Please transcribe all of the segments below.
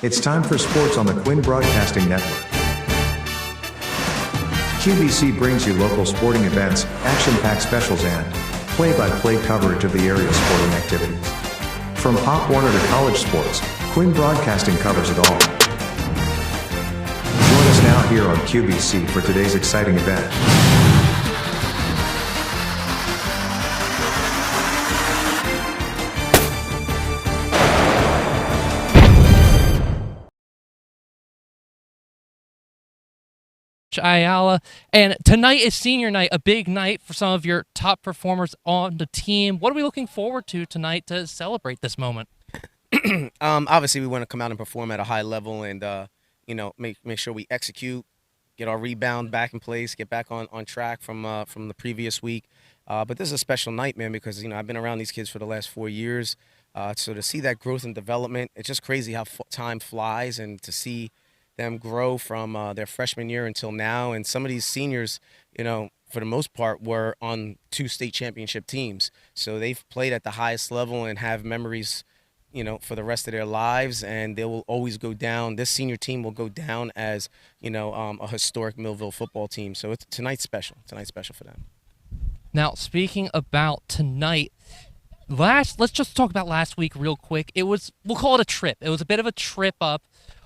It's time for sports on the Quinn Broadcasting Network. QBC brings you local sporting events, action-packed specials, and play-by-play coverage of the area's sporting activities. From Pop Warner to college sports, Quinn Broadcasting covers it all. Join us now here on QBC for today's exciting event. Ayala, and tonight is senior night, a big night for some of your top performers on the team. What are we looking forward to tonight to celebrate this moment? Obviously, we want to come out and perform at a high level, and make sure we execute, get our rebound back in place, get back on track from the previous week. But this is a special night, man, because I've been around these kids for the last 4 years. So to see that growth and development, it's just crazy how time flies, and to see them grow from their freshman year until now. And some of these seniors, for the most part, were on 2 state championship teams. So they've played at the highest level and have memories, for the rest of their lives. And they will always go down. This senior team will go down as, a historic Millville football team. So tonight's special. Tonight's special for them. Now, speaking about tonight, let's just talk about last week real quick. We'll call it a trip. It was a bit of a trip up.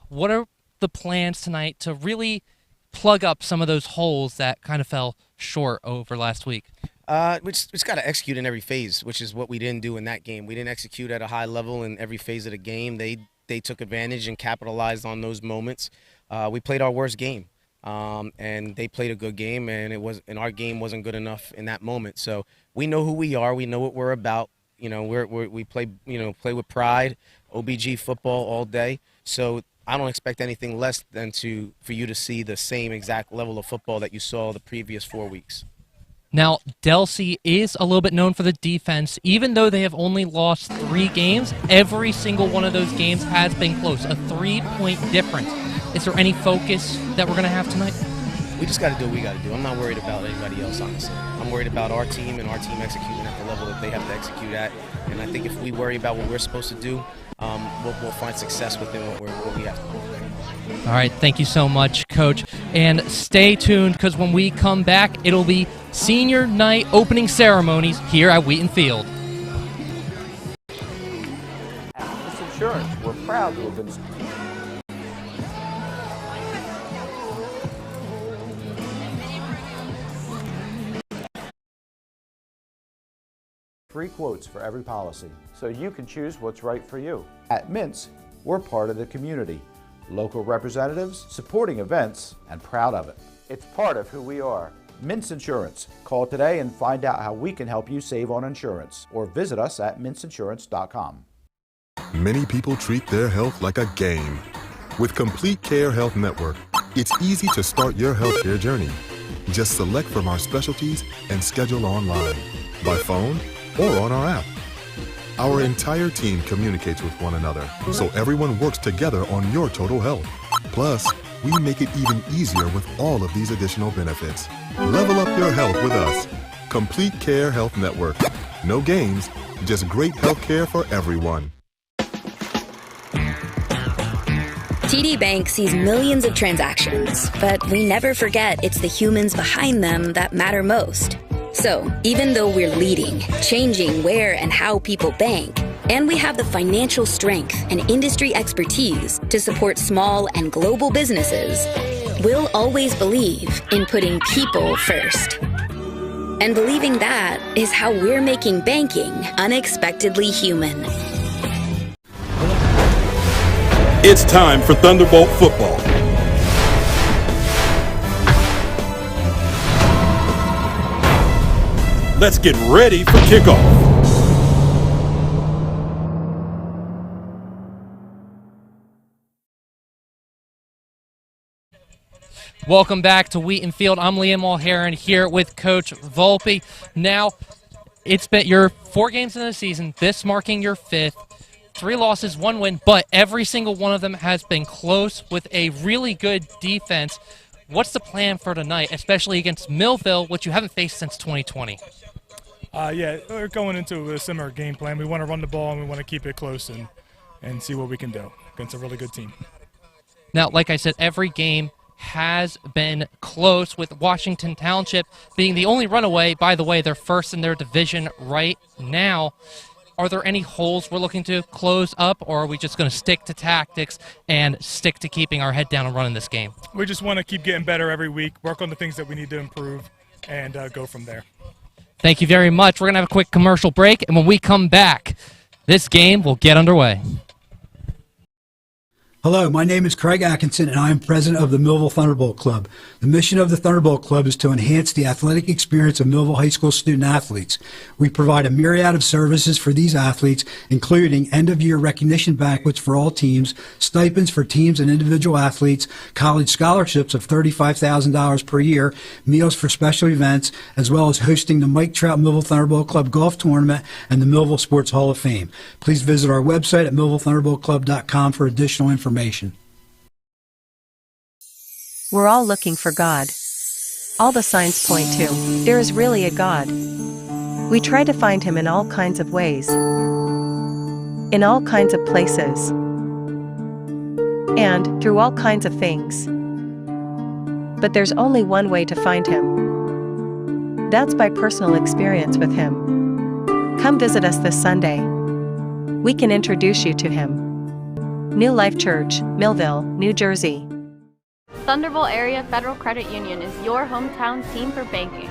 What are the plans tonight to really plug up some of those holes that kind of fell short over last week? We just got to execute in every phase, which is what we didn't do in that game. We didn't execute at a high level in every phase of the game. They took advantage and capitalized on those moments. We played our worst game, and they played a good game, and our game wasn't good enough in that moment. So we know who we are. We know what we're about. We play play with pride, OBG football all day. So I don't expect anything less than for you to see the same exact level of football that you saw the previous 4 weeks. Now, Delsea is a little bit known for the defense. Even though they have only lost 3 games, every single one of those games has been close, a 3-point difference. Is there any focus that we're going to have tonight? We just got to do what we got to do. I'm not worried about anybody else, honestly. I'm worried about our team and our team executing at the level that they have to execute at. And I think if we worry about what we're supposed to do, we'll find success within what we have to do. All right, thank you so much, Coach. And stay tuned, because when we come back, it'll be senior night opening ceremonies here at Wheaton Field. At This Insurance, we're proud to have been... Free quotes for every policy, so you can choose what's right for you. At Mintz, we're part of the community. Local representatives, supporting events, and proud of it. It's part of who we are. Mintz Insurance. Call today and find out how we can help you save on insurance, or visit us at mintzinsurance.com. Many people treat their health like a game. With Complete Care Health Network, it's easy to start your healthcare journey. Just select from our specialties and schedule online, by phone, or on our app. Our entire team communicates with one another, so everyone works together on your total health. Plus, we make it even easier with all of these additional benefits. Level up your health with us. Complete Care Health Network. No games, just great health care for everyone. TD Bank sees millions of transactions, but we never forget it's the humans behind them that matter most. So, even though we're leading, changing where and how people bank, and we have the financial strength and industry expertise to support small and global businesses, we'll always believe in putting people first. And believing that is how we're making banking unexpectedly human. It's time for Thunderbolt football. Let's get ready for kickoff. Welcome back to Wheaton Field. I'm Liam Mulheron here with Coach Volpe. Now, it's been your 4 games in the season, this marking your 5th. 3 losses, 1 win, but every single one of them has been close with a really good defense. What's the plan for tonight, especially against Millville, which you haven't faced since 2020? Yeah, we're going into a similar game plan. We want to run the ball and we want to keep it close and and see what we can do against a really good team. Now, like I said, every game has been close, with Washington Township being the only runaway. By the way, they're first in their division right now. Are there any holes we're looking to close up, or are we just going to stick to tactics and stick to keeping our head down and running this game? We just want to keep getting better every week, work on the things that we need to improve, and go from there. Thank you very much. We're going to have a quick commercial break, and when we come back, this game will get underway. Hello, my name is Craig Atkinson, and I am president of the Millville Thunderbolt Club. The mission of the Thunderbolt Club is to enhance the athletic experience of Millville High School student-athletes. We provide a myriad of services for these athletes, including end-of-year recognition banquets for all teams, stipends for teams and individual athletes, college scholarships of $35,000 per year, meals for special events, as well as hosting the Mike Trout Millville Thunderbolt Club Golf Tournament and the Millville Sports Hall of Fame. Please visit our website at millvillethunderboltclub.com for additional information. We're all looking for God. All the signs point to, there is really a God. We try to find him in all kinds of ways, in all kinds of places, and through all kinds of things. But there's only one way to find him. That's by personal experience with him. Come visit us this Sunday. We can introduce you to him. New Life Church, Millville, New Jersey. Thunderbolt Area Federal Credit Union is your hometown team for banking.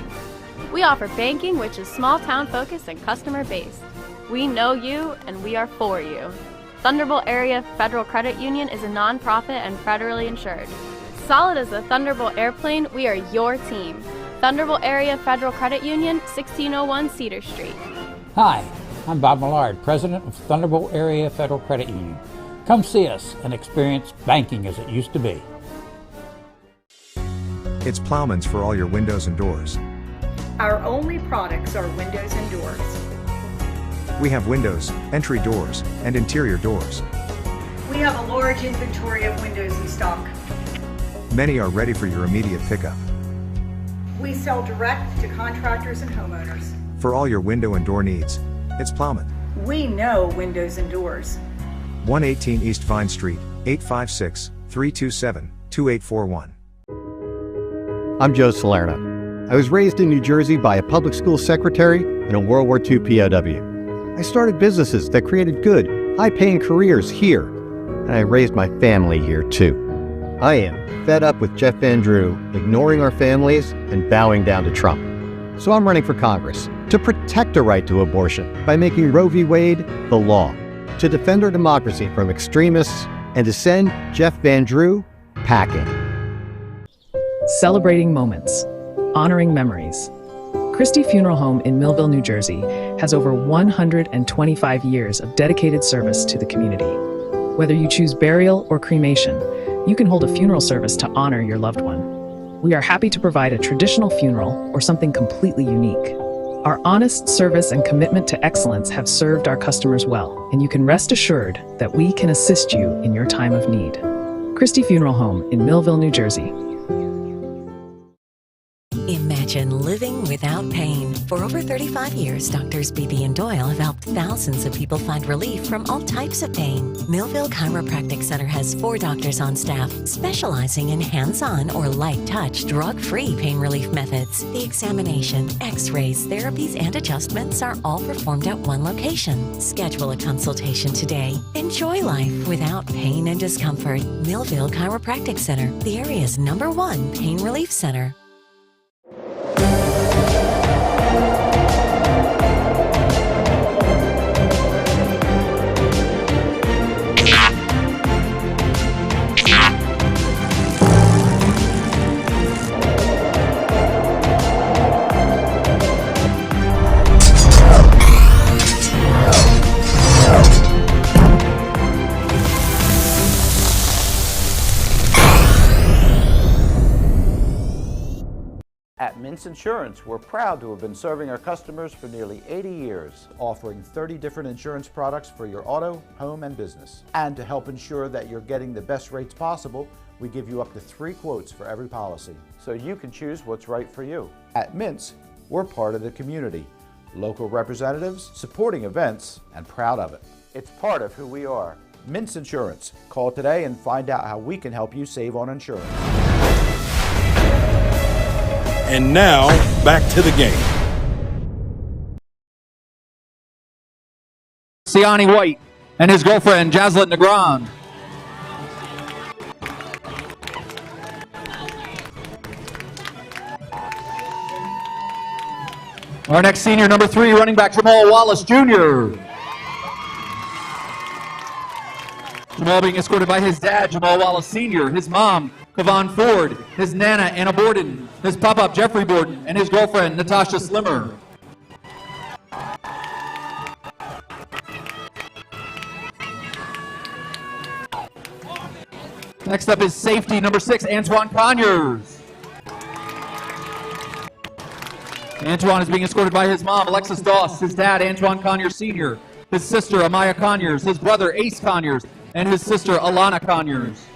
We offer banking which is small-town focused and customer-based. We know you and we are for you. Thunderbolt Area Federal Credit Union is a non-profit and federally insured. Solid as a Thunderbolt airplane, we are your team. Thunderbolt Area Federal Credit Union, 1601 Cedar Street. Hi, I'm Bob Millard, President of Thunderbolt Area Federal Credit Union. Come see us and experience banking as it used to be. It's Plowman's for all your windows and doors. Our only products are windows and doors. We have windows, entry doors, and interior doors. We have a large inventory of windows in stock. Many are ready for your immediate pickup. We sell direct to contractors and homeowners. For all your window and door needs, it's Plowman. We know windows and doors. 118 East Vine Street, 856-327-2841. I'm Joe Salerno. I was raised in New Jersey by a public school secretary and a World War II POW. I started businesses that created good, high-paying careers here, and I raised my family here too. I am fed up with Jeff Van Drew ignoring our families and bowing down to Trump. So I'm running for Congress to protect the right to abortion by making Roe v. Wade the law, to defend our democracy from extremists, and to send Jeff Van Drew packing. Celebrating moments, honoring memories. Christie Funeral Home in Millville, New Jersey has over 125 years of dedicated service to the community. Whether you choose burial or cremation, you can hold a funeral service to honor your loved one. We are happy to provide a traditional funeral or something completely unique. Our honest service and commitment to excellence have served our customers well, and you can rest assured that we can assist you in your time of need. Christie Funeral Home in Millville, New Jersey. Imagine living without pain. For over 35 years, Doctors Beebe and Doyle have helped thousands of people find relief from all types of pain. Millville Chiropractic Center has 4 doctors on staff specializing in hands-on or light-touch, drug-free pain relief methods. The examination, x-rays, therapies, and adjustments are all performed at one location. Schedule a consultation today. Enjoy life without pain and discomfort. Millville Chiropractic Center, the area's #1 pain relief center. At Mintz Insurance, we're proud to have been serving our customers for nearly 80 years, offering 30 different insurance products for your auto, home, and business. And to help ensure that you're getting the best rates possible, we give you up to 3 quotes for every policy, so you can choose what's right for you. At Mintz, we're part of the community, local representatives, supporting events, and proud of it. It's part of who we are. Mintz Insurance. Call today and find out how we can help you save on insurance. And now, back to the game. Siani White and his girlfriend, Jaslyn Negron. Our next senior, number 3, running back Jamal Wallace Jr. Jamal being escorted by his dad, Jamal Wallace Sr., his mom, Kevon Ford, his nana, Anna Borden, his pop-up, Jeffrey Borden, and his girlfriend, Natasha Slimmer. Next up is safety, number 6, Antoine Conyers. Antoine is being escorted by his mom, Alexis Doss, his dad, Antoine Conyers Sr., his sister, Amaya Conyers, his brother, Ace Conyers, and his sister, Alana Conyers.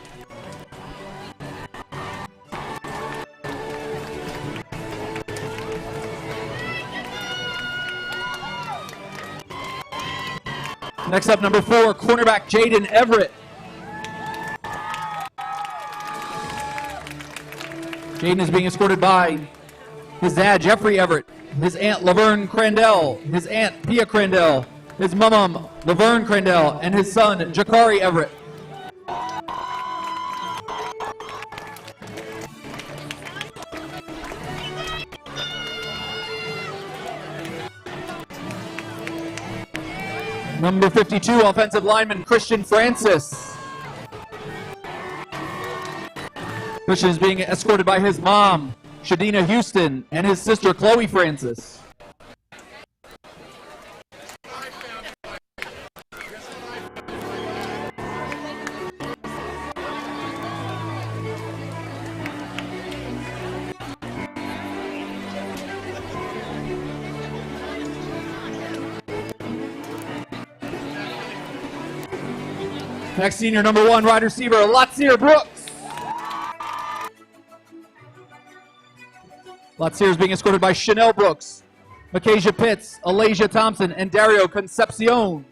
Next up, number 4, cornerback Jaden Everett. Jaden is being escorted by his dad, Jeffrey Everett, his aunt, Laverne Crandell, his aunt, Pia Crandell, his mom, Laverne Crandell, and his son, Jakari Everett. Number 52, offensive lineman Christian Francis. Christian is being escorted by his mom, Shadina Houston, and his sister, Chloe Francis. Next senior, number 1, wide receiver, Lotzier Brooks. Lotzier is being escorted by Chanel Brooks, Makasia Pitts, Alasia Thompson, and Dario Concepcion.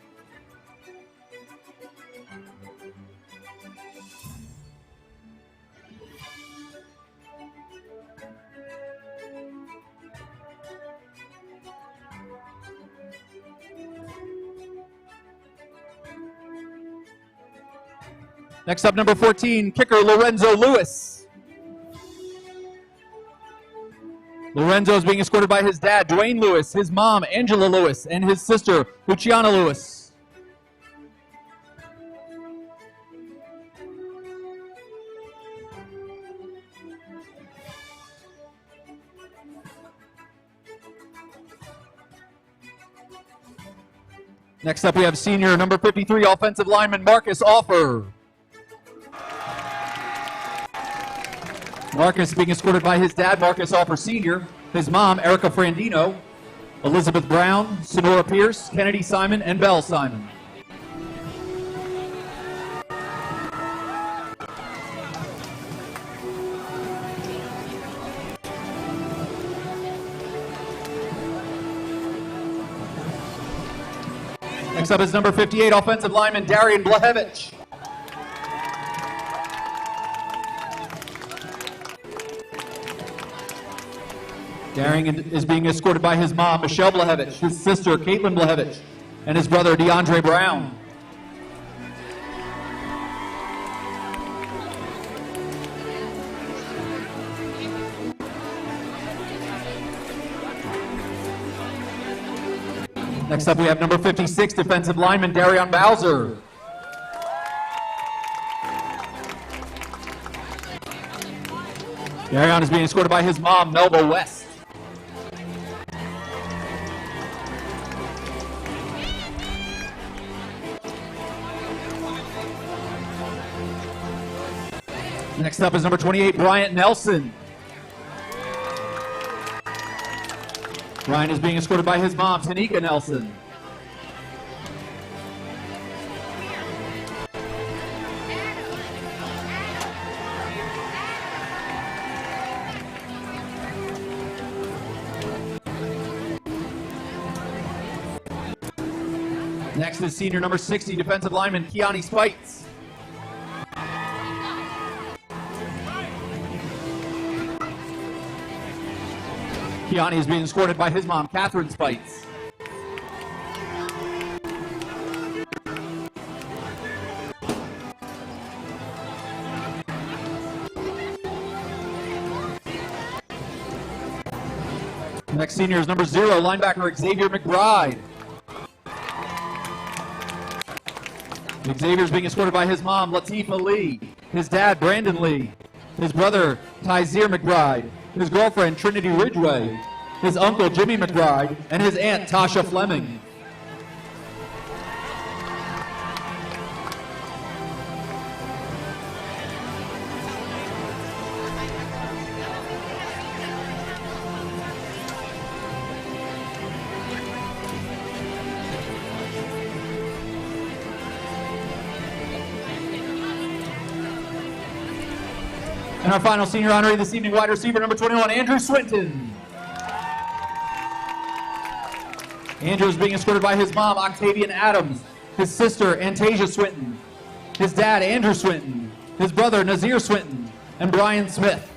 Next up, number 14, kicker Lorenzo Lewis. Lorenzo is being escorted by his dad, Dwayne Lewis, his mom, Angela Lewis, and his sister, Luciana Lewis. Next up, we have senior number 53, offensive lineman Marcus Offer. Marcus being escorted by his dad, Marcus Offer Sr., his mom, Erica Frandino, Elizabeth Brown, Sonora Pierce, Kennedy Simon, and Belle Simon. Next up is number 58, offensive lineman Darian Blahevich. Darian is being escorted by his mom, Michelle Blahevich, his sister, Caitlin Blahevich, and his brother, DeAndre Brown. Next up, we have number 56, defensive lineman Darion Bowser. Darion is being escorted by his mom, Melba West. Next up is number 28, Bryant Nelson. Ryan is being escorted by his mom, Tanika Nelson. Next is senior number 60, defensive lineman Keani Spites. Keani is being escorted by his mom, Catherine Spites. Next senior is number 0, linebacker Xavier McBride. Xavier is being escorted by his mom, Latifah Lee, his dad, Brandon Lee, his brother, Tyzier McBride, his girlfriend, Trinity Ridgway, his uncle, Jimmy McBride, and his aunt, Tasha Fleming. And our final senior honoree this evening, wide receiver number 21, Andrew Swinton. Andrew is being escorted by his mom, Octavian Adams, his sister, Antasia Swinton, his dad, Andrew Swinton, his brother, Nazir Swinton, and Brian Smith.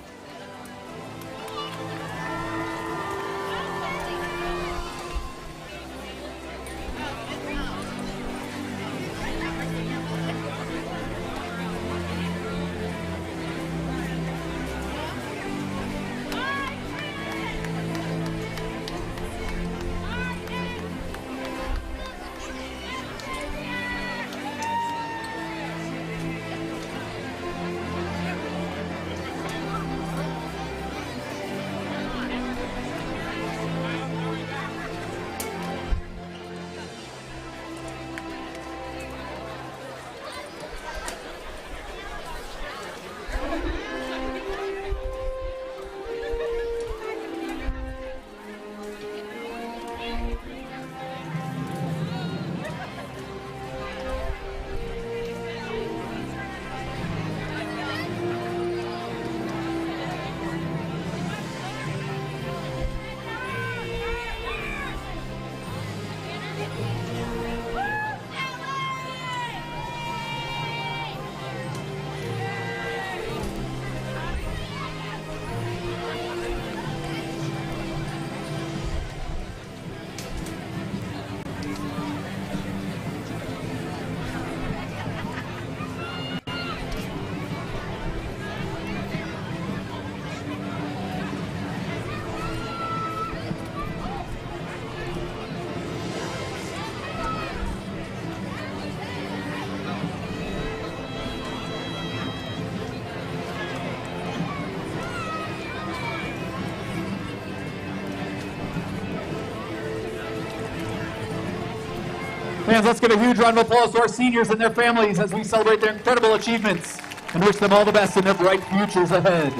Fans, let's give a huge round of applause to our seniors and their families as we celebrate their incredible achievements and wish them all the best in their bright futures ahead.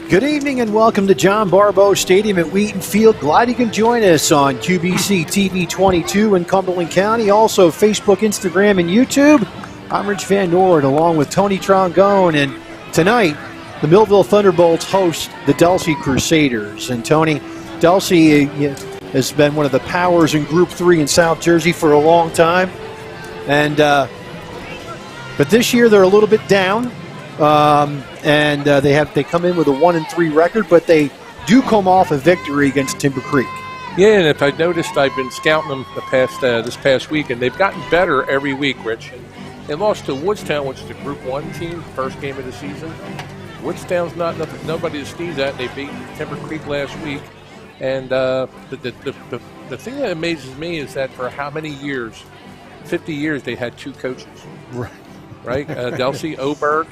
Good evening and welcome to John Barbose Stadium at Wheaton Field. Glad you can join us on QBC TV 22 in Cumberland County, also Facebook, Instagram, and YouTube. I'm Rich Van Nord along with Tony Trongone, and tonight the Millville Thunderbolts host the Delsea Crusaders. And Tony, Delsea has been one of the powers in Group 3 in South Jersey for a long time, and but this year they're a little bit down, and they come in with a 1-3 record, but they do come off a victory against Timber Creek. Yeah, and if I noticed, I've been scouting them this past week, and they've gotten better every week, Rich. And they lost to Woodstown, which is a Group 1 team, first game of the season. Woodstown's nobody to sneeze at. They beat Timber Creek last week. And the thing that amazes me is that for how many years, 50 years, they had two coaches. Right? Delsea, Oberg,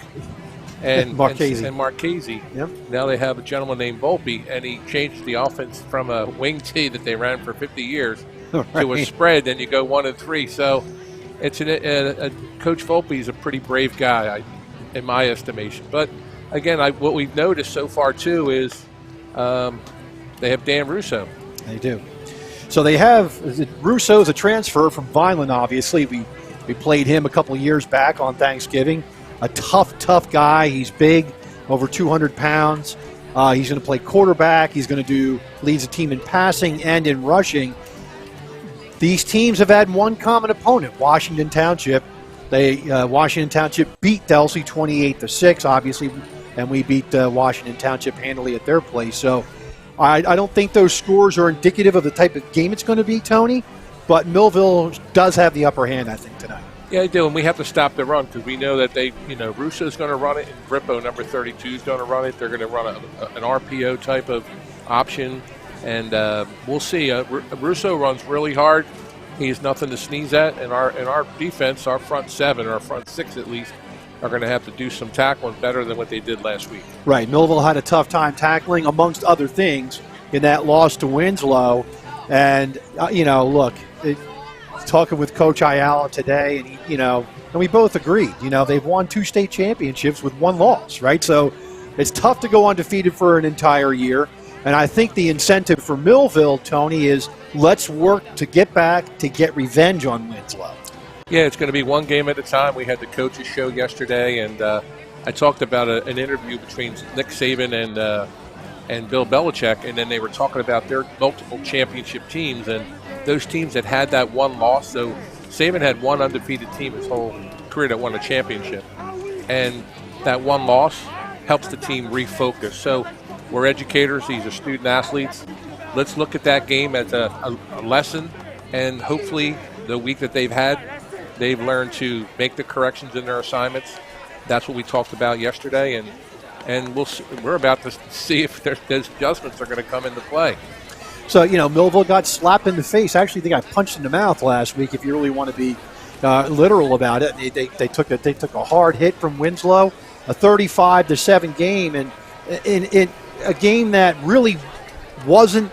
and Marchese. Yep. Now they have a gentleman named Volpe, and he changed the offense from a wing tee that they ran for 50 years to a spread, and you go 1-3. So it's Coach Volpe is a pretty brave guy, in my estimation. But again, what we've noticed so far too is they have Dan Russo. They do. So they have Russo's a transfer from Vineland. Obviously, we played him a couple of years back on Thanksgiving. A tough guy. He's big, over 200 pounds. He's going to play quarterback. He's going to leads the team in passing and in rushing. These teams have had one common opponent, Washington Township. Washington Township beat Delsea 28-6, obviously, and we beat Washington Township handily at their place. So I don't think those scores are indicative of the type of game it's going to be, Tony, but Millville does have the upper hand, I think, tonight. Yeah, they do, and we have to stop the run because we know that Russo's going to run it, and Grippo, number 32, is going to run it. They're going to run an RPO type of option, and we'll see. Russo runs really hard. He's nothing to sneeze at, and our defense, our front seven, or our front six at least, are going to have to do some tackling better than what they did last week. Right. Millville had a tough time tackling, amongst other things, in that loss to Winslow. And, look, talking with Coach Ayala today, and we both agreed, they've won 2 state championships with 1 loss, right? So it's tough to go undefeated for an entire year. And I think the incentive for Millville, Tony, is let's work to get back to get revenge on Winslow. Yeah, it's going to be one game at a time. We had the coaches show yesterday, and I talked about an interview between Nick Saban and Bill Belichick, and then they were talking about their multiple championship teams, and those teams that had that 1 loss. So Saban had 1 undefeated team his whole career that won a championship, and that 1 loss helps the team refocus. So we're educators. These are student athletes. Let's look at that game as a lesson, and hopefully the week that they've had, they've learned to make the corrections in their assignments. That's what we talked about yesterday, and we're about to see if those adjustments are going to come into play. So, Millville got slapped in the face. Actually, they got punched in the mouth last week, if you really want to be literal about it. They took a hard hit from Winslow, a 35-7 game, and in a game that really wasn't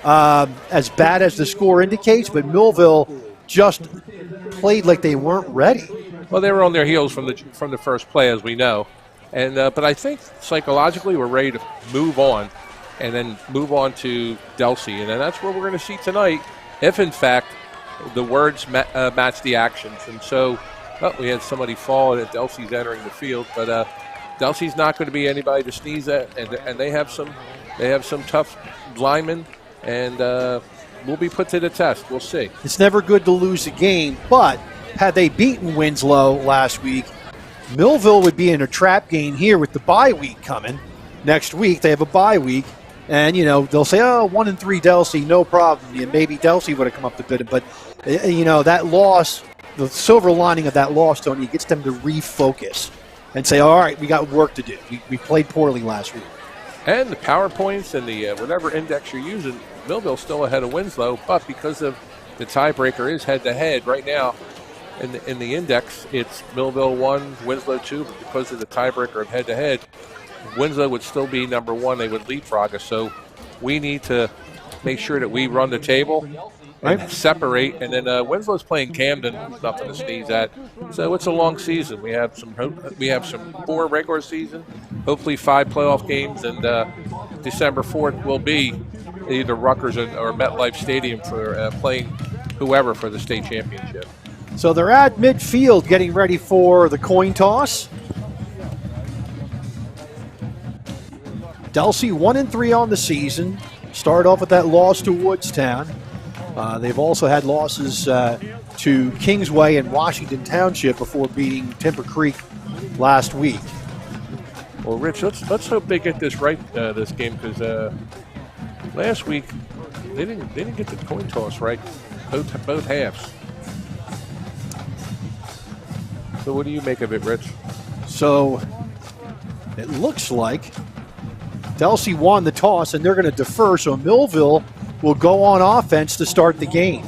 as bad as the score indicates, but Millville just played like they weren't ready. Well, they were on their heels from the first play, as we know, and but I think psychologically we're ready to move on, and then move on to Delsea, and then that's what we're going to see tonight, if in fact the words match the actions. And so, we had somebody fall, and Delsea's entering the field, but Delsea's not going to be anybody to sneeze at, and they have some tough linemen, and we'll be put to the test. We'll see. It's never good to lose a game, but had they beaten Winslow last week, Millville would be in a trap game here with the bye week coming. Next week, they have a bye week, and, they'll say, 1-3 Delsea, no problem. And maybe Delsea would have come up to bid, but, that loss, the silver lining of that loss, Tony, gets them to refocus and say, all right, we got work to do. We played poorly last week. And the PowerPoints and the whatever index you're using, Millville's still ahead of Winslow, but because of the tiebreaker is head-to-head right now, in the index, it's Millville 1, Winslow 2, but because of the tiebreaker of head-to-head, Winslow would still be number 1. They would leapfrog us. So we need to make sure that we run the table and separate. And then Winslow's playing Camden, nothing to sneeze at. So it's a long season. We have some 4 regular season, hopefully 5 playoff games, and December 4th will be either Rutgers or MetLife Stadium for playing whoever for the state championship. So they're at midfield getting ready for the coin toss. Delsea 1-3 on the season. Start off with that loss to Woodstown. They've also had losses to Kingsway and Washington Township before beating Timber Creek last week. Well, Rich, let's hope they get this right this game, because last week they didn't get the coin toss right both halves. So what do you make of it, Rich? So it looks like Delsea won the toss, and they're going to defer, so Millville will go on offense to start the game.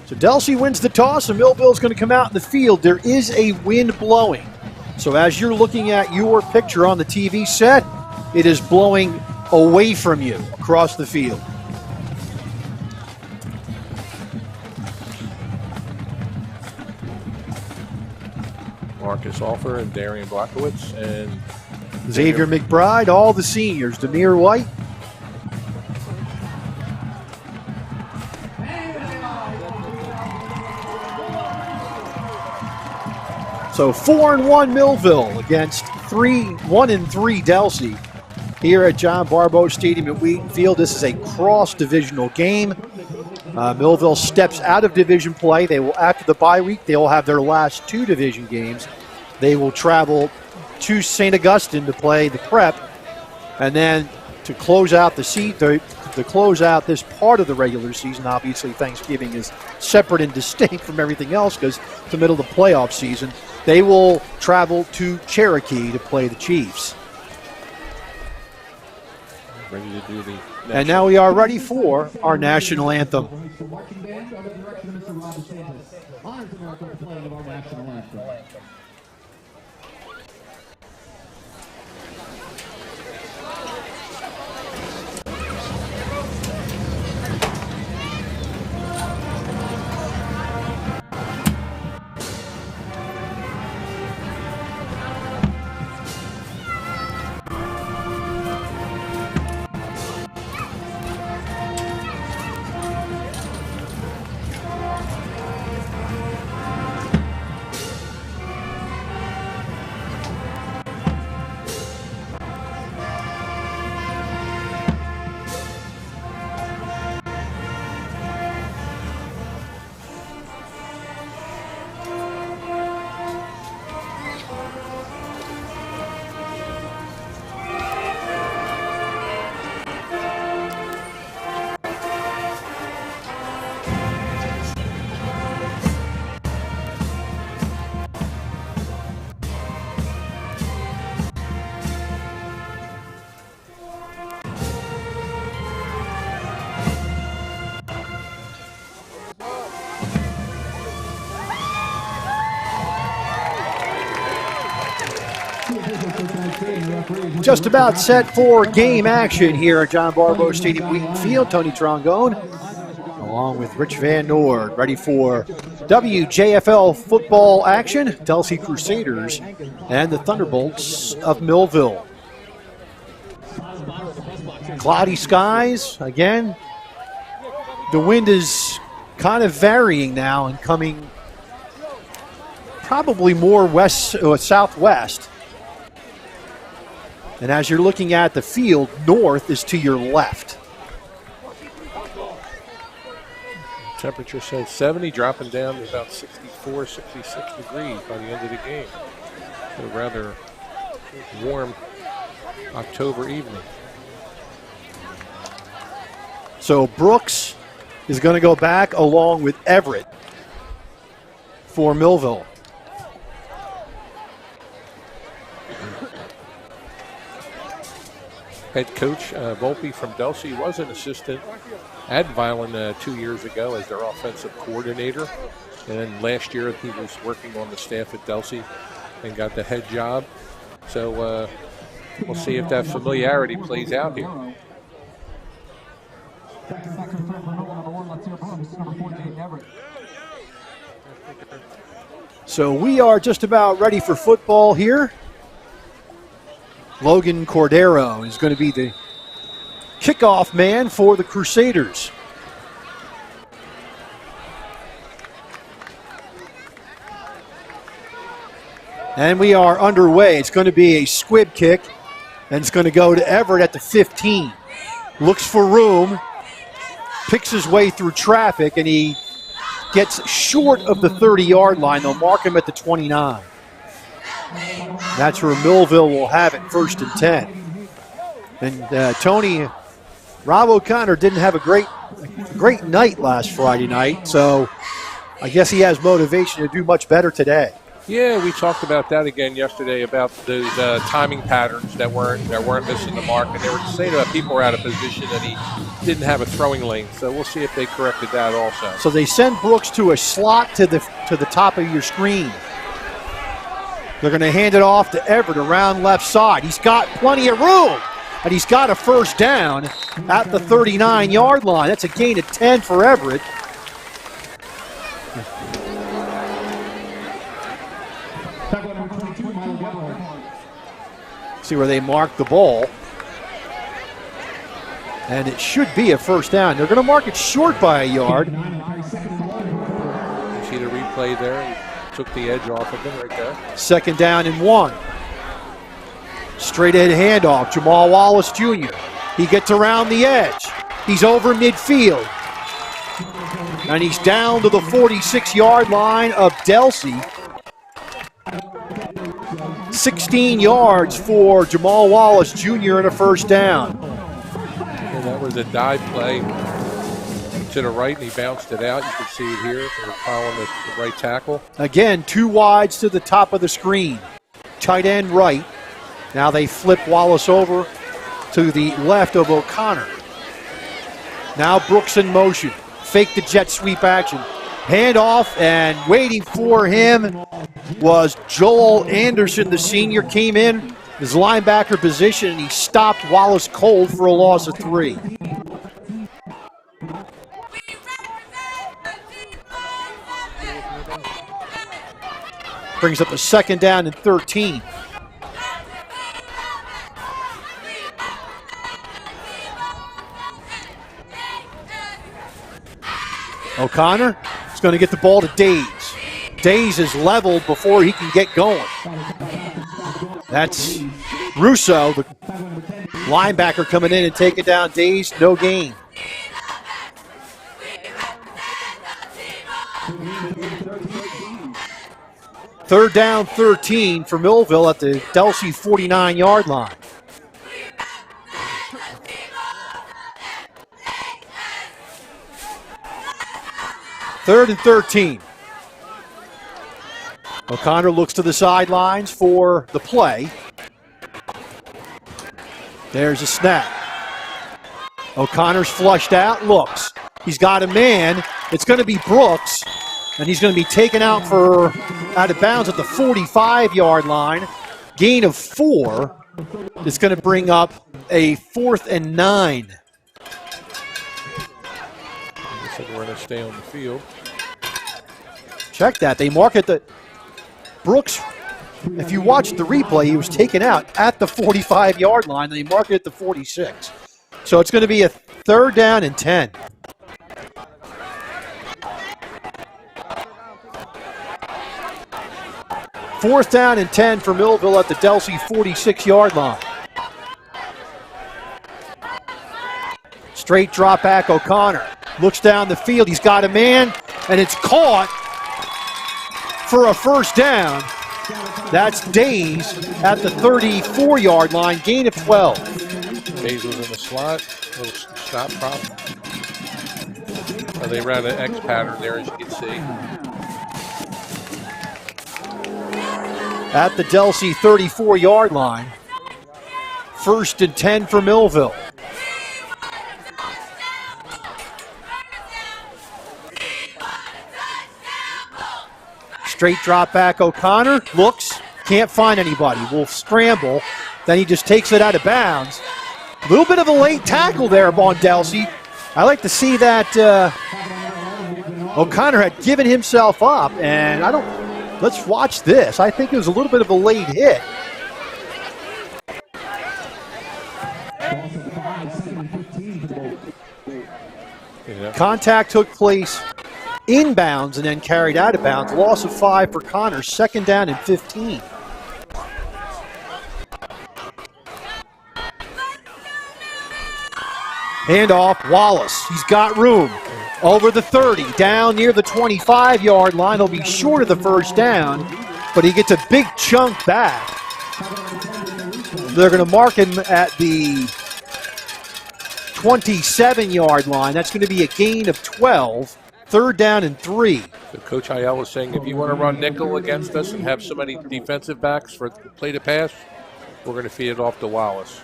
So Delsea wins the toss, and Millville's going to come out in the field. There is a wind blowing. So as you're looking at your picture on the TV set, it is blowing away from you across the field. Marcus Offer and Darian Blackowitz and Xavier McBride, all the seniors. Demir White. So 4-1 Millville against 1-3 Delsea here at John Barbose Stadium at Wheaton Field. This is a cross-divisional game. Millville steps out of division play. They will, after the bye week, they will have their last 2 division games. They will travel to St. Augustine to play the prep, and then to close out to close out this part of the regular season. Obviously, Thanksgiving is separate and distinct from everything else because it's the middle of the playoff season. They will travel to Cherokee to play the Chiefs. Ready to do the and now we are ready for our national anthem. Just about set for game action here at John Barbose Stadium, Wheaton Field. Tony Trongone, along with Rich Van Noord, ready for WJFL football action. Delsea Crusaders and the Thunderbolts of Millville. Cloudy skies again. The wind is kind of varying now and coming probably more west or southwest. And as you're looking at the field, north is to your left. Temperature says 70, dropping down to about 64, 66 degrees by the end of the game. So a rather warm October evening. So Brooks is going to go back along with Everett for Millville. Head coach Volpe from Delsea was an assistant at Violin 2 years ago as their offensive coordinator. And then last year he was working on the staff at Delsea and got the head job. So we'll see if that familiarity plays out here. So we are just about ready for football here. Logan Cordero is going to be the kickoff man for the Crusaders. And we are underway. It's going to be a squib kick, and it's going to go to Everett at the 15. Looks for room, picks his way through traffic, and he gets short of the 30-yard line. They'll mark him at the 29. That's where Millville will have it, 1st and 10. And Tony, Rob O'Connor didn't have a great night last Friday night, so I guess he has motivation to do much better today. Yeah, we talked about that again yesterday about those timing patterns that weren't missing the mark, and they were saying that people were out of position and he didn't have a throwing lane. So we'll see if they corrected that also. So they send Brooks to a slot to the top of your screen. They're going to hand it off to Everett around left side. He's got plenty of room, and he's got a first down at the 39-yard line. That's a gain of 10 for Everett. See where they mark the ball. And it should be a first down. They're going to mark it short by a yard. You see the replay there. took the edge off of him right there. 2nd down and 1. Straight ahead handoff, Jamal Wallace Jr. He gets around the edge. He's over midfield. And he's down to the 46-yard line of Delsea. 16 yards for Jamal Wallace Jr. and a 1st down. And that was a dive play to the right, and he bounced it out. You can see it here. They're following the right tackle. Again, 2 wides to the top of the screen. Tight end right. Now they flip Wallace over to the left of O'Connor. Now Brooks in motion. Fake the jet sweep action. Handoff, and waiting for him was Joel Anderson, the senior. Came in his linebacker position, and he stopped Wallace cold for a loss of 3. Brings up a 2nd down and 13. O'Connor is going to get the ball to Days. Days is leveled before he can get going. That's Russo, the linebacker, coming in and taking down Days. No gain. Third down, 13 for Millville at the Delsea 49-yard line. Third and 13. O'Connor looks to the sidelines for the play. There's a snap. O'Connor's flushed out, looks. He's got a man. It's going to be Brooks, and he's going to be taken out out of bounds at the 45-yard line. Gain of 4. It's going to bring up a 4th and 9. Looks like we're going to stay on the field. Check that. They mark it that Brooks, if you watch the replay, he was taken out at the 45-yard line, and they mark it at the 46. So it's going to be a 3rd down and 10. Fourth down and 10 for Millville at the Delsea 46-yard line. Straight drop back, O'Connor. Looks down the field. He's got a man, and it's caught for a 1st down. That's Days at the 34-yard line, gain of 12. Days was in the slot, little stop prop. They ran an X pattern there, as you can see. At the Delsea 34-yard line, 1st and 10 for Millville. Straight drop back, O'Connor looks, can't find anybody. Will scramble, then he just takes it out of bounds. A little bit of a late tackle there on Delsea. I like to see that O'Connor had given himself up, and let's watch this. I think it was a little bit of a late hit. Yeah. Contact took place inbounds and then carried out of bounds. Loss of 5 for Connors. 2nd down and 15. Handoff, Wallace. He's got room. Over the 30, down near the 25-yard line. He'll be short of the 1st down, but he gets a big chunk back. They're going to mark him at the 27-yard line. That's going to be a gain of 12. 3rd down and 3. So Coach Ayala was saying, if you want to run nickel against us and have so many defensive backs for play to pass, we're going to feed it off to Wallace.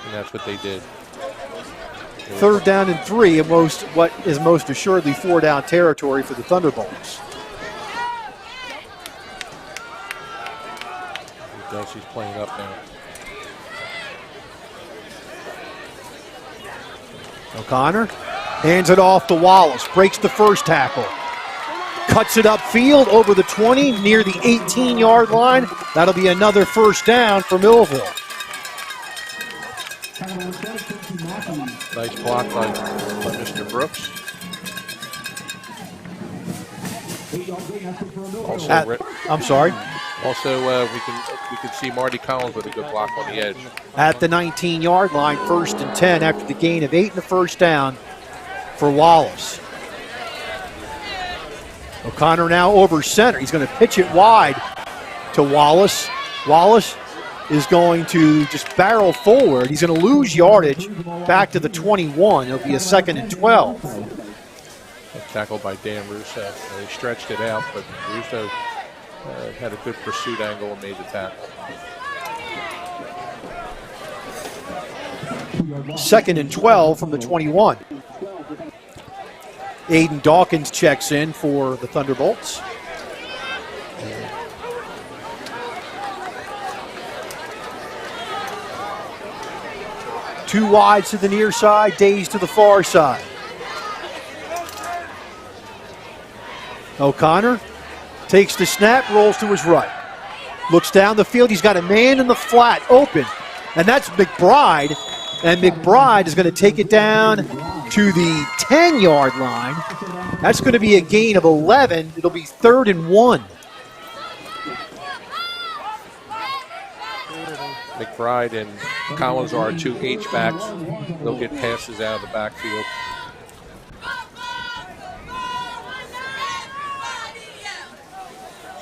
And that's what they did. 3rd down and 3, and what is most assuredly 4-down territory for the Thunderbolts. Delsea's playing up now. O'Connor hands it off to Wallace, breaks the 1st tackle. Cuts it upfield over the 20, near the 18-yard line. That'll be another 1st down for Millville. Nice block by Mr. Brooks. Also, I'm sorry. Also, we can see Marty Collins with a good block on the edge. At the 19-yard line, 1st and 10 after the gain of 8 and the first down for Wallace. O'Connor now over center. He's going to pitch it wide to Wallace. Wallace is going to just barrel forward. He's going to lose yardage back to the 21. It'll be a 2nd and 12. Tackled by Dan Russo. He stretched it out, but Russo had a good pursuit angle and made the tackle. 2nd and 12 from the 21. Aiden Dawkins checks in for the Thunderbolts. Two wides to the near side, Days to the far side. O'Connor takes the snap, rolls to his right. Looks down the field, he's got a man in the flat open, and that's McBride. And McBride is going to take it down to the 10-yard line. That's going to be a gain of 11. It'll be 3rd and 1. McBride and Collins are our two H-backs. They'll get passes out of the backfield.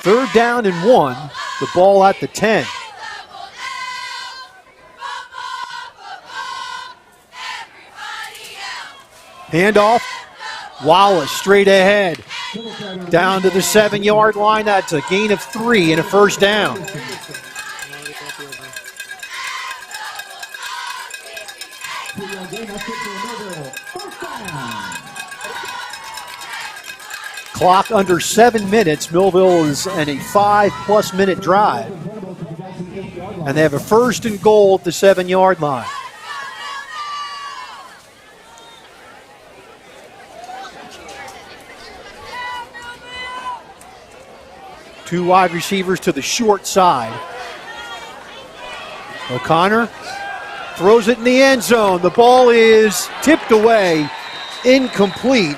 Third down and 1. The ball at the 10. Handoff. Wallace straight ahead. Down to the 7-yard line. That's a gain of 3 and a first down. Clock under 7 minutes. Millville is in a 5+ minute drive. And they have a 1st and goal at the 7-yard line. Two wide receivers to the short side. O'Connor throws it in the end zone. The ball is tipped away, incomplete.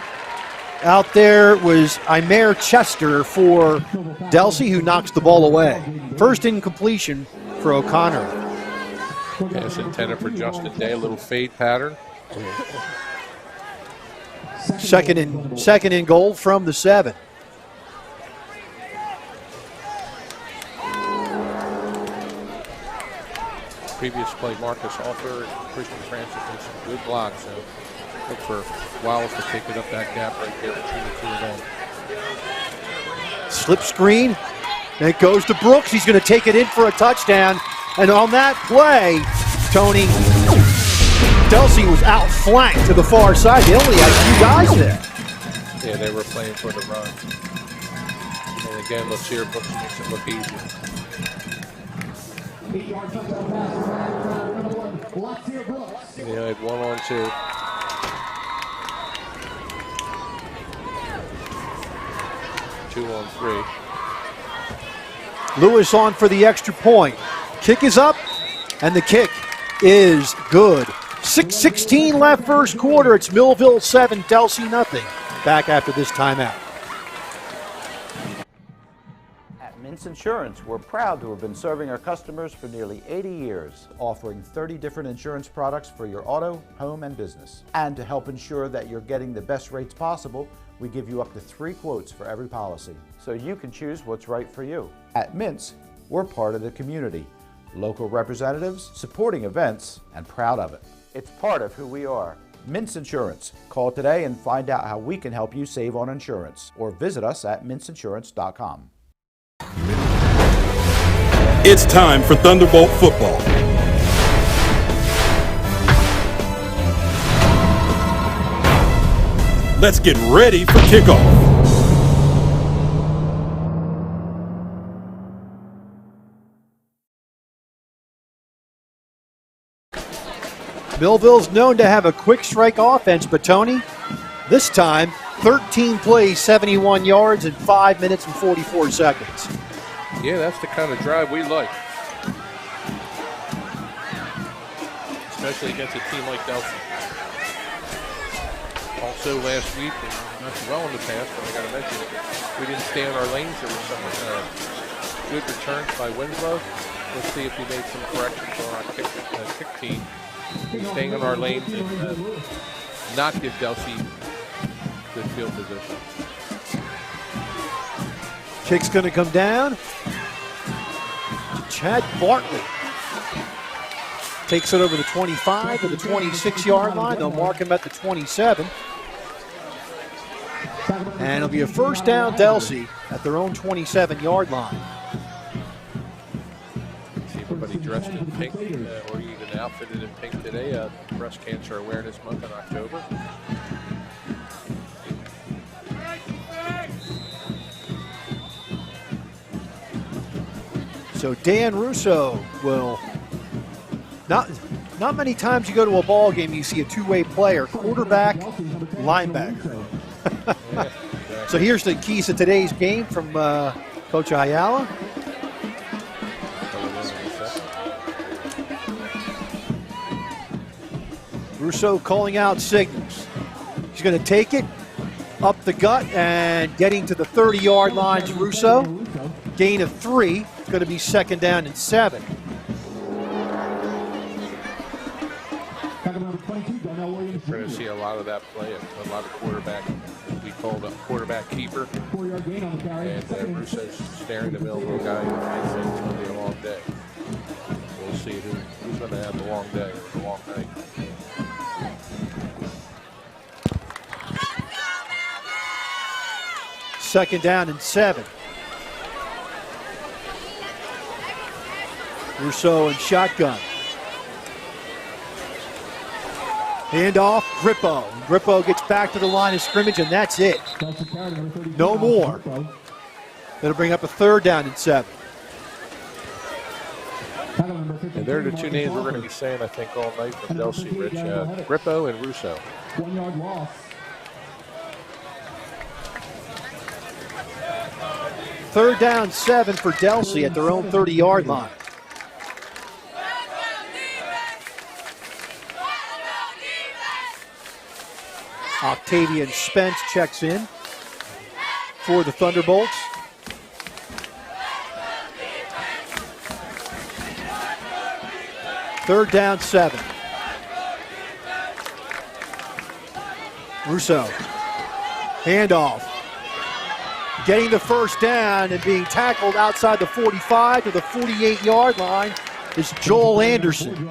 Out there was Imer Chester for Delsea, who knocks the ball away. First incompletion for O'Connor. Pass intended for Justin Day, a little fade pattern. Second and goal from the 7. Previous play, Marcus Alter and Christian Francis made some good blocks. So look for Wallace to pick it up that gap right there between the two of them. Slip screen. And it goes to Brooks. He's going to take it in for a touchdown. And on that play, Tony, Delsea was outflanked to the far side. They only had 2 guys there. Yeah, they were playing for the run. And again, Lotzier Brooks makes it look easy. Yeah, had 1-on-2. Two on 3. Lewis on for the extra point. Kick is up, and the kick is good. 6:16 left first quarter. It's Millville 7, Delsea nothing. Back after this timeout. At Mintz Insurance, we're proud to have been serving our customers for nearly 80 years, offering 30 different insurance products for your auto, home, and business. And to help ensure that you're getting the best rates possible, we give you up to 3 quotes for every policy, so you can choose what's right for you. At Mintz, we're part of the community. Local representatives, supporting events, and proud of it. It's part of who we are. Mintz Insurance. Call today and find out how we can help you save on insurance, or visit us at mintzinsurance.com. It's time for Thunderbolt football. Let's get ready for kickoff. Millville's known to have a quick strike offense, but Tony, this time, 13 plays, 71 yards in 5 minutes and 44 seconds. Yeah, that's the kind of drive we like. Especially against a team like Delsea. Also last week, and not too well in the past, but I got to mention it, we didn't stay in our lanes. There was some good returns by Winslow. Let's see if we made some corrections on our kick team. Staying in our lanes and not give Delsea good field position. Kick's going to come down. Chad Bartley takes it over the 25 to the 26-yard line. They'll mark him at the 27. And it'll be a first down, Delsea, at their own 27-yard line. See everybody dressed in pink or even outfitted in pink today. Breast Cancer Awareness Month in October. So Dan Russo will not many times you go to a ball game you see a two-way player, quarterback, linebacker. So here's the keys to today's game from Coach Ayala. Russo calling out signals. He's going to take it up the gut and getting to the 30-yard line. Russo, gain of 3. It's going to be second down and 7. We're going to see a lot of that play, a lot of quarterback. We called a quarterback keeper. And Russo's staring the Millville guy in the face, and it's going to be a long day. We'll see who's going to have the long day or the long night. Second down and 7. Russo and shotgun. Handoff, Grippo. Grippo gets back to the line of scrimmage, and that's it. No more. That'll bring up a third down and 7. And they're the two names we're going to be saying, I think, all night from Delsea, Rich. Grippo and Russo. 1 yard loss. Third down, 7 for Delsea at their own 30-yard line. Octavian Spence checks in for the Thunderbolts. Third down, 7. Russo. Handoff. Getting the first down and being tackled outside the 45 to the 48-yard line is Joel Anderson.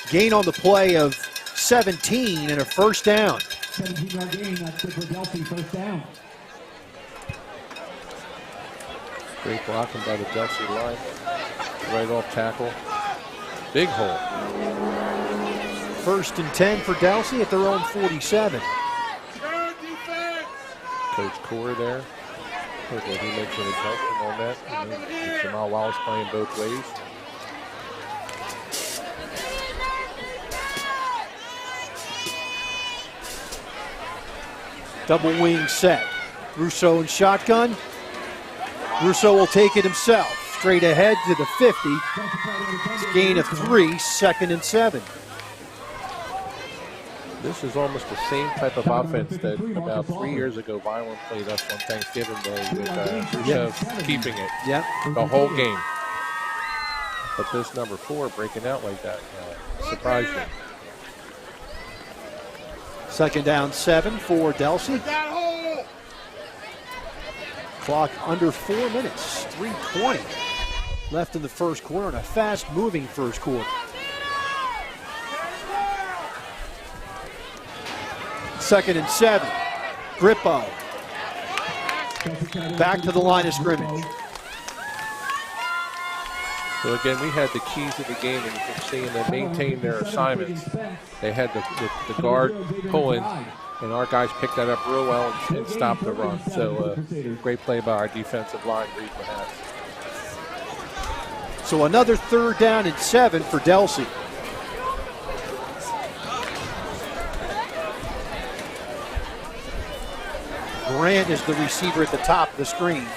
Gain on the play of 17 and a first down. 17-yard gain, that's good for Delsea, first down. Great blocking by the Delsea line. Right off tackle. Big hole. First and 10 for Delsea at their own 47. Coach Core there. Hopefully he makes an adjustment on that. Jamal Wallace playing both ways. Double wing set. Russo in shotgun. Russo will take it himself. Straight ahead to the 50. Gain of 3, second and 7. This is almost the same type of offense that about 3 years ago Violent played us on Thanksgiving Day with Russo keeping it the whole game. But this number 4 breaking out like that surprised me. Second down, 7 for Delsea. Clock under 4 minutes, 3:20 left in the first quarter, and a fast-moving first quarter. Second and 7. Grippo. Back to the line of scrimmage. So again, we had the keys to the game, and you can see them maintain their assignments. They had the guard pull in, and our guys picked that up real well and stopped the run. So great play by our defensive line, reading the hats. So another third down and 7 for Delsea. Grant is the receiver at the top of the screen.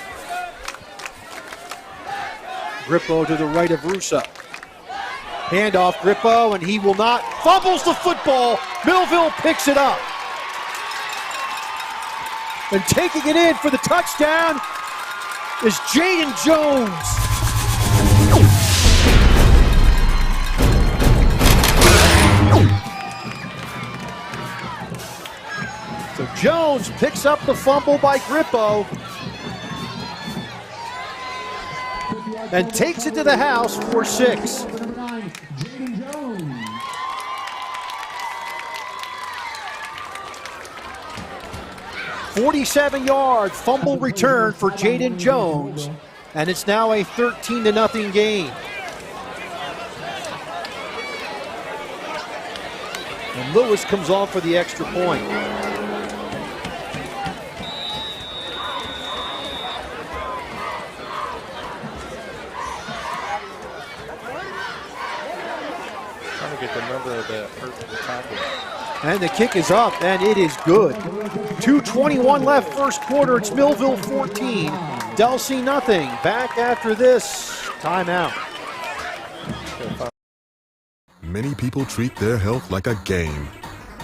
Grippo to the right of Russo. Handoff, Grippo, and he will not. Fumbles the football. Millville picks it up. And taking it in for the touchdown is Jaden Jones. So Jones picks up the fumble by Grippo and takes it to the house for 6. 47-yard fumble return for Jaden Jones, and it's now a 13-0 game. And Lewis comes on for the extra point. Trying to get the number of the person tackle. And the kick is up, and it is good. 2:21 left first quarter. It's Millville 14, Delsea nothing. Back after this timeout. Many people treat their health like a game.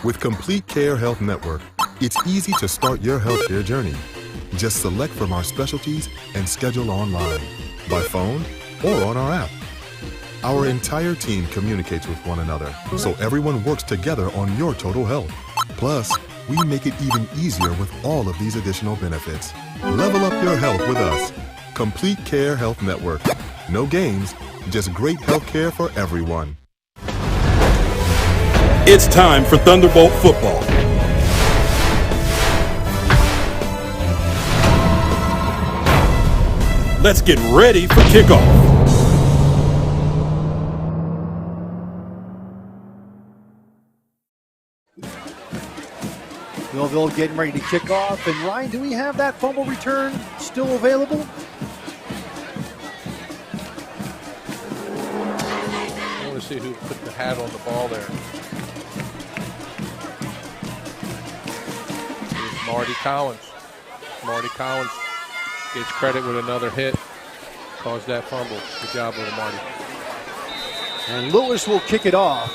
With Complete Care Health Network, it's easy to start your healthcare journey. Just select from our specialties and schedule online, by phone, or on our app. Our entire team communicates with one another, so everyone works together on your total health. Plus, we make it even easier with all of these additional benefits. Level up your health with us. Complete Care Health Network. No games, just great health care for everyone. It's time for Thunderbolt football. Let's get ready for kickoff. Millville getting ready to kick off. And Ryan, do we have that fumble return still available? I want to see who put the hat on the ball there. Here's Marty Collins. Marty Collins gets credit with another hit. Caused that fumble. Good job with Marty. And Lewis will kick it off.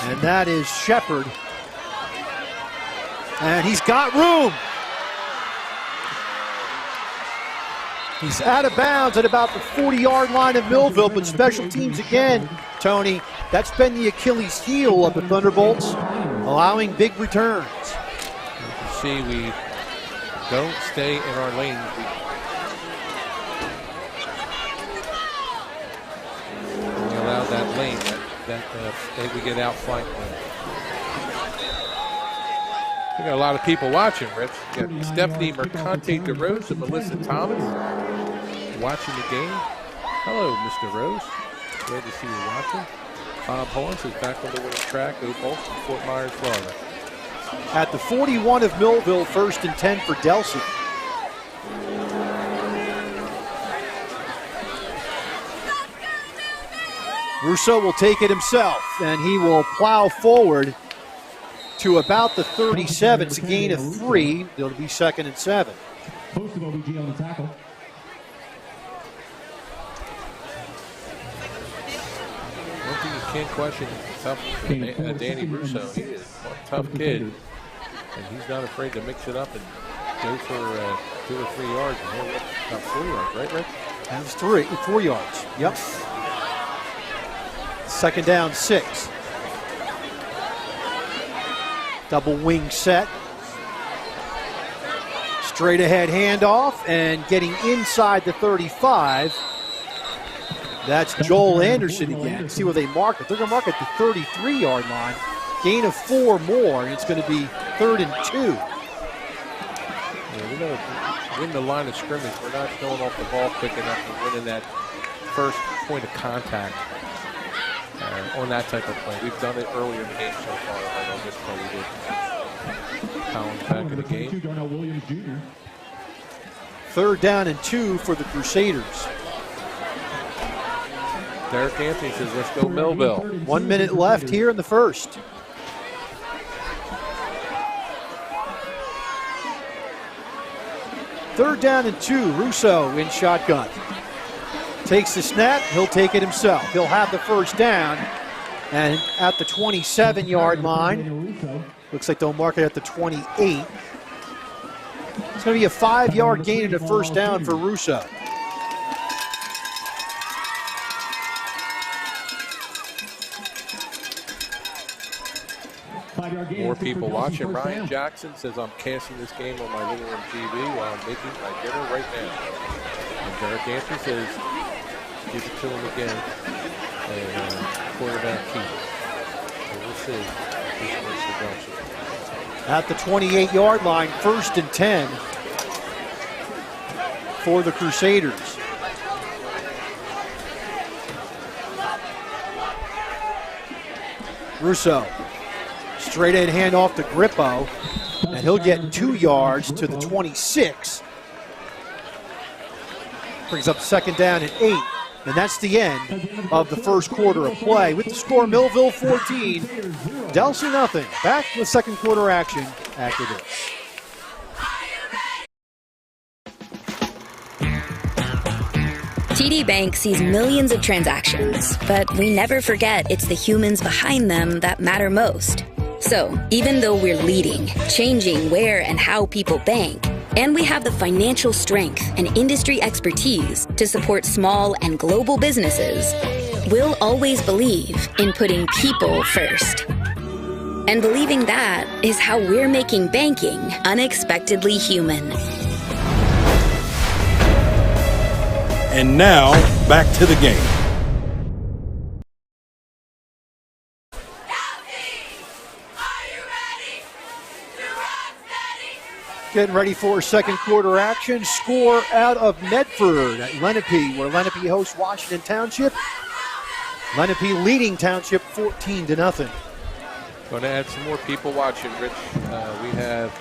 And that is Shepard. And he's got room. He's out of bounds at about the 40-yard line of Millville, but special teams again, Tony, that's been the Achilles heel of the Thunderbolts, allowing big returns. You can see we don't stay in our lanes. We allow that lane. That we get outflanked. We got a lot of people watching, Rich. We got Stephanie Mercante DeRose and Melissa Thomas watching the game. Hello, Mr. Rose. Glad to see you watching. Bob Horns is back on the winning track. Go Bolts from Fort Myers, Florida. At the 41 of Millville, 1st and 10 for Delsea. Russo will take it himself, and he will plow forward to about the 37. It's a gain of 3. It'll be 2nd and 7. Posted OBG on the tackle. One thing you can't question is tough. Danny Russo, he is a tough kid, and he's not afraid to mix it up and go for 2 or 3 yards. And he'll about 4 yards, right, Rick? That's 4 yards. Yep. 2nd down, 6. Double wing set. Straight ahead handoff and getting inside the 35. That's Joel Anderson again. See where they mark it. They're going to mark it the 33-yard line. Gain of 4 more, and it's going to be 3rd and 2. Yeah, we're going to win the line of scrimmage. We're not going off the ball quick enough and winning that first point of contact. On that type of play. We've done it earlier in the game so far. I know this play we did. Collins back in the game. 3rd down and 2 for the Crusaders. Derek Anthony says, let's go Millville. 1 minute left here in the first. 3rd down and 2. Russo in shotgun. Takes the snap. He'll take it himself. He'll have the first down. And at the 27-yard line, looks like they'll mark it at the 28. It's going to be a 5-yard gain and a first down for Russo. More people watching. Brian Jackson says, I'm casting this game on my living room TV while I'm making my dinner right now. And Derek Anthony says, give it to him again. And quarterback keep. So we'll see. At the 28-yard line, 1st and 10 for the Crusaders. Russo. Straight in handoff to Grippo, and he'll get 2 yards to the 26. Brings up 2nd down and 8, and that's the end of the first quarter of play. With the score, Millville 14, Delsea nothing. Back with second quarter action after this. TD Bank sees millions of transactions, but we never forget it's the humans behind them that matter most. So, even though we're leading, changing where and how people bank, and we have the financial strength and industry expertise to support small and global businesses, we'll always believe in putting people first. And believing that is how we're making banking unexpectedly human. And now, back to the game. Getting ready for second quarter action. Score out of Medford at Lenape, where Lenape hosts Washington Township. Lenape leading Township 14-0. Going to add some more people watching, Rich. We have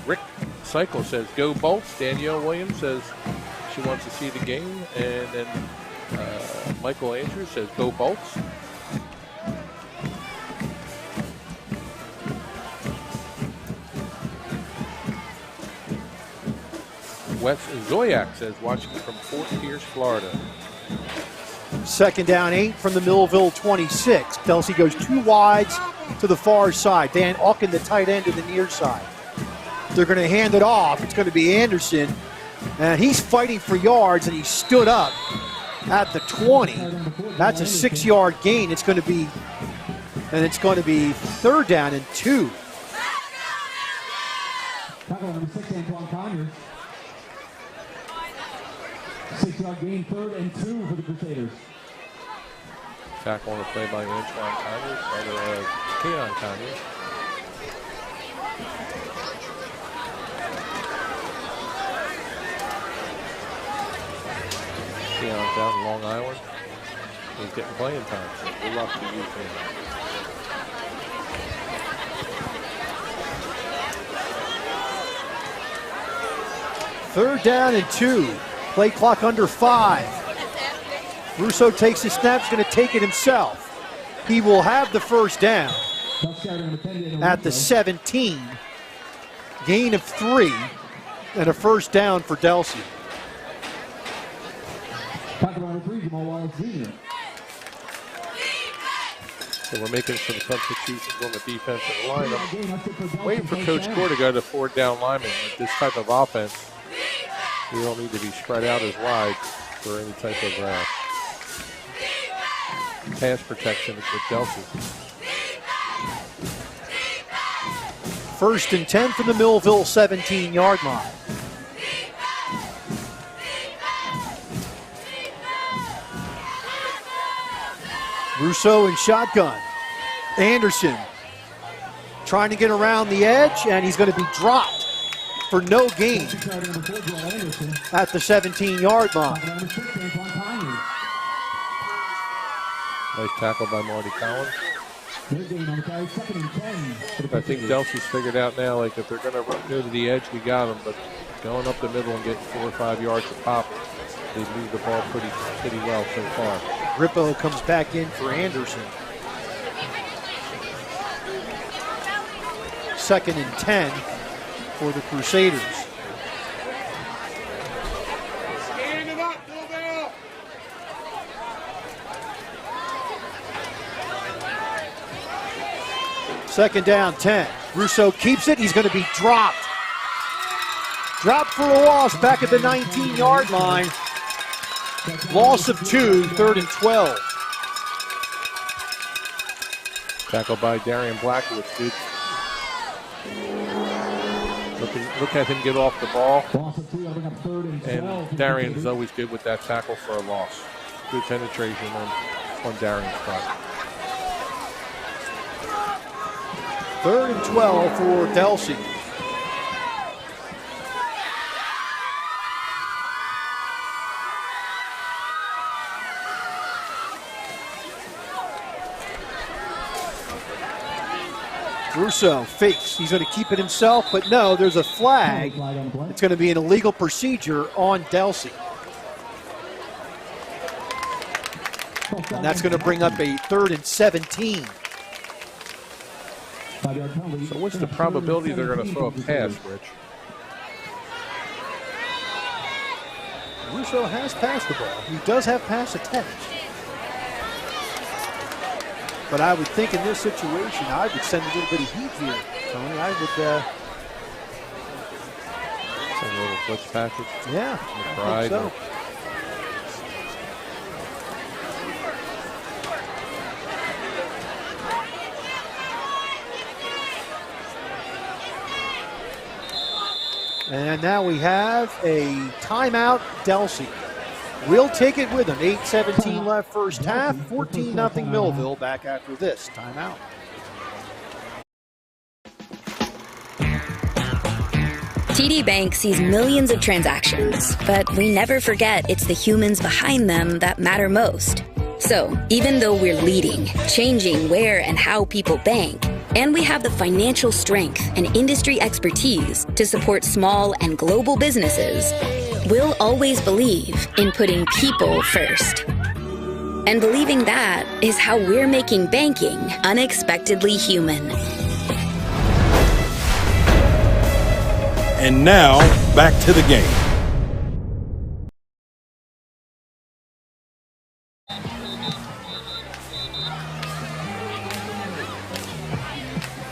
Rick Cycle says, go Bolts. Danielle Williams says she wants to see the game. And then Michael Andrews says, go Bolts. Wes Zoyak says, watching from Fort Pierce, Florida. 2nd down 8 from the Millville 26. Delsea goes 2 wides to the far side. Dan Auken, the tight end, to the near side. They're going to hand it off. It's going to be Anderson. And he's fighting for yards, and he stood up at the 20. That's a 6-yard gain. It's going to be 3rd down and 2. Tackle number 6, Antoine Conyers. 6-yard gain, 3rd and 2 for the Crusaders. Tackle on the play by Antoine Conyers, brother Keon Conyers. Keon's out in Long Island. He's getting playing time, so good luck to you, Keon. Third down and 2. Play clock under 5. Russo takes the snap. He's going to take it himself. He will have the first down at the 17. Gain of 3 and a first down for Delsea. So we're making some substitutions on the defensive line. I'm waiting for Coach Gore to go to 4th down lineman. With this type of offense, we don't need to be spread out as wide for any type of pass protection with Delsea. 1st and 10 from the Millville 17-yard line. Russo in shotgun. Anderson trying to get around the edge, and he's going to be dropped for no gain at the 17-yard line. Nice tackle by Marty Collins. I think Delsea's figured out now, like if they're going to go to the edge, we got them, but going up the middle and getting 4 or 5 yards a pop, they've moved the ball pretty well so far. Grippo comes back in for Anderson. 2nd and 10 for the Crusaders. Second down, 10. Russo keeps it. He's going to be dropped. Dropped for a loss back at the 19-yard line. Loss of 2, 3rd and 12. Tackled by Darian Blackowitz, dude. Look at him get off the ball. And Darian is always good with that tackle for a loss. Good penetration on Darian's part. 3rd and 12 for Delsea. Russo fakes. He's going to keep it himself, but no, there's a flag. It's going to be an illegal procedure on Delsea. And that's going to bring up a 3rd and 17. So what's the probability they're going to throw a pass, Rich? Russo has passed the ball. He does have pass attempts. But I would think in this situation, I would send a little bit of heat here, Tony. I would send a little blitz package. Yeah, McBride. I think so. And now we have a timeout, Delsea. We'll take it with them. 8:17 left first half. 14-0 Millville back after this timeout. TD Bank sees millions of transactions, but we never forget it's the humans behind them that matter most. So, even though we're leading, changing where and how people bank, and we have the financial strength and industry expertise to support small and global businesses, we'll always believe in putting people first. And believing that is how we're making banking unexpectedly human. And now, back to the game.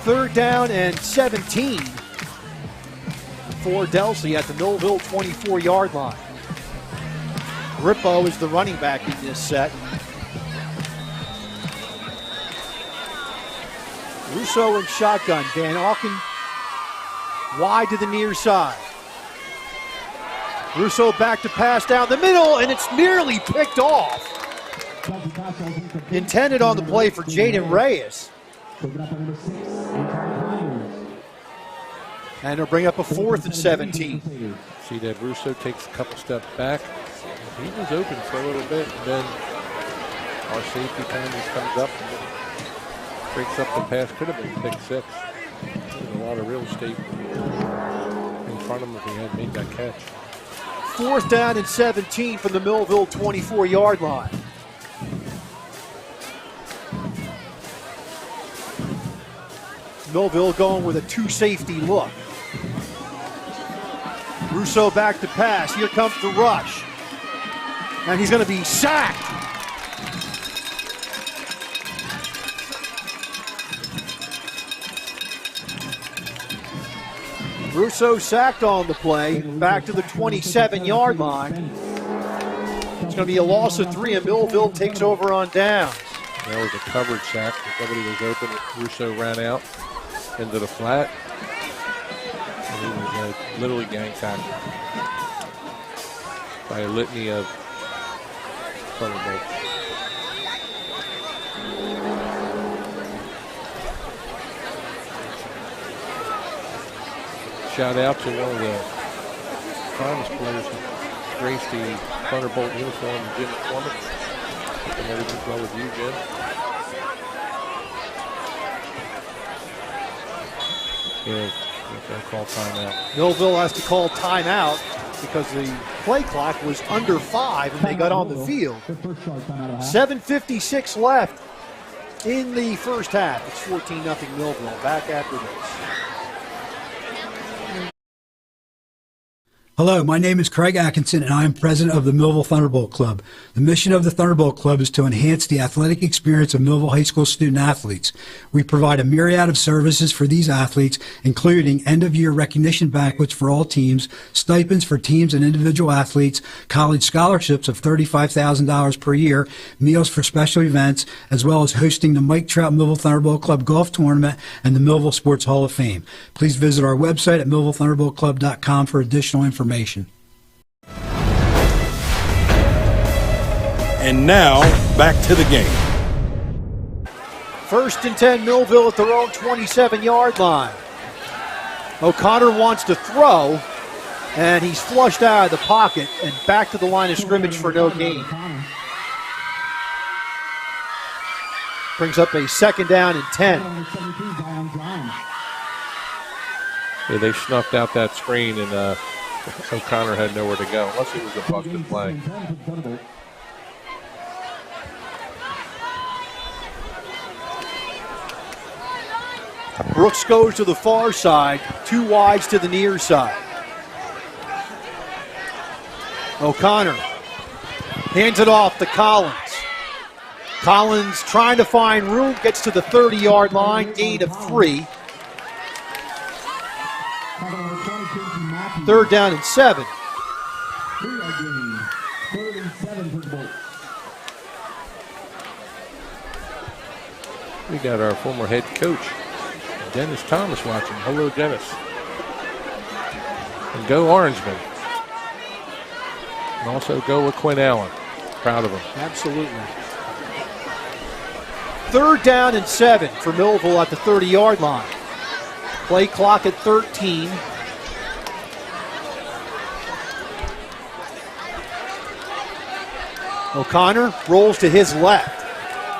Third down and 17 for Delsea at the Millville 24-yard line. Grippo is the running back in this set. Russo in shotgun. Van Auken wide to the near side. Russo back to pass down the middle, and it's nearly picked off. Intended on the play for Jaden Reyes. And it'll bring up a 4th and 17. See that Russo takes a couple steps back. He was open for a little bit, and then our safety kind of just comes up and breaks up the pass. Could have been pick 6. There's a lot of real estate in front of him if he hadn't made that catch. 4th down and 17 from the Millville 24-yard line. Millville going with a 2-safety look. Russo back to pass. Here comes the rush. And he's going to be sacked. Russo sacked on the play. Back to the 27-yard line. It's going to be a loss of 3, and Millville takes over on downs. That was a coverage sack. Nobody was open. Russo ran out into the flat. And he was literally gang tackled by a litany of Thunderbolts. Shout out to one of the finest players who graced the Thunderbolt uniform, Jim McCormick. Hope everything's well with you, Jim. Yeah, we're going to call timeout. Millville has to call timeout because the play clock was under 5 and they got on the field. 7:56 left in the first half. It's 14-0 Millville. Back after this. Hello, my name is Craig Atkinson, and I am president of the Millville Thunderbolt Club. The mission of the Thunderbolt Club is to enhance the athletic experience of Millville High School student-athletes. We provide a myriad of services for these athletes, including end-of-year recognition banquets for all teams, stipends for teams and individual athletes, college scholarships of $35,000 per year, meals for special events, as well as hosting the Mike Trout Millville Thunderbolt Club Golf Tournament and the Millville Sports Hall of Fame. Please visit our website at millvillethunderboltclub.com for additional information. And now, back to the game. 1st and 10, Millville at their own 27-yard line. O'Connor wants to throw, and he's flushed out of the pocket and back to the line of scrimmage for no gain. Brings up a 2nd down and 10. Yeah, they snuffed out that screen, and O'Connor had nowhere to go, unless it was a busted play. Brooks goes to the far side, 2 wides to the near side. O'Connor hands it off to Collins. Collins trying to find room, gets to the 30-yard line, gain of 3. 3rd down and 7. We got our former head coach, Dennis Thomas, watching. Hello, Dennis. And go Orangemen. And also go with Quinn Allen. Proud of him. Absolutely. 3rd down and 7 for Millville at the 30-yard line. Play clock at 13. O'Connor rolls to his left.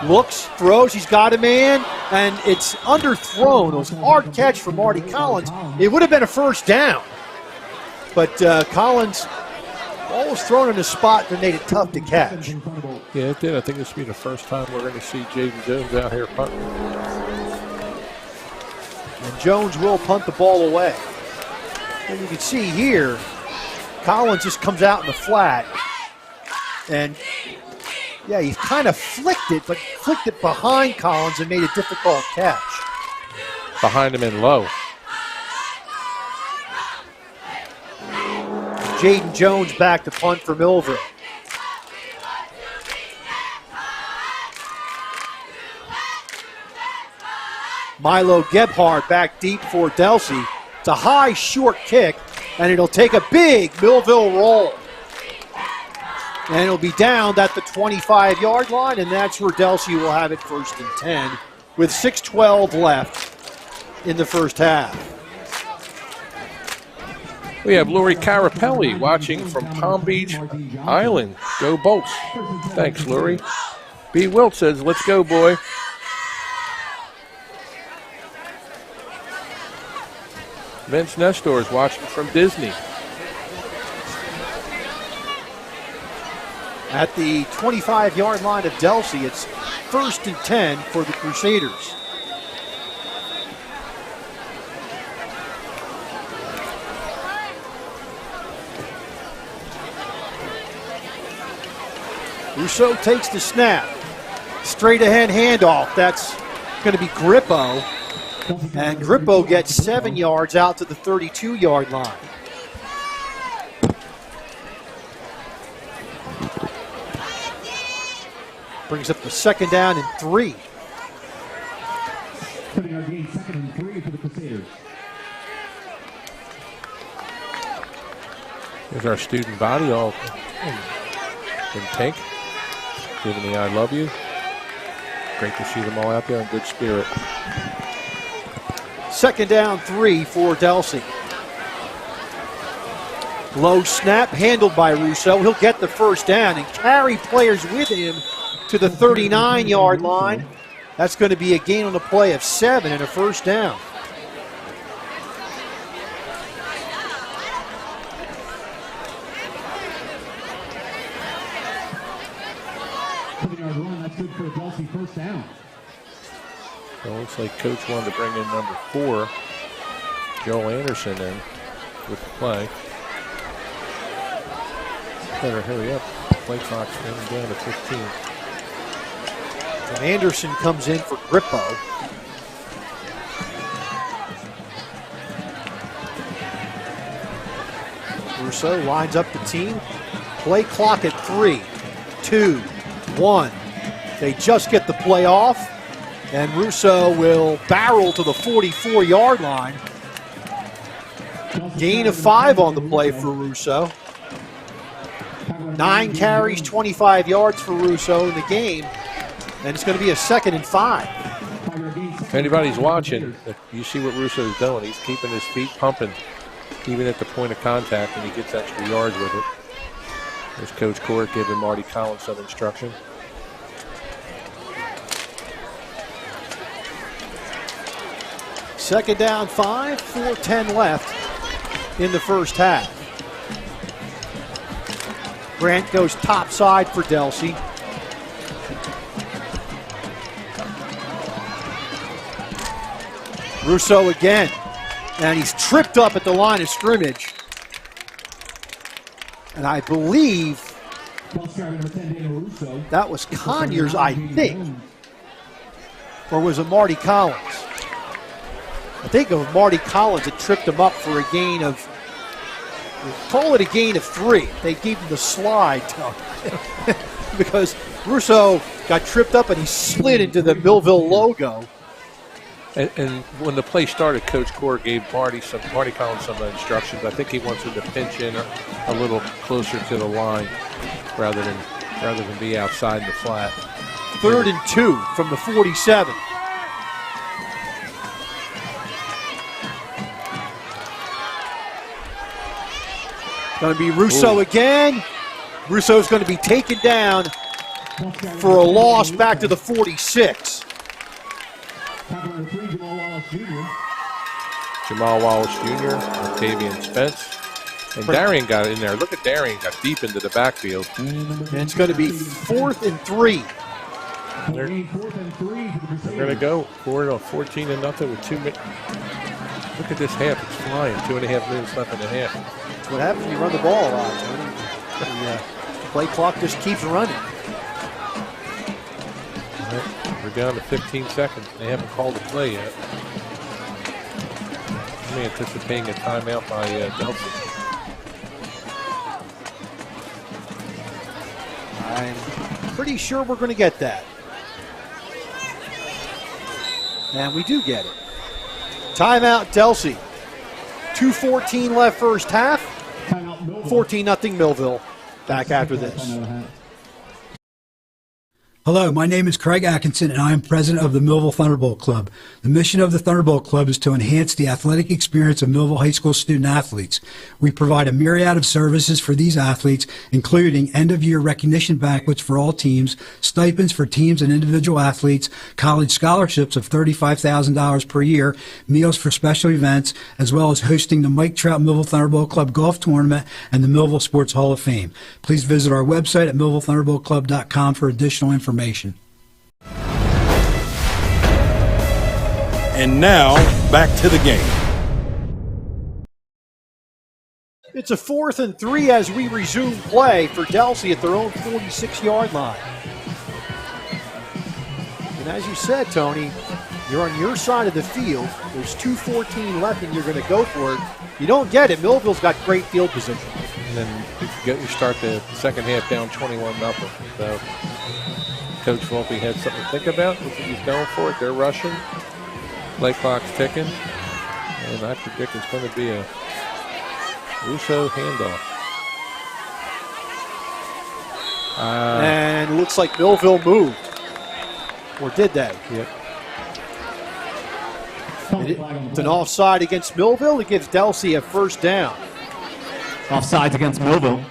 Looks, throws, he's got a man, and it's underthrown. It was a hard catch from Marty Collins. It would have been a 1st down. But Collins, ball was thrown in a spot that made it tough to catch. Yeah, it did. I think this will be the first time we're going to see Jaden Jones out here punting. And Jones will punt the ball away. And you can see here, Collins just comes out in the flat. And, yeah, he kind of flicked it, but flicked it behind Collins and made a difficult catch. Behind him and low. Jaden Jones back to punt for Millville. Milo Gebhardt back deep for Delsea. It's a high, short kick, and it'll take a big Millville roll. And it'll be down at the 25-yard line, and that's where Delsea will have it 1st and 10 with 6:12 left in the first half. We have Lori Carapelli watching from Palm Beach Island. Go Bolts. Thanks, Lori. B. Wilt says, let's go, boy. Vince Nestor is watching from Disney. At the 25-yard line of Delsea, it's 1st and 10 for the Crusaders. Rousseau takes the snap. Straight ahead handoff. That's going to be Grippo. And Grippo gets 7 yards out to the 32-yard line. Brings up the 2nd down and 3. Putting our game 2nd and 3 for the Crusaders. There's our student body all in pink, giving the I love you. Great to see them all out there in good spirit. 2nd down, 3 for Delsea. Low snap handled by Rousseau. He'll get the 1st down and carry players with him to the 39-yard line. That's going to be a gain on the play of 7 and a 1st down. That's good for a Delsea 1st down. Well, looks like Coach wanted to bring in number 4, Joel Anderson, in with the play. Better hurry up. Play clock's running down to 15. And Anderson comes in for Grippo. Russo lines up the team. Play clock at 3, 2, 1. They just get the play off, and Russo will barrel to the 44-yard line. Gain of 5 on the play for Russo. 9 carries, 25 yards for Russo in the game, and it's going to be a 2nd and 5. If anybody's watching, you see what Russo's doing. He's keeping his feet pumping, even at the point of contact, and he gets extra yards with it. There's Coach Court giving Marty Collins some instruction. Second down 5, 4:10 left in the first half. Grant goes topside for Delsea. Russo again, and he's tripped up at the line of scrimmage. And I believe that was Conyers, I think. Or was it Marty Collins? I think of Marty Collins that tripped him up for a gain of, call it a gain of 3. They gave him the slide because Russo got tripped up and he slid into the Millville logo. And when the play started, Coach Court gave Marty Collins some instructions. I think he wants him to pinch in a little closer to the line rather than be outside in the flat. 3rd and 2 from the 47. Going to be Russo again. Russo's going to be taken down for a loss back to the 46. Jamal Wallace Jr., Octavian Spence, and Darian got in there. Look at Darian, got deep into the backfield. And it's going to be 4th and 3. They're going to go for it on 14-0 with 2 minutes. Look at this half, it's flying. 2.5 minutes left in the half. That's what happens when you run the ball a lot, Tony. The play clock just keeps running. We're down to 15 seconds. They haven't called a play yet. I'm anticipating a timeout by Delsea. I'm pretty sure we're going to get that. And we do get it. Timeout Delsea. 2:14 left first half. 14-0 Millville. Back after this. Hello, my name is Craig Atkinson, and I am president of the Millville Thunderbolt Club. The mission of the Thunderbolt Club is to enhance the athletic experience of Millville High School student athletes. We provide a myriad of services for these athletes, including end-of-year recognition banquets for all teams, stipends for teams and individual athletes, college scholarships of $35,000 per year, meals for special events, as well as hosting the Mike Trout Millville Thunderbolt Club Golf Tournament and the Millville Sports Hall of Fame. Please visit our website at millvillethunderboltclub.com for additional information. And now, back to the game. It's a 4th and 3 as we resume play for Delsea at their own 46-yard line. And as you said, Tony, you're on your side of the field. There's 2:14 left and you're going to go for it. You don't get it. Millville's got great field position. And then you start the second half down 21-0. So Coach Volpe had something to think about. He's going for it. They're rushing. Play clock's ticking. And I predict it's going to be a Russo handoff. And it looks like Millville moved. Or did they? Yep. It's an offside against Millville. It gives Delsea a first down. Offsides against Millville.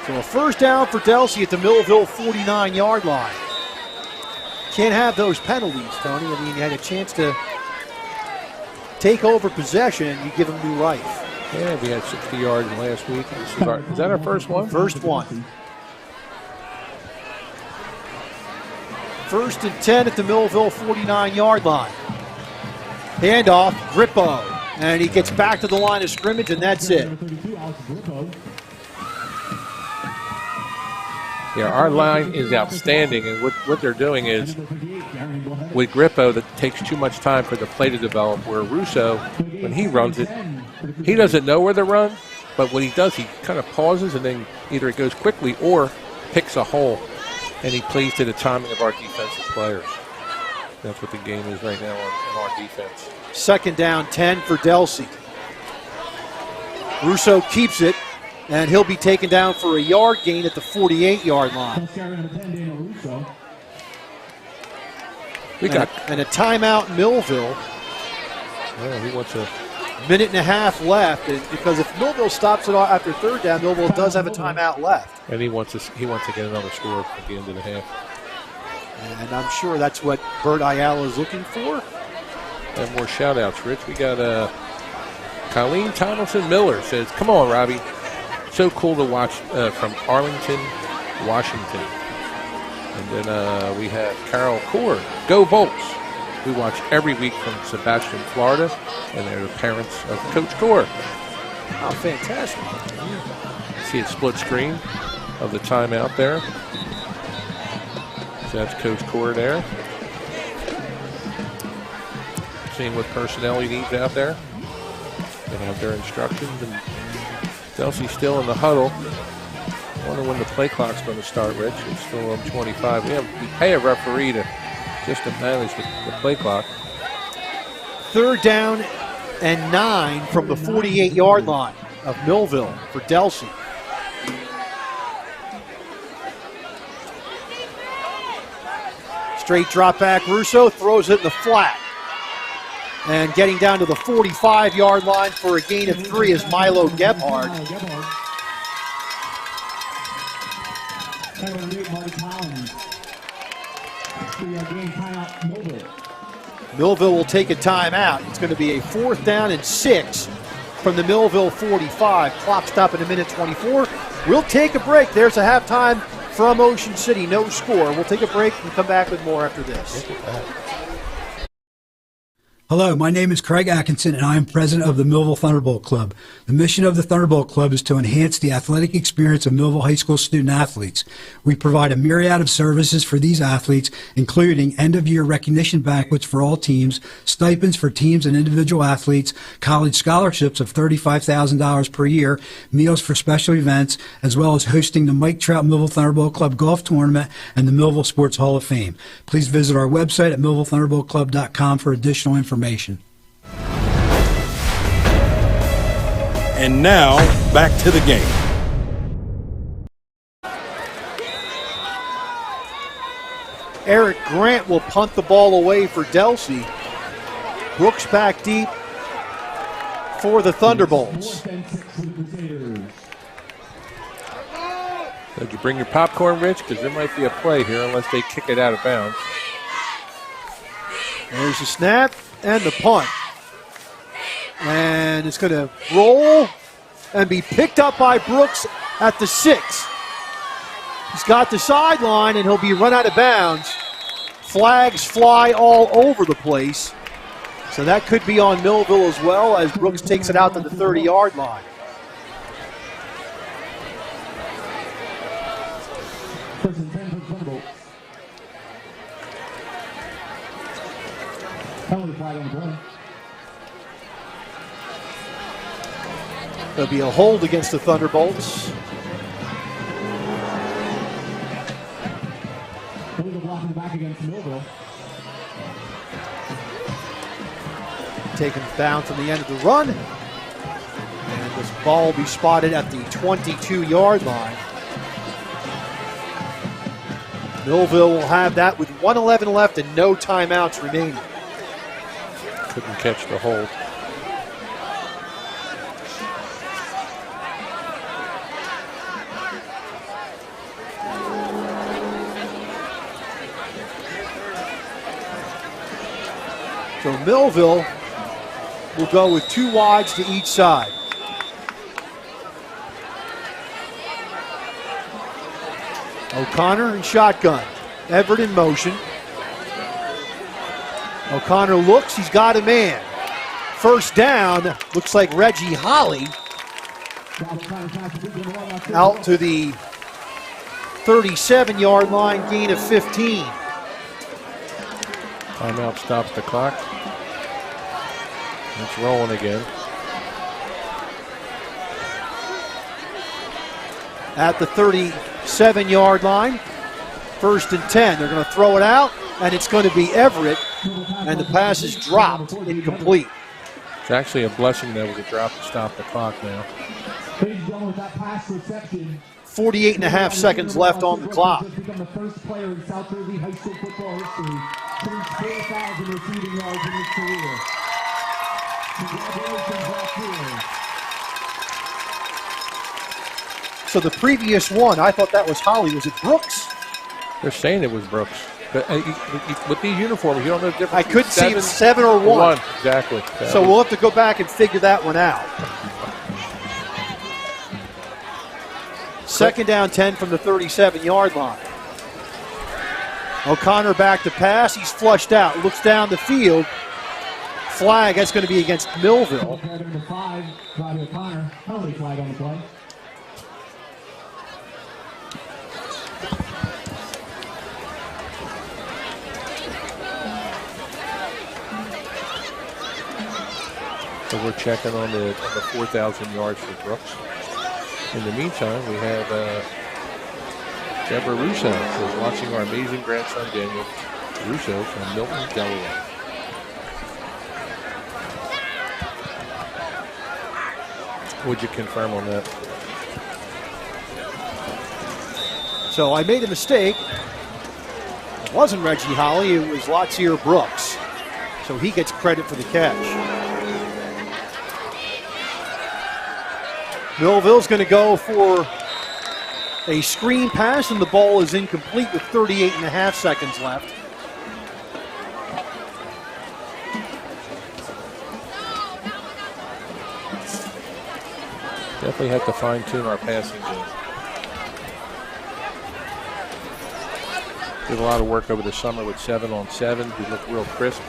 So a first down for Delsea at the Millville 49-yard line. Can't have those penalties, Tony. I mean, you had a chance to take over possession, you give them new life. Yeah, we had 60 yards last week. Is that our first one? First one. 1st and 10 at the Millville 49-yard line. Handoff, Grippo. And he gets back to the line of scrimmage, and that's it. Yeah, our line is outstanding, and what they're doing is, with Grippo, that takes too much time for the play to develop, where Russo, when he runs it, he doesn't know where to run, but what he does, he kind of pauses, and then either it goes quickly or picks a hole, and he plays to the timing of our defensive players. That's what the game is right now on our defense. Second down, 10 for Delsea. Russo keeps it, and he'll be taken down for a yard gain at the 48-yard line. And a timeout, Millville. Well, he wants a minute and a half left, and because if Millville stops it after third down, Millville does have a timeout left. And he wants to get another score at the end of the half. And I'm sure that's what Bert Ayala is looking for. And more shout-outs, Rich. We got Colleen Tomlinson-Miller says, "Come on, Robbie. So cool to watch from Arlington, Washington." And then we have Carol Cord, "Go Bolts," who watch every week from Sebastian, Florida, and they're the parents of Coach Cord. Oh, fantastic. See a split screen of the timeout there. So that's Coach Cord there. Seeing what personnel he needs out there. They have their instructions, and Delsea's still in the huddle. I wonder when the play clock's going to start, Rich. It's still on 25. We pay a referee to just to manage the play clock. Third down and 9 from the 48-yard line of Millville for Delsea. Straight drop back, Russo throws it in the flat. And getting down to the 45-yard line for a gain of 3 is Milo Gebhard. Millville will take a timeout. It's going to be a 4th down and 6 from the Millville 45. Clock stop at a minute 24. We'll take a break. There's a halftime from Ocean City. No score. We'll take a break and come back with more after this. Hello, my name is Craig Atkinson, and I am president of the Millville Thunderbolt Club. The mission of the Thunderbolt Club is to enhance the athletic experience of Millville High School student athletes. We provide a myriad of services for these athletes, including end-of-year recognition banquets for all teams, stipends for teams and individual athletes, college scholarships of $35,000 per year, meals for special events, as well as hosting the Mike Trout Millville Thunderbolt Club Golf Tournament and the Millville Sports Hall of Fame. Please visit our website at millvillethunderboltclub.com for additional information. And now, back to the game. Eric Grant will punt the ball away for Delsea. Brooks back deep for the Thunderbolts. Did you bring your popcorn, Rich? Because there might be a play here unless they kick it out of bounds. There's the snap and the punt. And it's going to roll and be picked up by Brooks at the 6. He's got the sideline, and he'll be run out of bounds. Flags fly all over the place. So that could be on Millville as well, as Brooks takes it out to the 30-yard line. There'll be a hold against the Thunderbolts. Taken down from the end of the run. And this ball will be spotted at the 22-yard line. Millville will have that with 1:11 left and no timeouts remaining. Couldn't catch the hold. So Millville will go with 2 wides to each side. O'Connor in shotgun. Everett in motion. O'Connor looks, he's got a man. first down. Looks like Reggie Holly out to the 37-yard line, gain of 15. Timeout stops the clock. It's rolling again. At the 37-yard line, 1st and 10. They're going to throw it out, and it's going to be Everett, and the pass is dropped, incomplete. It's actually a blessing that was a drop to stop the clock now. 48 and a half seconds left on the clock. Become the first player in South Jersey high school football history to reach 4,000 receiving yards in his career. Congratulations, Lotzier. So the previous one, I thought that was Holly. Was it Brooks? They're saying it was Brooks. But with these uniforms, you don't know the difference. I couldn't see if it's 7 or 1. Exactly. So we'll have to go back and figure that one out. 2nd down 10 from the 37-yard line. O'Connor back to pass. He's flushed out. Looks down the field. Flag. That's going to be against Millville. Number 5, Robbie O'Connor. Penalty flag on the play. So we're checking on the 4,000 yards for Brooks. In the meantime, we have Deborah Russo who's watching our amazing grandson Daniel Russo from Milton, Delaware. Would you confirm on that? So I made a mistake. It wasn't Reggie Holly, it was Lotzier Brooks. So he gets credit for the catch. Millville's going to go for a screen pass, and the ball is incomplete with 38 and a half seconds left. Definitely have to fine-tune our passing game. Did a lot of work over the summer with 7-on-7. We look real crisp.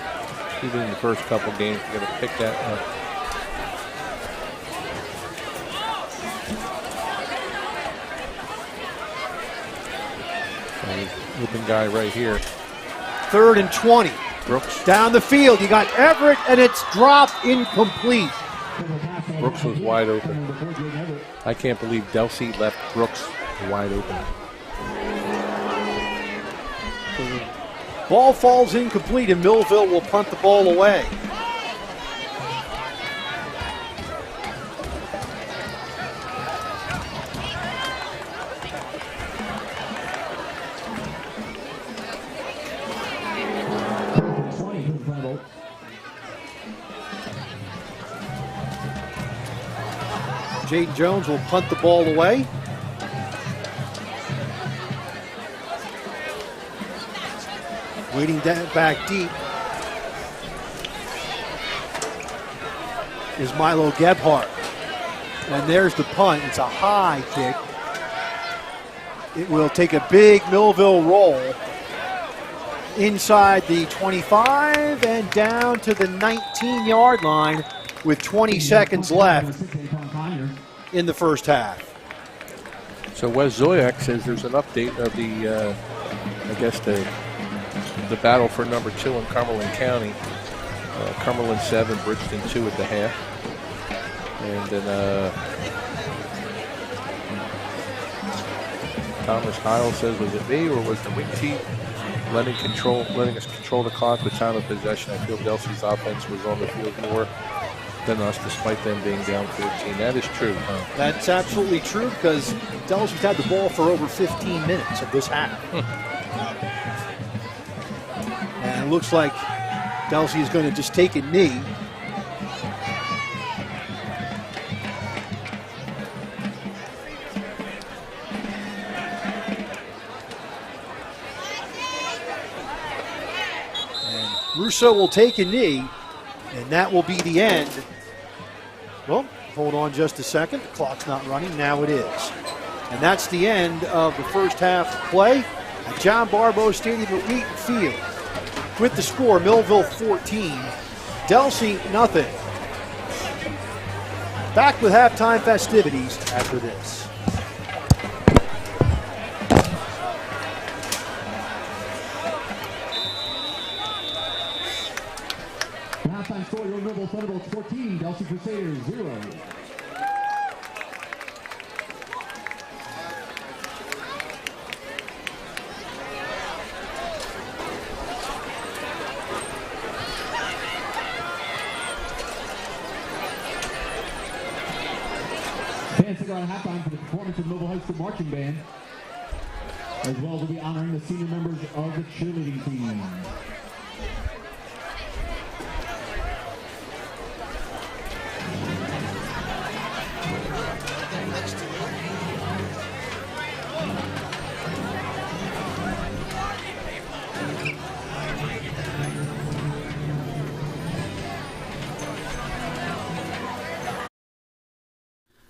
Even in the first couple games, we're going to pick that up. Open guy right here. 3rd and 20. Brooks. Down the field. You got Everett, and it's dropped incomplete. Brooks was wide open. I can't believe Delsea left Brooks wide open. Ball falls incomplete, and Millville will punt the ball away. Jaden Jones will punt the ball away. Waiting back deep is Milo Gebhardt. And there's the punt. It's a high kick. It will take a big Millville roll inside the 25 and down to the 19-yard line with 20 seconds left in the first half. So Wes Zoyak says there's an update of the, I guess the battle for number 2 in Cumberland County. Cumberland 7, Bridgeton 2 at the half. And then Thomas Heil says, was it me or was the wing team letting us control the clock with time of possession? I feel Delsea's offense was on the field more than us, despite them being down 14. That is true, huh? That's absolutely true, because Delsea's had the ball for over 15 minutes of this half. And it looks like Delsea is going to just take a knee. And Russo will take a knee, and that will be the end. Well, hold on just a second. The clock's not running. Now it is. And that's the end of the first half play at John Barbose Stadium at Wheaton Field. With the score, Millville 14, Delsea nothing. Back with halftime festivities after this. The halftime score, your Millville Thunderbolts 14, Delsea Crusaders 0. Fans stick around halftime for the performance of the Millville High School Marching Band, as well as we'll be honoring the senior members of the cheerleading team.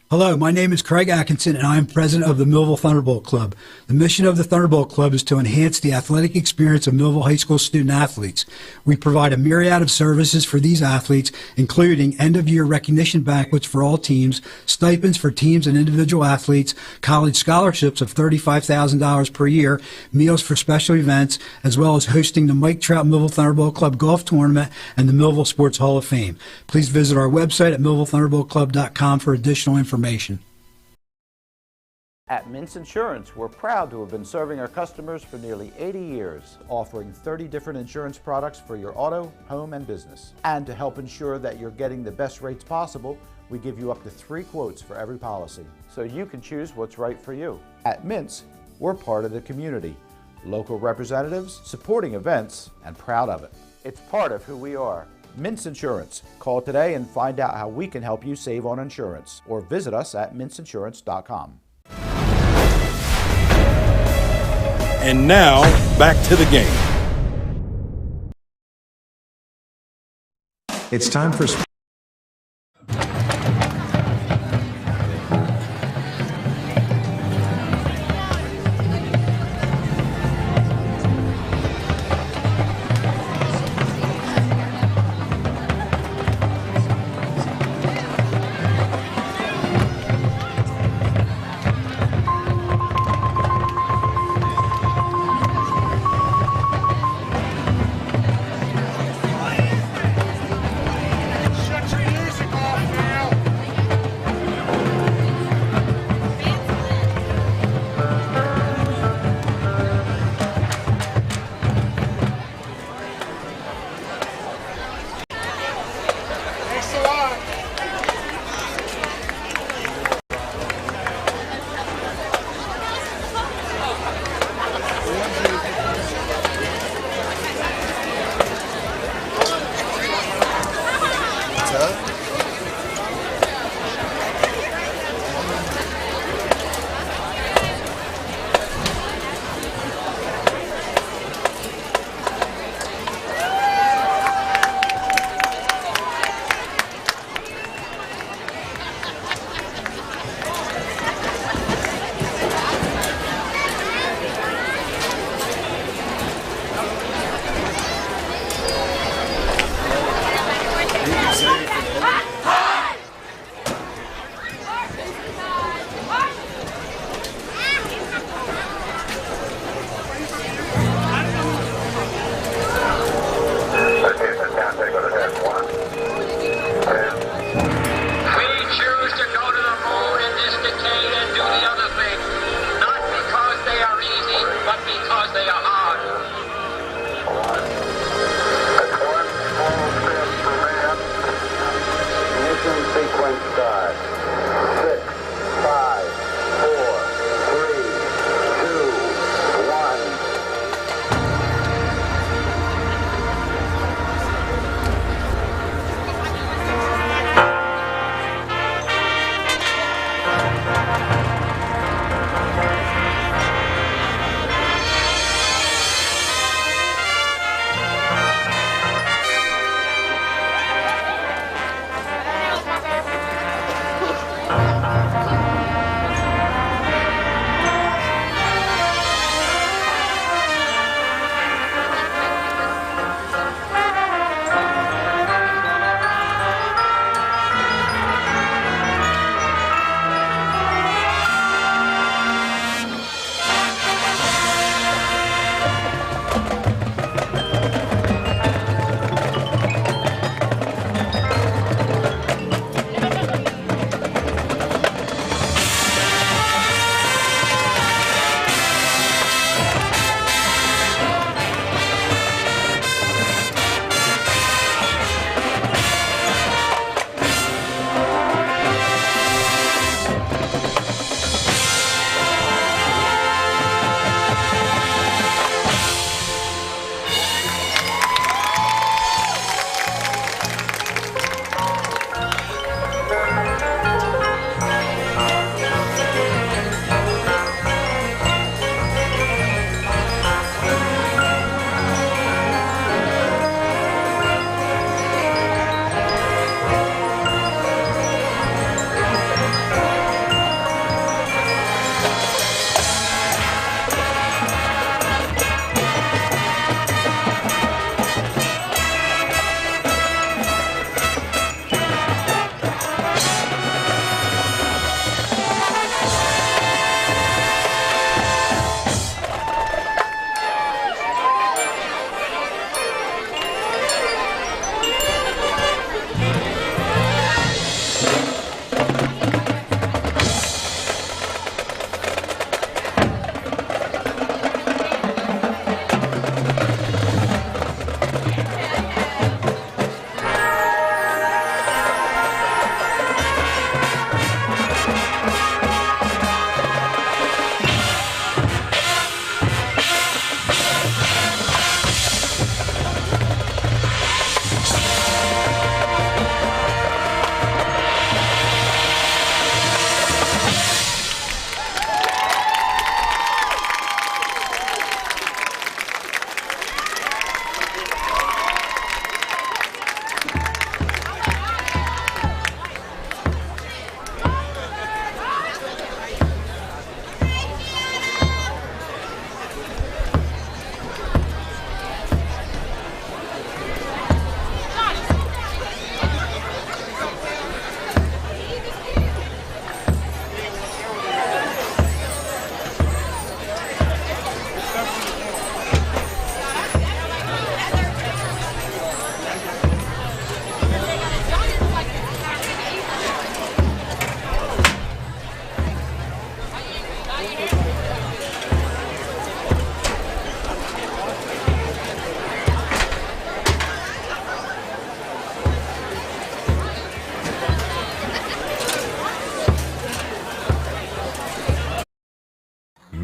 Hello, my name is Craig Atkinson, and I am president of the Millville Thunderbolt Club. The mission of the Thunderbolt Club is to enhance the athletic experience of Millville High School student athletes. We provide a myriad of services for these athletes, including end-of-year recognition banquets for all teams, stipends for teams and individual athletes, college scholarships of $35,000 per year, meals for special events, as well as hosting the Mike Trout Millville Thunderbolt Club Golf Tournament and the Millville Sports Hall of Fame. Please visit our website at millvillethunderboltclub.com for additional information. At Mintz Insurance, we're proud to have been serving our customers for nearly 80 years, offering 30 different insurance products for your auto, home, and business. And to help ensure that you're getting the best rates possible, we give you up to 3 quotes for every policy, so you can choose what's right for you. At Mintz, we're part of the community, local representatives, supporting events, and proud of it. It's part of who we are. Mintz Insurance. Call today and find out how we can help you save on insurance, or visit us at mintzinsurance.com. And now, back to the game. It's time for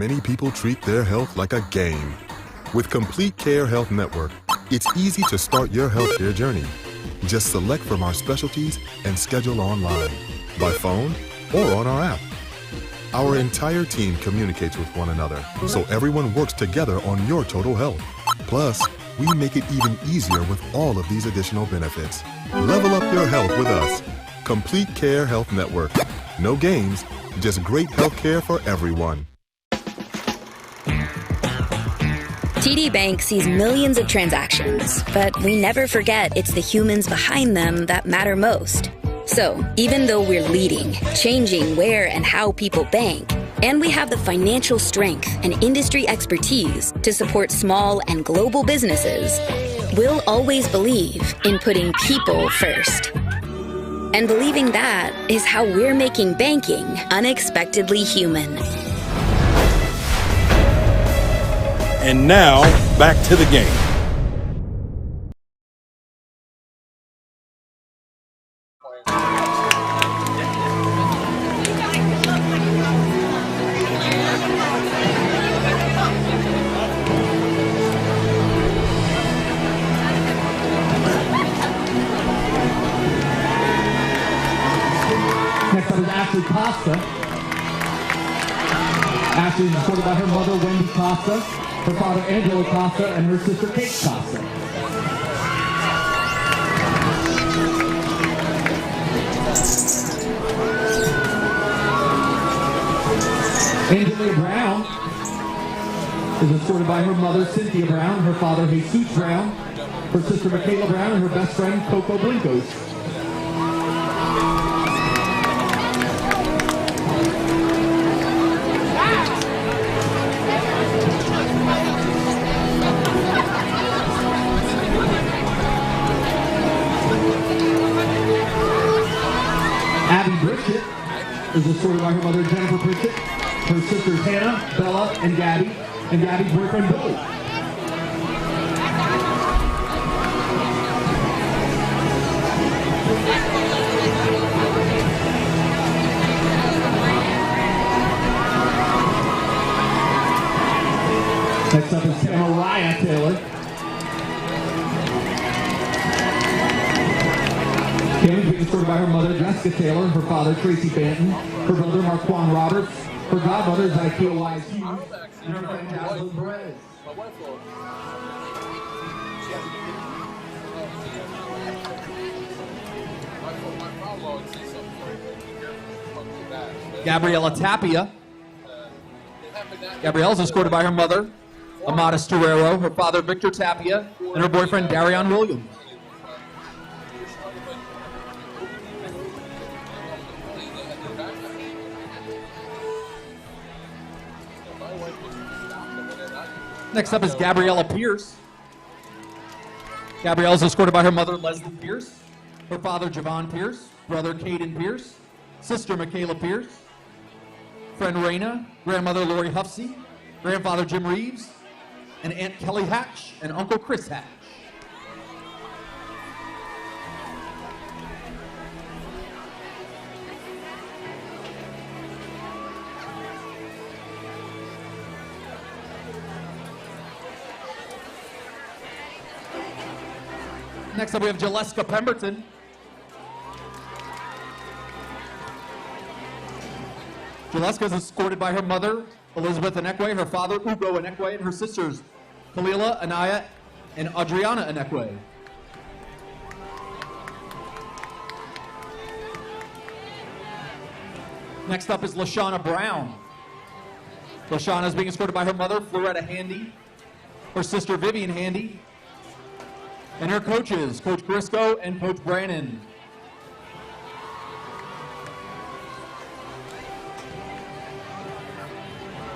Many people treat their health like a game. With Complete Care Health Network, it's easy to start your healthcare journey. Just select from our specialties and schedule online, by phone, or on our app. Our entire team communicates with one another, so everyone works together on your total health. Plus, we make it even easier with all of these additional benefits. Level up your health with us. Complete Care Health Network. No games, just great health care for everyone. TD Bank sees millions of transactions, but we never forget it's the humans behind them that matter most. So, even though we're leading, changing where and how people bank, and we have the financial strength and industry expertise to support small and global businesses, we'll always believe in putting people first. And believing that is how we're making banking unexpectedly human. And now, back to the game. Next up is Ashley Costa. Ashley is supported by her mother, Wendy Costa, her father, Angelo Costa, and her sister, Kate Costa. Angelia Brown is escorted by her mother, Cynthia Brown, her father, Jesus Brown, her sister, Michaela Brown, and her best friend, Coco Blinkos. Abby Bridget is escorted by her mother, Jennifer Pritchett, her sisters Hannah, Bella, and Gabby's boyfriend, Billy. Next up is Mariah Taylor. Kim's being escorted by her mother, Jessica Taylor, her father, Tracy Banton, her brother, Marquand Roberts, her godmother, Zykia Wise Hughes, and her friend, Jocelyn Perez. Gabriella Tapia. Gabriella's escorted by her mother, Amada Storero, her father, Victor Tapia, and her boyfriend, Darion Williams. Next up is Gabriella Pierce. Gabriella's escorted by her mother, Leslie Pierce, her father, Javon Pierce, brother, Caden Pierce, sister, Michaela Pierce, friend, Raina, grandmother, Lori Huffsey, grandfather, Jim Reeves, and Aunt Kelly Hatch, and Uncle Chris Hatch. Next up, we have Jaleska Pemberton. Jaleska is escorted by her mother, Elizabeth Anekwe, her father, Ugo Anekwe, and her sisters, Kalila, Anaya, and Adriana Anekwe. Next up is Lashana Brown. Lashana is being escorted by her mother, Floretta Handy, her sister, Vivian Handy, and her coaches, Coach Briscoe and Coach Brannon.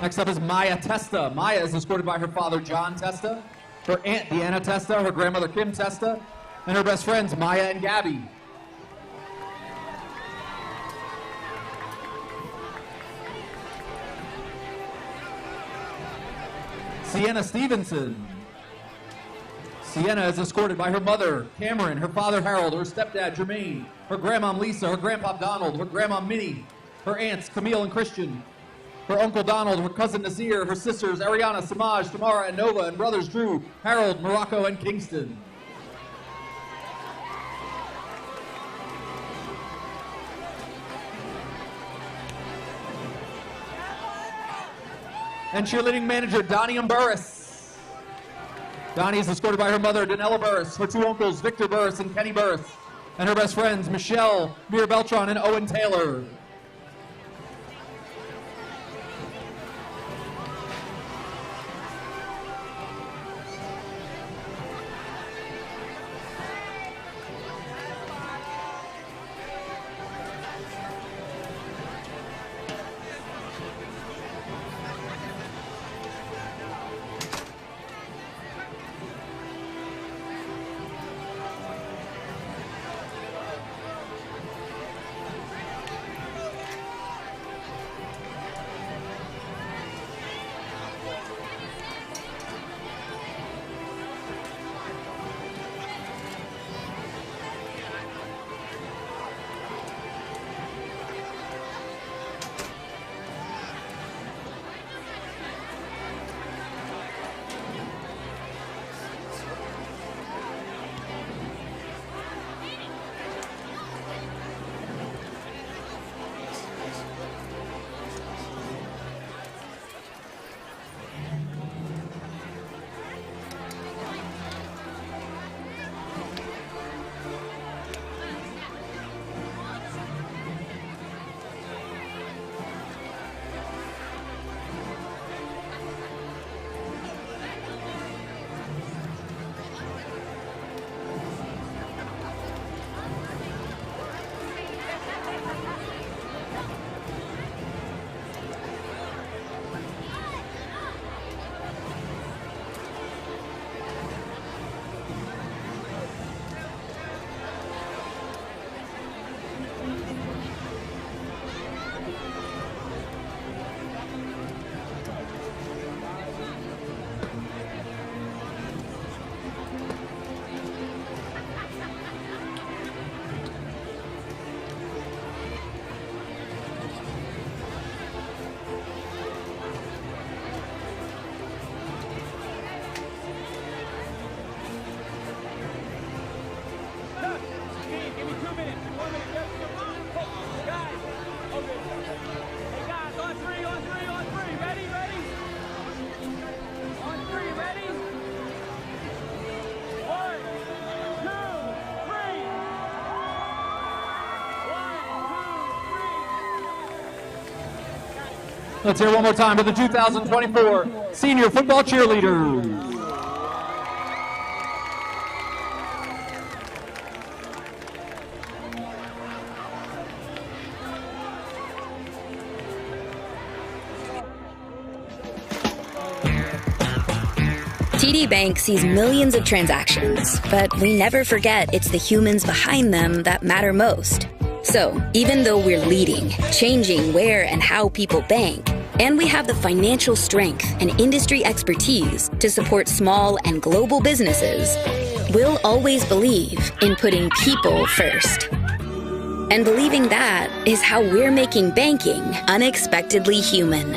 Next up is Maya Testa. Maya is escorted by her father, John Testa, her aunt, Deanna Testa, her grandmother, Kim Testa, and her best friends, Maya and Gabby. Sienna Stevenson. Sienna is escorted by her mother, Cameron, her father, Harold, her stepdad, Jermaine, her grandmom, Lisa, her grandpa, Donald, her grandma, Minnie, her aunts, Camille and Christian, her Uncle Donald, her cousin Nasir, her sisters Ariana, Samaj, Tamara, and Nova, and brothers Drew, Harold, Morocco, and Kingston. And cheerleading manager Donnie Burris. Donnie is escorted by her mother Danella Burris, her two uncles Victor Burris and Kenny Burris, and her best friends Michelle, Mira Beltran, and Owen Taylor. Let's hear one more time for the 2024 Senior Football Cheerleaders. TD Bank sees millions of transactions, but we never forget it's the humans behind them that matter most. So, even though we're leading, changing where and how people bank, and we have the financial strength and industry expertise to support small and global businesses, we'll always believe in putting people first. And believing that is how we're making banking unexpectedly human.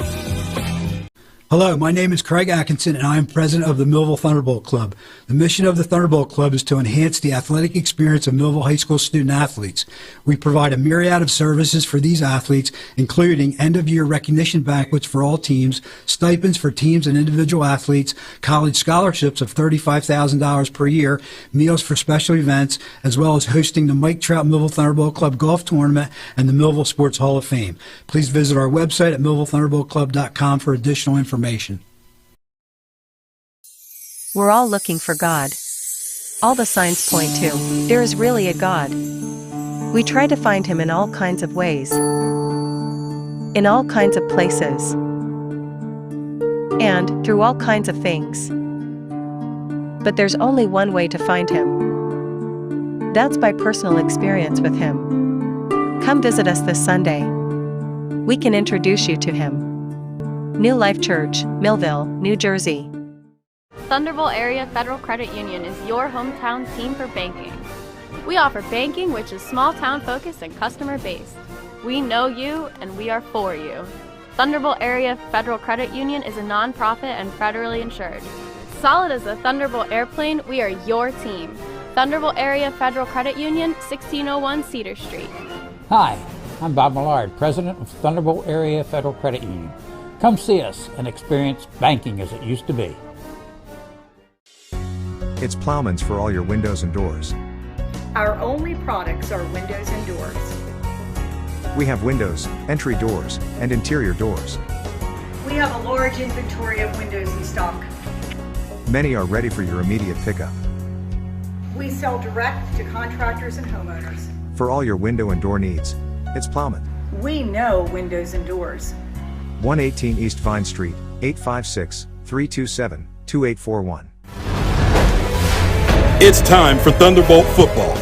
Hello, my name is Craig Atkinson, and I am president of the Millville Thunderbolt Club. The mission of the Thunderbolt Club is to enhance the athletic experience of Millville High School student athletes. We provide a myriad of services for these athletes, including end-of-year recognition banquets for all teams, stipends for teams and individual athletes, college scholarships of $35,000 per year, meals for special events, as well as hosting the Mike Trout Millville Thunderbolt Club Golf Tournament and the Millville Sports Hall of Fame. Please visit our website at millvillethunderboltclub.com for additional information. We're all looking for God. All the signs point to, there is really a God. We try to find him in all kinds of ways, in all kinds of places, and through all kinds of things. But there's only one way to find him. That's by personal experience with him. Come visit us this Sunday. We can introduce you to him. New Life Church, Millville, New Jersey. Thunderbolt Area Federal Credit Union is your hometown team for banking. We offer banking which is small town focused and customer based. We know you and we are for you. Thunderbolt Area Federal Credit Union is a nonprofit and federally insured. Solid as a Thunderbolt airplane, we are your team. Thunderbolt Area Federal Credit Union, 1601 Cedar Street. Hi, I'm Bob Millard, President of Thunderbolt Area Federal Credit Union. Come see us and experience banking as it used to be. It's Plowman's for all your windows and doors. Our only products are windows and doors. We have windows, entry doors, and interior doors. We have a large inventory of windows in stock. Many are ready for your immediate pickup. We sell direct to contractors and homeowners. For all your window and door needs, it's Plowman. We know windows and doors. 118 East Vine Street, 856-327-2841. It's time for Thunderbolt football.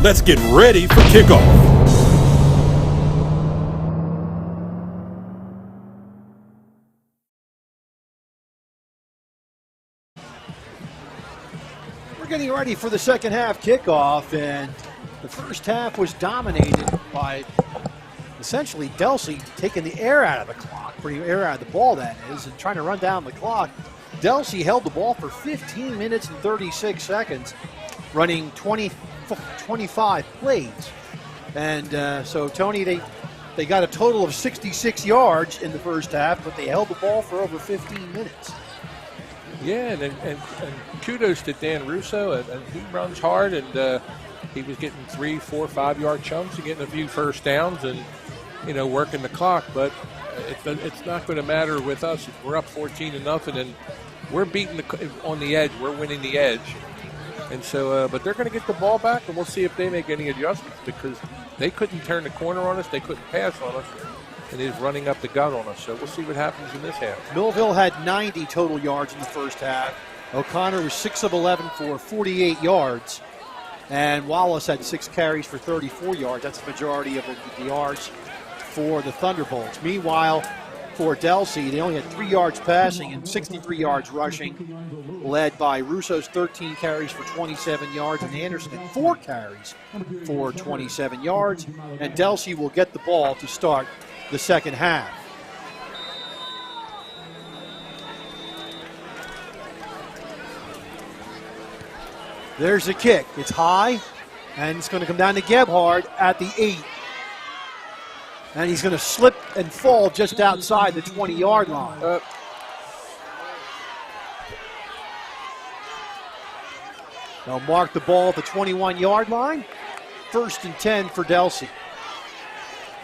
Let's get ready for kickoff. We're getting ready for the second half kickoff, and the first half was dominated by essentially Delsea taking the air out of the clock, putting air out of the ball, that is, and trying to run down the clock. Delsea held the ball for 15 minutes and 36 seconds, running 25 plays. And so, Tony, they got a total of 66 yards in the first half, but they held the ball for over 15 minutes. Yeah, and kudos to Dan Russo. And he runs hard, and he was getting 3, 4, 5 yard chunks and getting a few first downs and, working the clock. But it's not going to matter with us. We're up 14-0, and we're beating on the edge. We're winning the edge. And so, but they're going to get the ball back, and we'll see if they make any adjustments, because they couldn't turn the corner on us. They couldn't pass on us. And he's running up the gut on us. So we'll see what happens in this half. Millville had 90 total yards in the first half. O'Connor was 6 of 11 for 48 yards. And Wallace had 6 carries for 34 yards. That's the majority of the yards for the Thunderbolts. Meanwhile, for Delsea, they only had 3 yards passing and 63 yards rushing, led by Russo's 13 carries for 27 yards and Anderson had 4 carries for 27 yards. And Delsea will get the ball to start the second half. There's the kick. It's high, and it's going to come down to Gebhard at the 8. And he's going to slip and fall just outside the 20-yard line. They'll mark the ball at the 21-yard line. 1st and 10 for Delsea.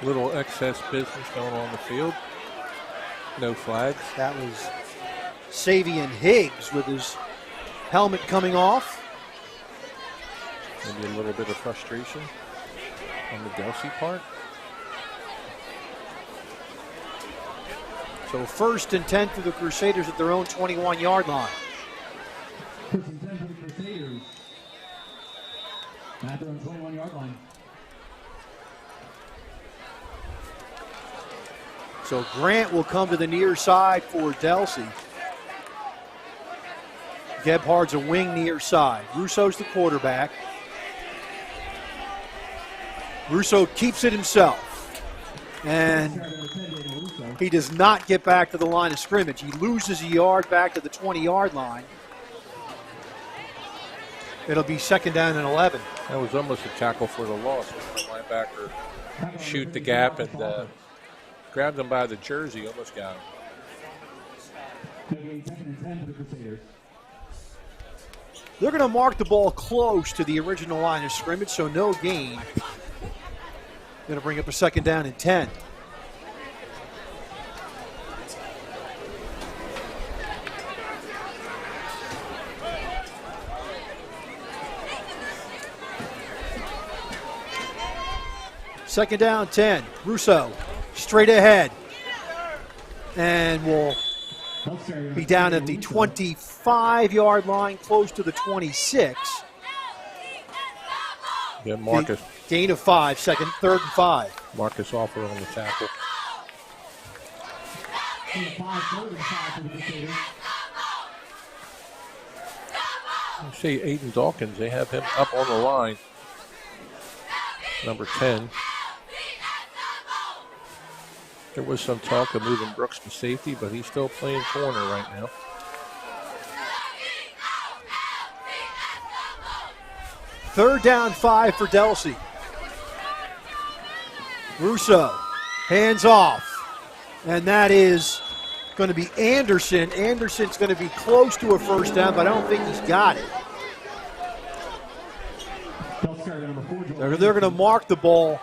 Little excess business going on the field. No flags. That was Savian Higgs with his helmet coming off. Maybe a little bit of frustration on the Delsea part. So 1st and 10 for the Crusaders at their own 21-yard line. 1st and 10 for the Crusaders at their own 21-yard line. So Grant will come to the near side for Delsea. Gebhard's a wing near side. Russo's the quarterback. Russo keeps it himself. And he does not get back to the line of scrimmage. He loses a yard back to the 20-yard line. It'll be 2nd down and 11. That was almost a tackle for the loss. The linebacker shoot the gap and grabbed him by the jersey, almost got him. They're going to mark the ball close to the original line of scrimmage, so no gain. Going to bring up a 2nd down and 10. Second down, 10. Russo straight ahead. And will be down at the 25-yard line, close to the 26. Yeah, Marcus. Gain of 5, 3rd and 5. Marcus Offer on the tackle. You see Aiden Dawkins, they have him up on the line. number 10. There was some talk of moving Brooks to safety, but he's still playing corner right now. Third down 5 for Delsea. Russo, hands off. And that is going to be Anderson. Anderson's going to be close to a first down, but I don't think he's got it. They're going to mark the ball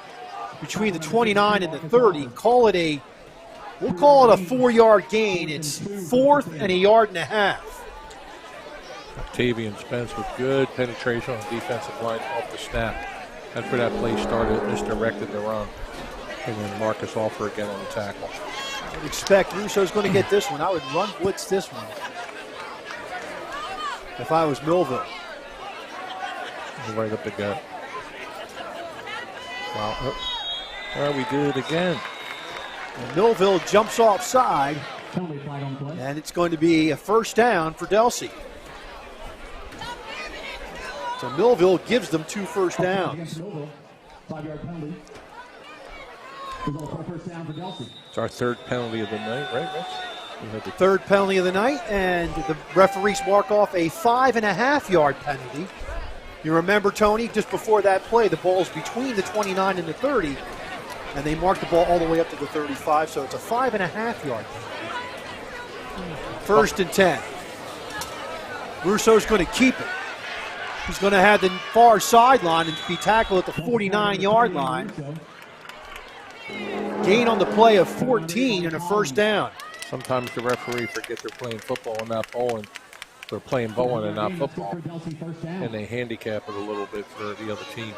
between the 29 and the 30. We'll call it a 4-yard gain. It's 4th and 1.5 yards. Octavian Spence with good penetration on the defensive line off the snap. That's where that play started, misdirected the run. And then Marcus Offer again on the tackle. I would expect Russo's going to get this one. I would run blitz this one if I was Millville. Right up the gut. Wow. Well, we did it again. And Millville jumps offside, and it's going to be a first down for Delsea. So Millville gives them 2 first downs. 5-yard penalty. First down for Delsea. It's our 3rd penalty of the night, right, Rich? The 3rd penalty of the night, and the referees mark off a 5.5-yard penalty. You remember, Tony, just before that play, the ball's between the 29 and the 30, and they mark the ball all the way up to the 35, so it's a 5.5-yard penalty. 1st and 10. Russo's going to keep it. He's going to have the far sideline and be tackled at the 49-yard line. Gain on the play of 14 and a first down. Sometimes the referee forgets they're playing football and not bowling. They're playing bowling and not football. And they handicap it a little bit for the other team.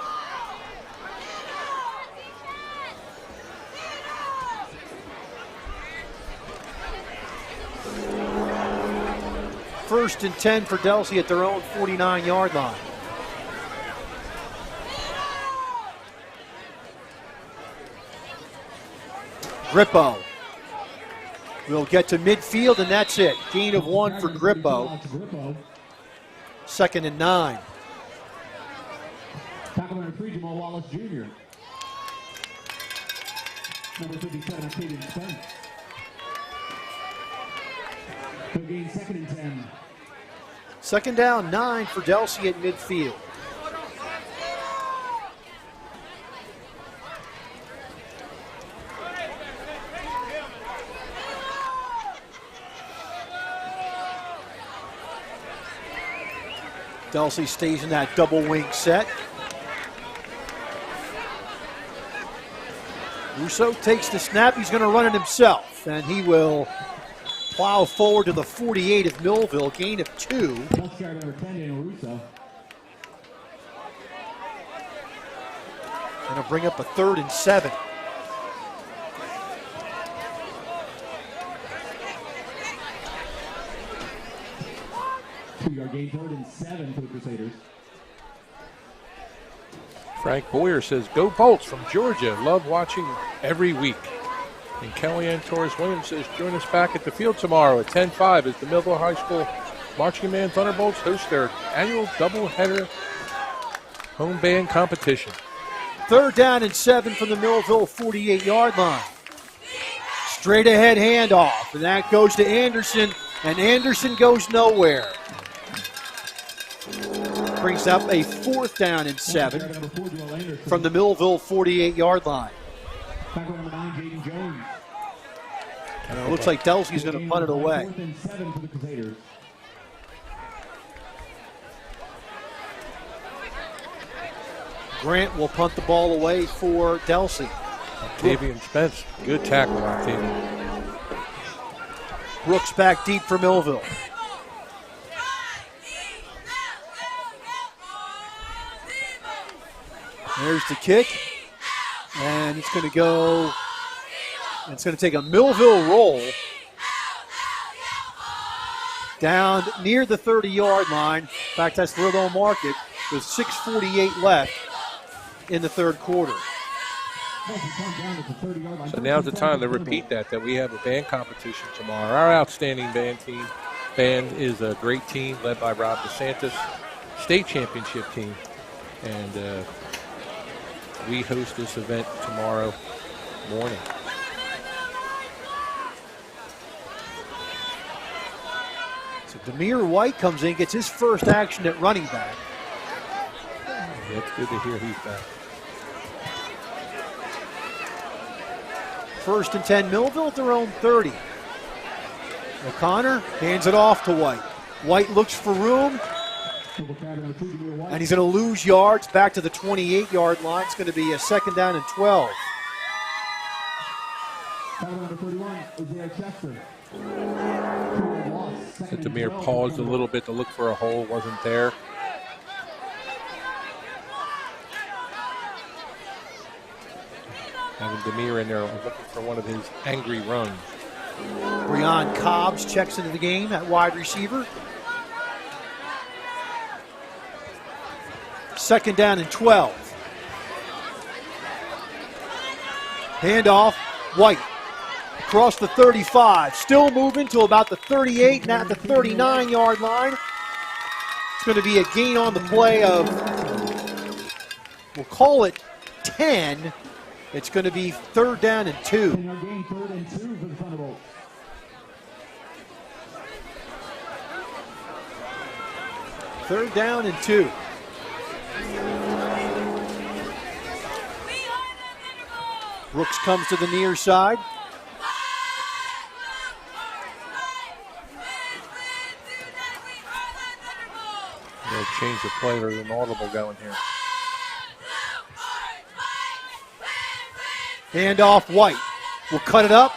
First and 10 for Delsea at their own 49-yard line. Grippo will get to midfield, and that's it. Gain of 1 for Grippo. 2nd and 9. Tackle number 3, Jamal Wallace Jr. Number 57, Octavian Spence. Good gain, 2nd and 10. 2nd down, 9 for Delsea at midfield. Delsea stays in that double wing set. Russo takes the snap. He's going to run it himself, and he will plow forward to the 48 of Millville. Gain of 2. Number 10, Russo. And it'll bring up a 3rd and 7. Two-yard gain, 3rd and 7 for the Crusaders. Frank Boyer says, "Go Bolts from Georgia. Love watching every week." And Kellyanne Torres-Williams says, "Join us back at the field tomorrow at 10:05 as the Millville High School Marching Band Thunderbolts host their annual doubleheader home band competition." 3rd down and 7 from the Millville 48-yard line. Straight ahead handoff, and that goes to Anderson, and Anderson goes nowhere. Brings up a 4th down and 7 from the Millville 48-yard line. Tackle number 9, Jaden Jones. And it looks like Delsea's going to punt it away. 4th and 7 for the Crusaders. Grant will punt the ball away for Delsea. Octavian Spence, good tackle, Octavian. Brooks back deep for Millville. There's the kick, and it's going to go, it's going to take a Millville roll down near the 30-yard line. In fact, that's where they'll mark it with 6:48 left in the 3rd quarter. So now's the time to repeat that we have a band competition tomorrow. Our outstanding band is a great team led by Rob DeSantis, state championship team. And we host this event tomorrow morning. So Demir White comes in, gets his first action at running back. It's good to hear he's back. 1st and 10, Millville at their own 30. O'Connor hands it off to White. White looks for room, and he's going to lose yards back to the 28-yard line. It's going to be a 2nd down and 12. So Demir paused a little bit to look for a hole, wasn't there. Having Demir in there looking for one of his angry runs. Breon Cobbs checks into the game at wide receiver. 2nd down and 12. Handoff, White. Across the 35, still moving to about the 38 and at the 39-yard line. It's going to be a gain on the play of, we'll call it 10. It's going to be 3rd down and 2. Third down and 2. Brooks comes to the near side. They'll change the play. There's an audible going here. Handoff, White will cut it up.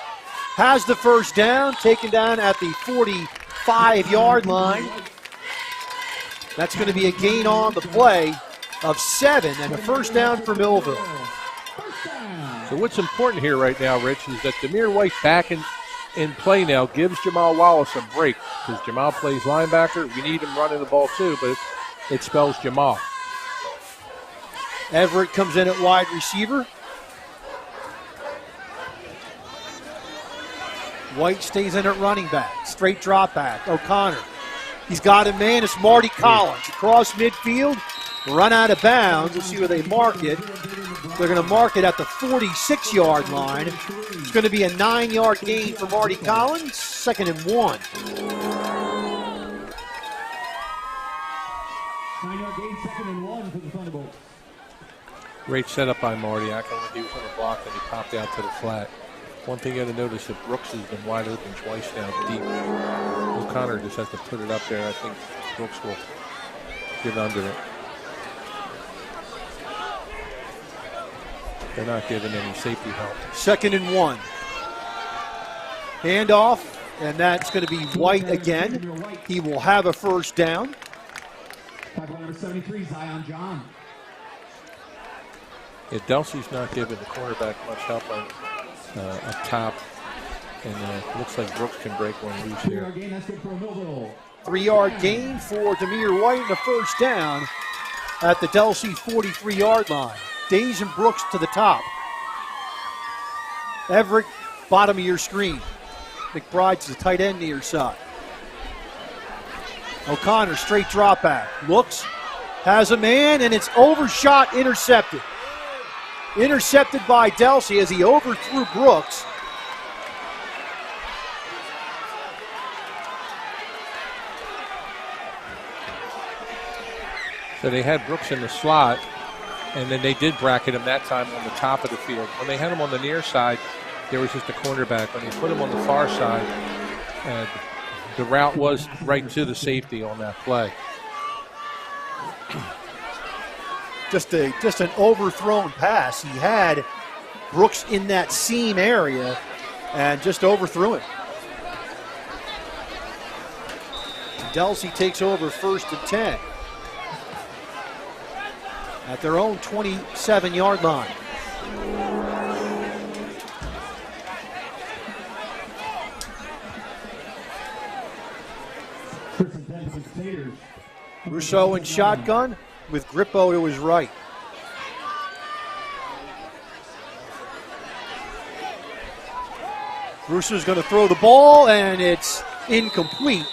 Has the first down, taken down at the 45-yard line. That's going to be a gain on the play of 7 and a 1st down for Millville. So what's important here right now, Rich, is that Demir White back in play now gives Jamal Wallace a break, because Jamal plays linebacker. We need him running the ball too, but it spells Jamal. Everett comes in at wide receiver. White stays in at running back. Straight drop back. O'Connor. He's got a man. It's Marty Collins. Across midfield. Run out of bounds. We'll see where they mark it. They're going to mark it at the 46-yard line. It's going to be a 9-yard gain for Marty Collins. 2nd and 1. 9-yard gain, 2nd and 1 for the Thunderbolts. Great setup by Marty. I can he was on the block and he popped out to the flat. One thing you got to notice that Brooks has been wide open twice now deep. O'Connor just has to put it up there. I think Brooks will get under it. They're not giving any safety help. 2nd and 1. Handoff, and that's going to be White again. He will have a first down. Number 73, Zion John. Yeah, Delsea's not giving the cornerback much help on up top, and looks like Brooks can break one loose here. 3-yard gain for Demir White and a first down at the Delsea 43-yard line. Days and Brooks to the top. Everett, bottom of your screen. McBride's the tight end near side. O'Connor, straight drop back. Looks, has a man, and it's overshot, intercepted. Intercepted by Delsea as he overthrew Brooks. So they had Brooks in the slot, and then they did bracket him that time on the top of the field. When they had him on the near side, there was just a cornerback. When they put him on the far side, the route was right to the safety on that play. Just an overthrown pass. He had Brooks in that seam area and just overthrew him. Delsea takes over 1st and 10 at their own 27-yard line. Rousseau in shotgun with Grippo to his right. Rousseau's going to throw the ball, and it's incomplete.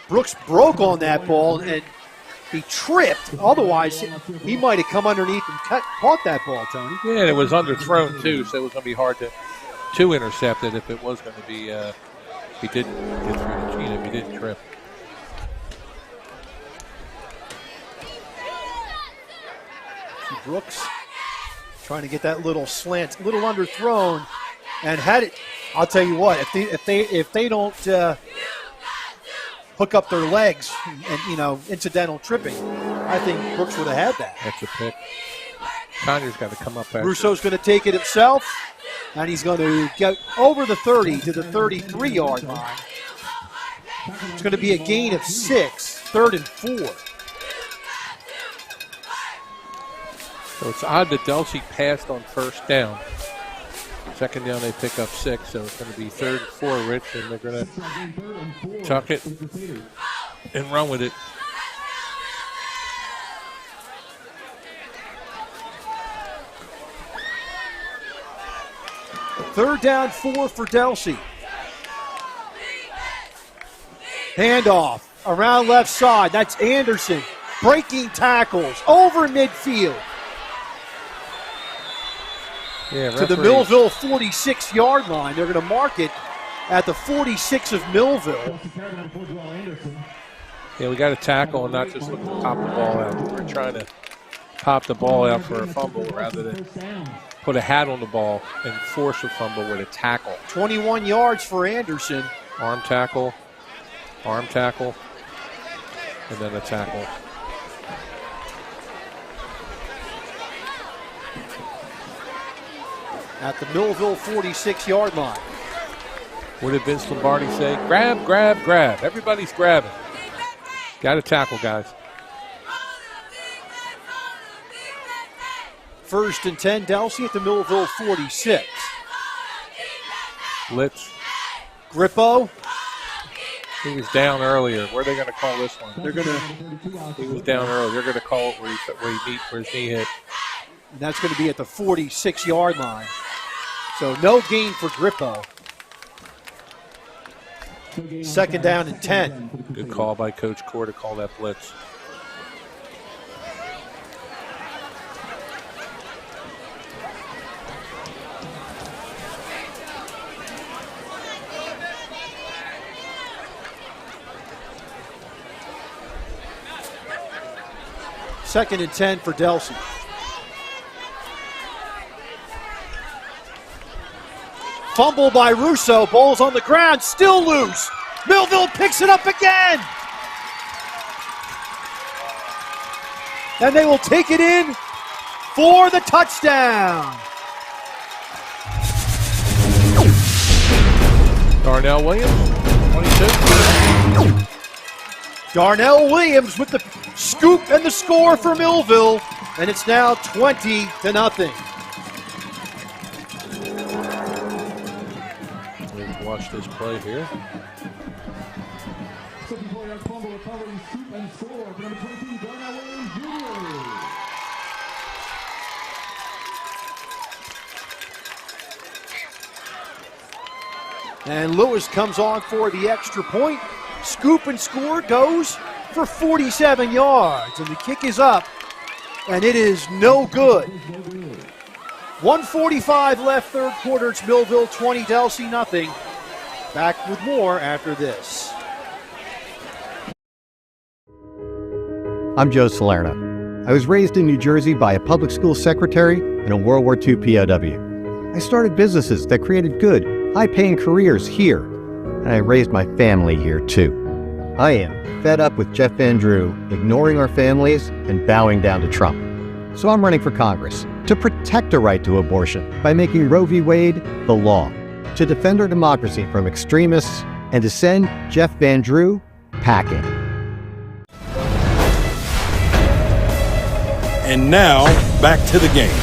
Brooks broke on that ball, and He tripped. Otherwise, he might have come underneath and caught that ball, Tony. Yeah, and it was underthrown, too, so it was going to be hard to intercept it if it was going to be he didn't get through the chain, if he didn't trip. Brooks trying to get that little slant, little underthrown, and had it. I'll tell you what, if they don't hook up their legs and incidental tripping, I think Brooks would have had that. That's a pick. Connor's got to come up. Russo's going to take it himself, and he's going to get over the 30 to the 33-yard line. It's going to be a gain of 6, 3rd and 4. So it's odd that Delsea passed on first down. Second down, they pick up 6, so it's going to be 3rd and 4, Rich, and they're going to tuck it and run with it. Third down, 4 for Delsea. Handoff around left side. That's Anderson breaking tackles over midfield. Yeah, to the Millville 46-yard line. They're going to mark it at the 46 of Millville. Yeah, we got to tackle and not just look to pop the ball out. We're trying to pop the ball out for a fumble rather than put a hat on the ball and force a fumble with a tackle. 21 yards for Anderson. Arm tackle, and then a tackle. At the Millville 46-yard line. What did Vince Lombardi say? Grab, grab, grab. Everybody's grabbing. Got to tackle, guys. 1st and 10, Delsea at the Millville 46. Blitz. Grippo. He was down earlier. Where are they going to call this one? He was down earlier. They're going to call it where his knee hit. And that's going to be at the 46-yard line. So no gain for Grippo. 2nd down and 10. Good call by Coach Core to call that blitz. Second and 10 for Delsea. Fumble by Russo. Ball's on the ground. Still loose. Millville picks it up again. And they will take it in for the touchdown. Darnell Williams, 22. Darnell Williams with the scoop and the score for Millville. And it's now 20-0. Watch this play here. And Lewis comes on for the extra point. Scoop and score goes for 47 yards. And the kick is up, and it is no good. 1:45 left, 3rd quarter. It's Millville 20, Delsea nothing. Back with more after this. I'm Joe Salerno. I was raised in New Jersey by a public school secretary and a World War II POW. I started businesses that created good, high-paying careers here, and I raised my family here too. I am fed up with Jeff Van Drew ignoring our families and bowing down to Trump. So I'm running for Congress to protect a right to abortion by making Roe v. Wade the law, to defend our democracy from extremists, and to send Jeff Van Drew packing. And now, back to the game.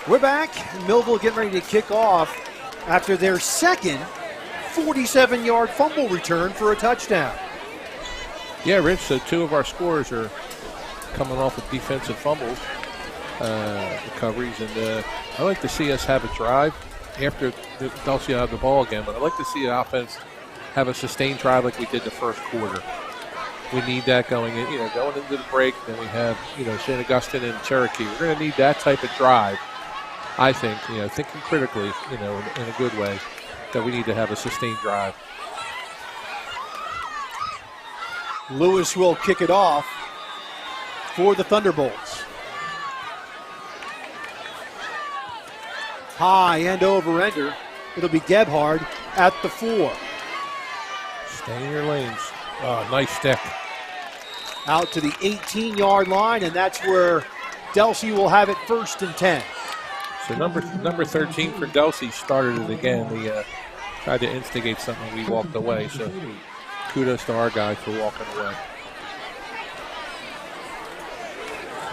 We're back. Millville getting ready to kick off after their second 47-yard fumble return for a touchdown. Yeah, Rich, so 2 of our scores are coming off of defensive fumbles, recoveries, and I like to see us have a drive after Delsea have the ball again, but I'd like to see the offense have a sustained drive like we did the first quarter. We need that going into the break. Then we have, St. Augustine and Cherokee. We're going to need that type of drive, I think, thinking critically, in a good way, that we need to have a sustained drive. Lewis will kick it off for the Thunderbolts. High end over ender. It'll be Gebhard at the 4. Stay in your lanes. Oh, nice stick. Out to the 18-yard line, and that's where Delsea will have it 1st and 10. So number 13 for Delsea started it again. We tried to instigate something. We walked away. So kudos to our guy for walking away.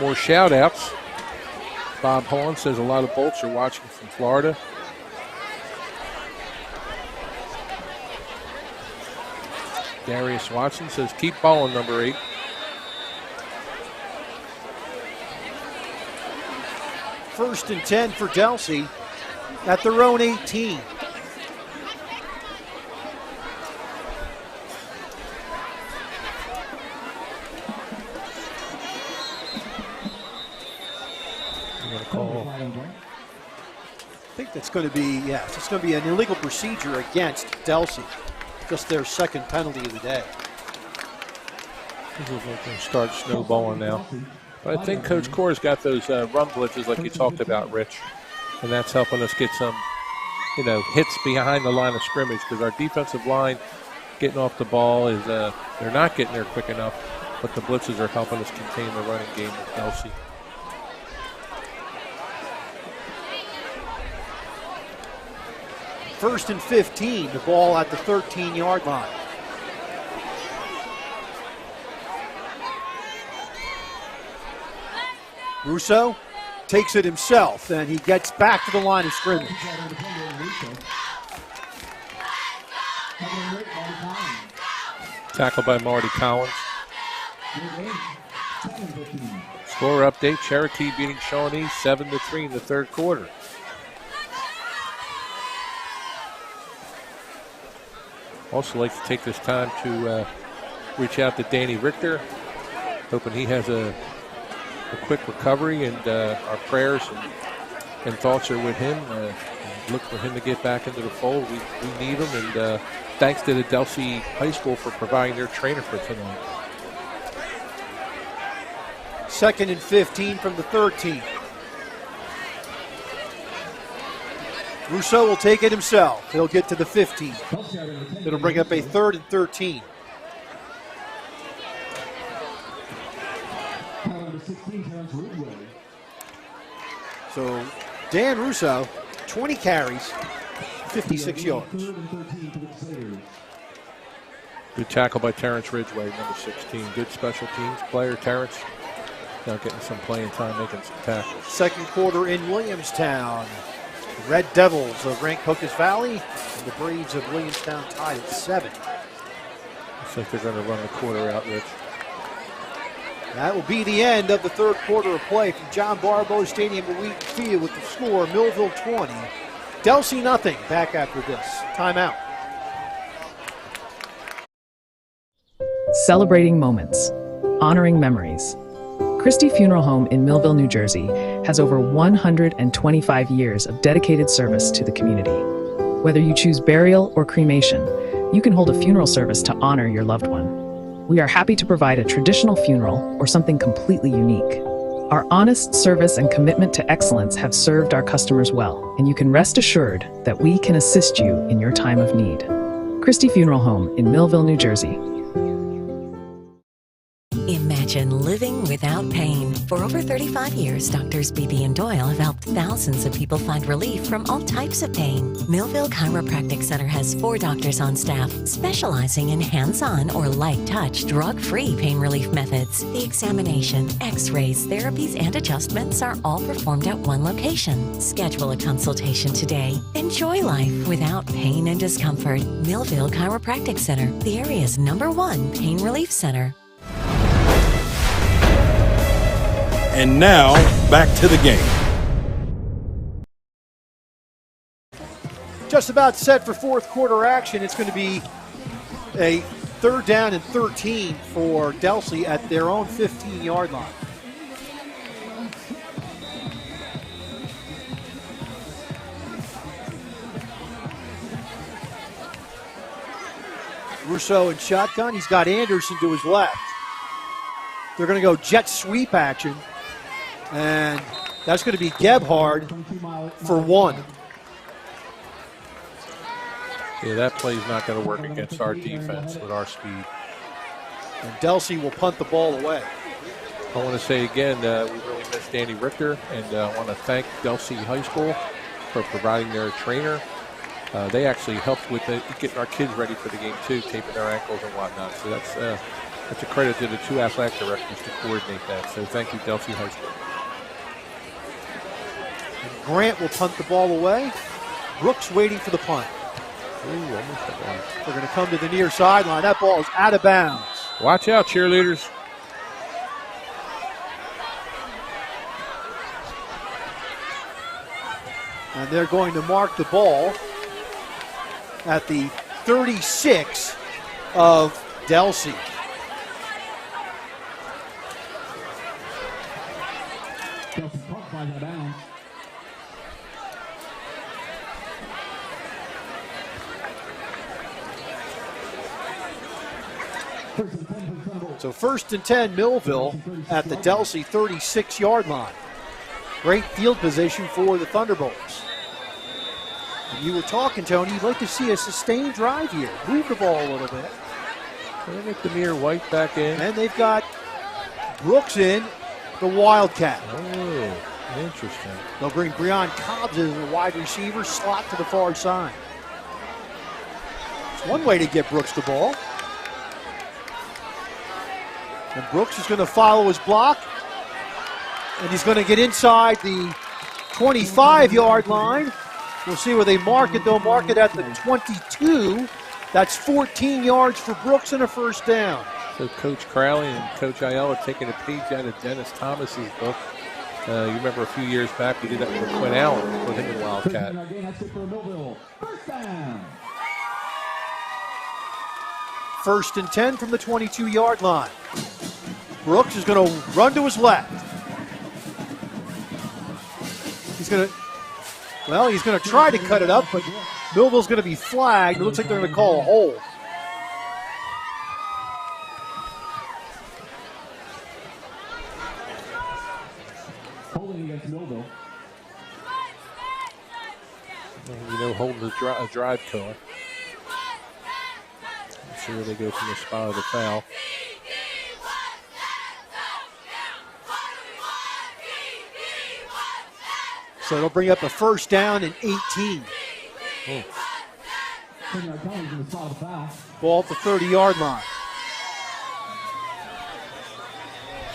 More shout-outs. Bob Horn says a lot of Bolts are watching from Florida. Darius Watson says, keep balling, number 8. First and 10 for Delsea at their own 18. I think that's going to be, it's going to be an illegal procedure against Delsea. Just their second penalty of the day. This is going to start snowballing now. But I think Coach Core's got those run blitzes like you talked about, Rich. And that's helping us get some, hits behind the line of scrimmage, because our defensive line getting off the ball is, they're not getting there quick enough, but the blitzes are helping us contain the running game with Delsea. First and 15, the ball at the 13-yard line. Russo takes it himself, and he gets back to the line of scrimmage. Tackled by Marty Collins. Score update, Cherokee beating Shawnee 7-3 in the third quarter. Also like to take this time to reach out to Danny Richter, hoping he has a quick recovery, and our prayers and thoughts are with him. Look for him to get back into the fold. We need him, and thanks to the Delsea High School for providing their trainer for tonight. Second and 15 from the 13. Rousseau will take it himself. He'll get to the 15. It'll bring up a 3rd and 13. So Dan Russo, 20 carries, 56 yards. Good tackle by Terrence Ridgway, number 16. Good special teams player, Terrence. Now getting some playing time, making some tackles. Second quarter in Williamstown. The Red Devils of Rancocas Valley and the Braves of Williamstown tied at 7. Looks like they're going to run the quarter out, Rich. That will be the end of the third quarter of play from John Barbose Stadium at Wheaton Field with the score Millville 20, Delsea nothing. Back after this. Timeout. Celebrating moments, honoring memories. Christie Funeral Home in Millville, New Jersey has over 125 years of dedicated service to the community. Whether you choose burial or cremation, you can hold a funeral service to honor your loved one. We are happy to provide a traditional funeral or something completely unique. Our honest service and commitment to excellence have served our customers well, and you can rest assured that we can assist you in your time of need. Christie Funeral Home in Millville, New Jersey. Imagine living without pain. For over 35 years, Doctors Beebe and Doyle have helped thousands of people find relief from all types of pain. Millville Chiropractic Center has 4 doctors on staff specializing in hands-on or light-touch, drug-free pain relief methods. The examination, x-rays, therapies, and adjustments are all performed at one location. Schedule a consultation today. Enjoy life without pain and discomfort. Millville Chiropractic Center, the area's #1 pain relief center. And now, back to the game. Just about set for fourth quarter action. It's going to be A third down and 13 for Delsea at their own 15-yard line. Rousseau in shotgun. He's got Anderson to his left. They're going to go jet sweep action. And that's going to be Gebhard for 1. Yeah, that play's not going to work against our defense with our speed. And Delsea will punt the ball away. I want to say again, we really miss Danny Richter, and I want to thank Delsea High School for providing their trainer. They actually helped with getting our kids ready for the game too, taping their ankles and whatnot. So that's a credit to the 2 athletic directors to coordinate that. So thank you, Delsea High School. And Grant will punt the ball away. Brooks waiting for the punt. Ooh, almost got one. They're going to come to the near sideline. That ball is out of bounds. Watch out, cheerleaders. And they're going to mark the ball at the 36 of Delsea. So 1st and 10 Millville at the Delsea 36-yard line. Great field position for the Thunderbolts. And you were talking, Tony, you'd like to see a sustained drive here. Move the ball a little bit. They get Demir White back in. And they've got Brooks in, the Wildcat. Oh, interesting. They'll bring Breon Cobbs as a wide receiver, slot to the far side. It's one way to get Brooks the ball. And Brooks is going to follow his block. And he's going to get inside the 25-yard line. We'll see where they mark it. They'll mark it at the 22. That's 14 yards for Brooks and a first down. So Coach Crowley and Coach Ayala taking a page out of Dennis Thomas's book. You remember a few years back we did that with Quinn Allen, put him in Wildcat. First and 10 from the 22-yard line. Brooks is going to run to his left. He's going to try to cut it up, but Millville's going to be flagged. It looks like they're going to call a hold. Holding against Millville. You know, holding a drive killer. Let's see where they go from the spot of the foul. So it'll bring up a first down and 18. Ball at the 30-yard line.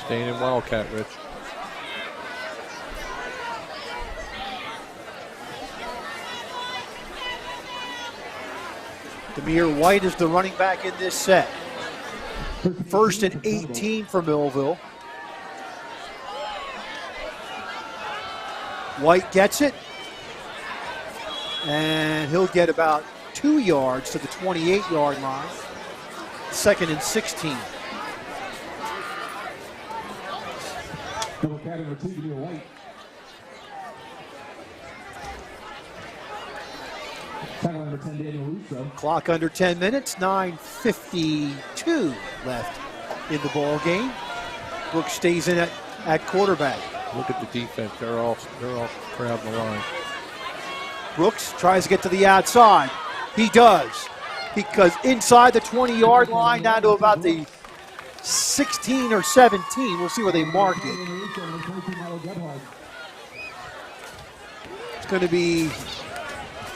Staying in Wildcat, Rich. Demir White is the running back in this set. First and 18 for Millville. White gets it, and he'll get about 2 yards to the 28-yard line. Second and 16. Double carry number 2, Demir White. Tackle number 10, Daniel Russo. Clock under 10 minutes, 9:52 left in the ball game. Brooks stays in at quarterback. Look at the defense. They're all crowding the line. Brooks tries to get to the outside. He does. Because inside the 20-yard line, down to about the 16 or 17. We'll see where they mark it. It's going to be,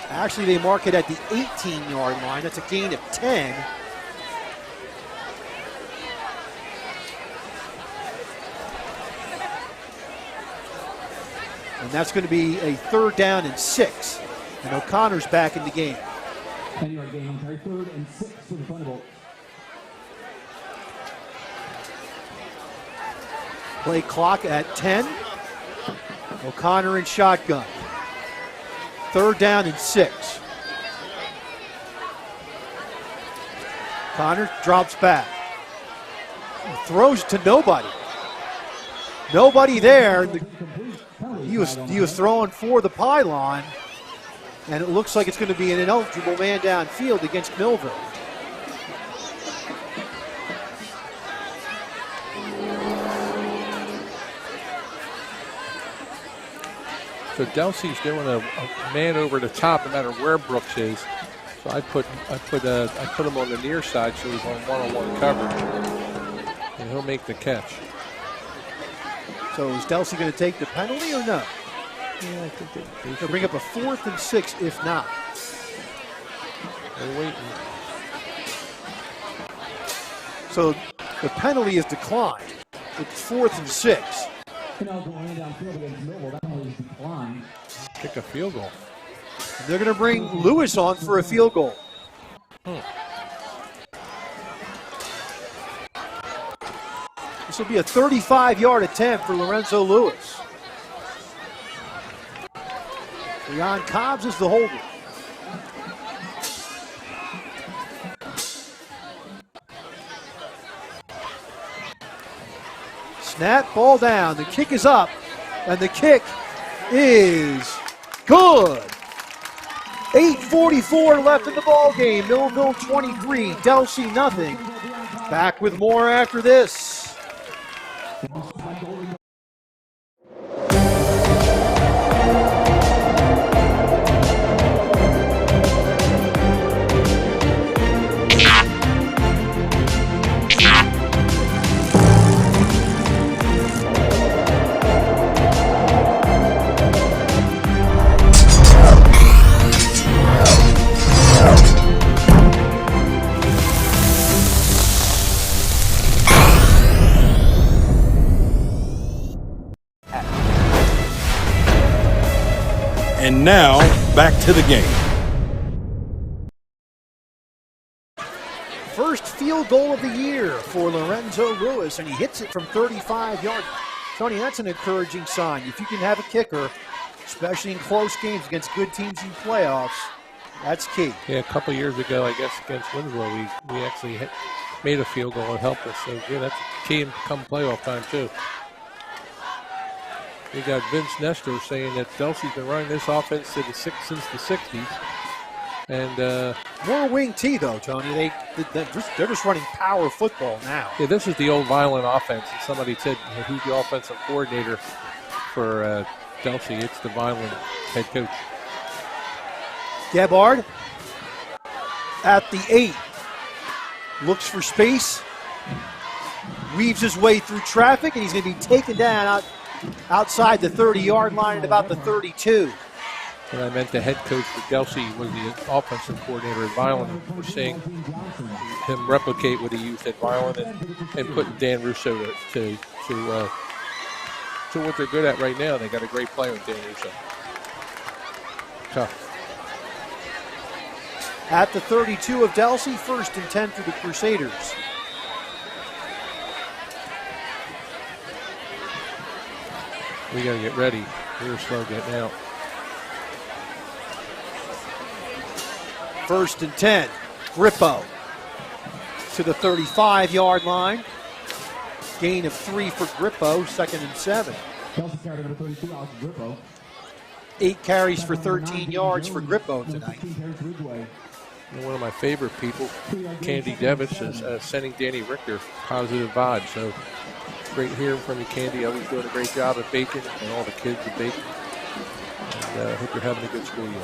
actually they mark it at the 18-yard line. That's a gain of 10. And that's going to be a third down and 6. And O'Connor's back in the game. 10-yard gain, third and 6 for the Thunderbolts. Play clock at 10. O'Connor in shotgun. Third down and 6. Connor drops back. Throws to nobody. Nobody there. He was throwing for the pylon, and it looks like it's going to be an ineligible man downfield against Millville. So Delsea's doing a man over the top no matter where Brooks is. So I put him on the near side so he's on one-on-one coverage, and he'll make the catch. So is Delsea going to take the penalty or no? Yeah, I think they'll bring up a 4th and 6 if not. They're waiting. So the penalty is declined. It's 4th and 6. Kick a field goal. And they're going to bring Lewis on for a field goal. This will be a 35-yard attempt for Lorenzo Lewis. Leon Cobbs is the holder. Snap, ball down. The kick is up, and the kick is good. 8:44 left in the ball game. Millville 23, Delsea nothing. Back with more after this. And now, back to the game. First field goal of the year for Lorenzo Lewis, and he hits it from 35 yards. Tony, that's an encouraging sign. If you can have a kicker, especially in close games against good teams in playoffs, that's key. Yeah, a couple years ago, I guess, against Winslow, we actually made a field goal and helped us. So, yeah, that's a key come playoff time, too. We got Vince Nestor saying that Delsea's been running this offense since the 60s. And more wing T, though, Tony. They're just running power football now. Yeah, this is the old violent offense. And somebody said, who's the offensive coordinator for Delsea? It's the violent head coach. Gabbard at the 8. Looks for space. Weaves his way through traffic, and he's going to be taken down outside the 30-yard line at about the 32. And I meant the head coach for Delsea was the offensive coordinator at Violent. We're seeing him replicate what he used at Violent and putting Dan Russo to what they're good at right now. They got a great player with Dan Russo. Tough. At the 32 of Delsea, 1st and 10 for the Crusaders. We got to get ready. We're slow getting out. 1st and 10. Grippo to the 35-yard line. Gain of 3 for Grippo, 2nd and 7. 8 carries for 13 yards for Grippo tonight. One of my favorite people, Candy Devis, is sending Danny Richter positive vibes. So great hearing from you, Candy. Always doing a great job at Bacon and all the kids at Bacon. And hope you're having a good school year.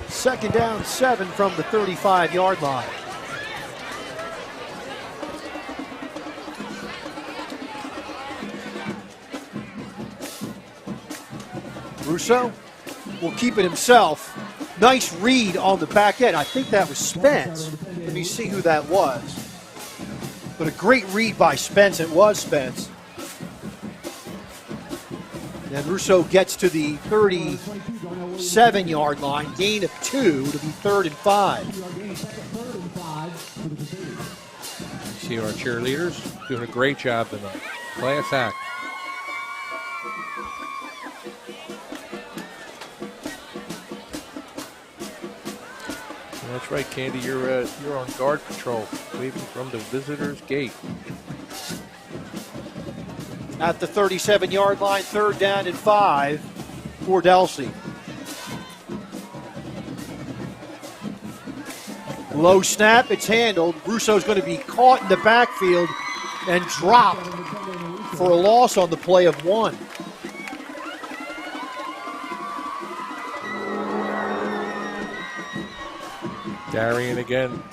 Second down, 7 from the 35-yard line. Russo will keep it himself. Nice read on the back end. I think that was Spence. Let me see who that was. But a great read by Spence. It was Spence. And Russo gets to the 37-yard line. Gain of 2 to be 3rd and 5. See our cheerleaders doing a great job tonight. Class act. That's right, Candy. You're on guard patrol, waving from the visitors' gate. At the 37-yard line, 3rd down and 5 for Delsea. Low snap, it's handled. Russo's going to be caught in the backfield and dropped for a loss on the play of 1. Darian again.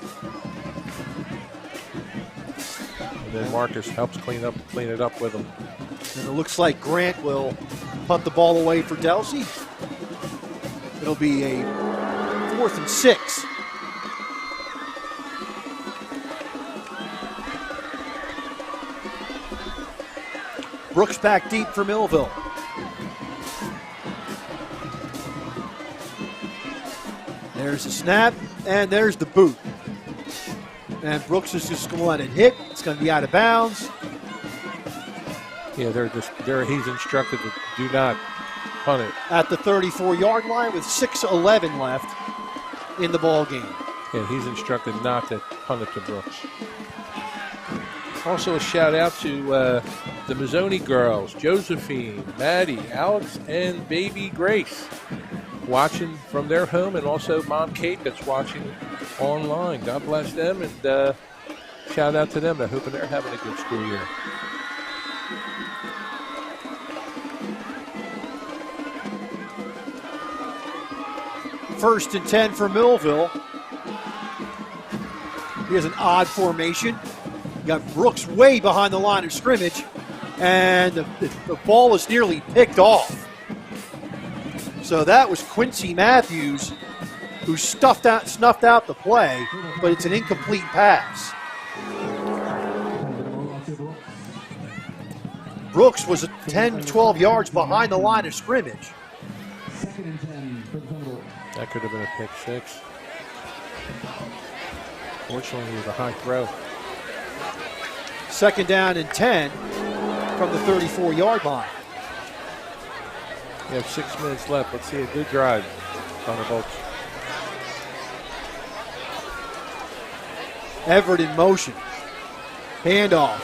And then Marcus helps clean it up with him. And it looks like Grant will punt the ball away for Delsea. It'll be a 4th and 6. Brooks back deep for Millville. There's the snap, and there's the boot. And Brooks is just going to let it hit. It's going to be out of bounds. Yeah, he's instructed to do not punt it. At the 34-yard line with 6:11 left in the ball game. Yeah, he's instructed not to punt it to Brooks. Also a shout out to the Mazzoni girls, Josephine, Maddie, Alex, and baby Grace, watching from their home, and also Mom Kate that's watching online. God bless them, and shout out to them. I'm hoping they're having a good school year. First and 10 for Millville. Here's an odd formation. You got Brooks way behind the line of scrimmage, and the ball is nearly picked off. So that was Quincy Matthews who snuffed out the play, but it's an incomplete pass. Brooks was 10 to 12 yards behind the line of scrimmage. That could have been a pick 6. Fortunately, it was a high throw. 2nd down and 10 from the 34-yard line. We have 6 minutes left. Let's see a good drive, Thunderbolts. Everett in motion. Handoff.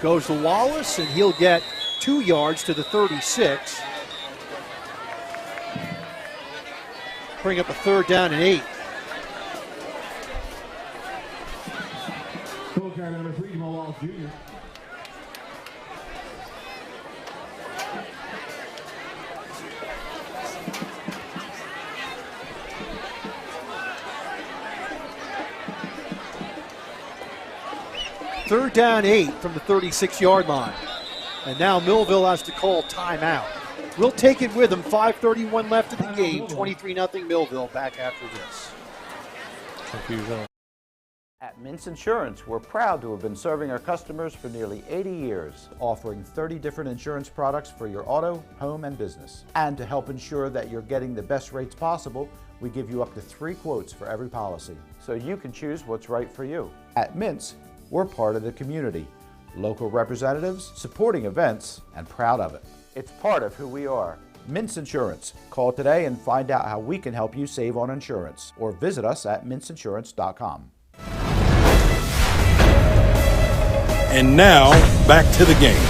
Goes to Wallace, and he'll get 2 yards to the 36. Bring up a 3rd down and 8. Number 3, Jamal Wallace Jr. Third down 8 from the 36-yard line. And now Millville has to call timeout. We'll take it with them. 5:31 left in the game. 23-0 Millville. Back after this. Confusion. At Mintz Insurance, we're proud to have been serving our customers for nearly 80 years, offering 30 different insurance products for your auto, home, and business. And to help ensure that you're getting the best rates possible, we give you up to 3 quotes for every policy, so you can choose what's right for you. At Mintz, we're part of the community, local representatives, supporting events, and proud of it. It's part of who we are. Mintz Insurance. Call today and find out how we can help you save on insurance, or visit us at mintzinsurance.com. And now, back to the game.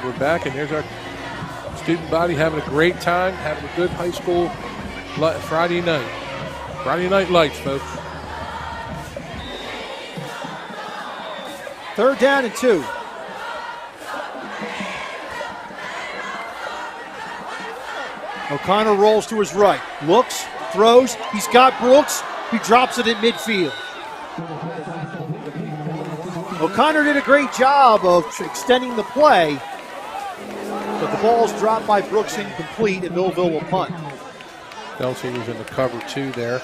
We're back, and there's our student body having a great time, having a good high school Friday night. Friday night lights, folks. 3rd down and 2. O'Connor rolls to his right, looks, throws, he's got Brooks, he drops it at midfield. O'Connor did a great job of extending the play, but the ball's dropped by Brooks incomplete, and Millville will punt. Delsea was in the cover 2 there.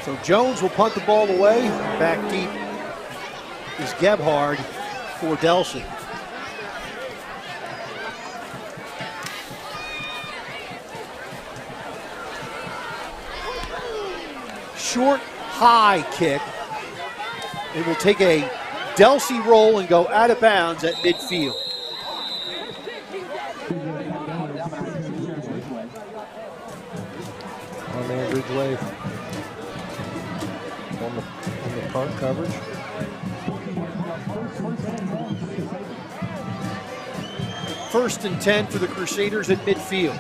So Jones will punt the ball away. Back deep is Gebhard for Delsea. short, high kick. It will take a Delsea roll and go out of bounds at midfield. On there, Ridgeway on the punt coverage. First and 10 for the Crusaders at midfield.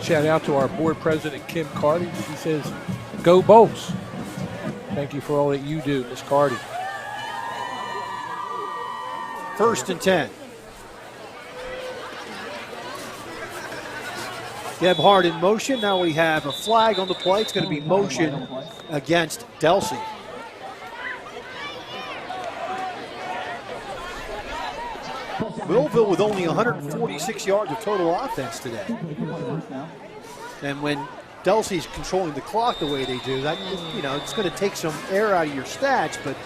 Shout out to our board president, Kim Carty. She says, "Go Bolts." Thank you for all that you do, Miss Carty. First and 10. Gebhardt in motion. Now we have a flag on the play. It's going to be motion against Delsea. Millville with only 146 yards of total offense today. And when Delsea's controlling the clock the way they do, that, you know, it's going to take some air out of your stats, but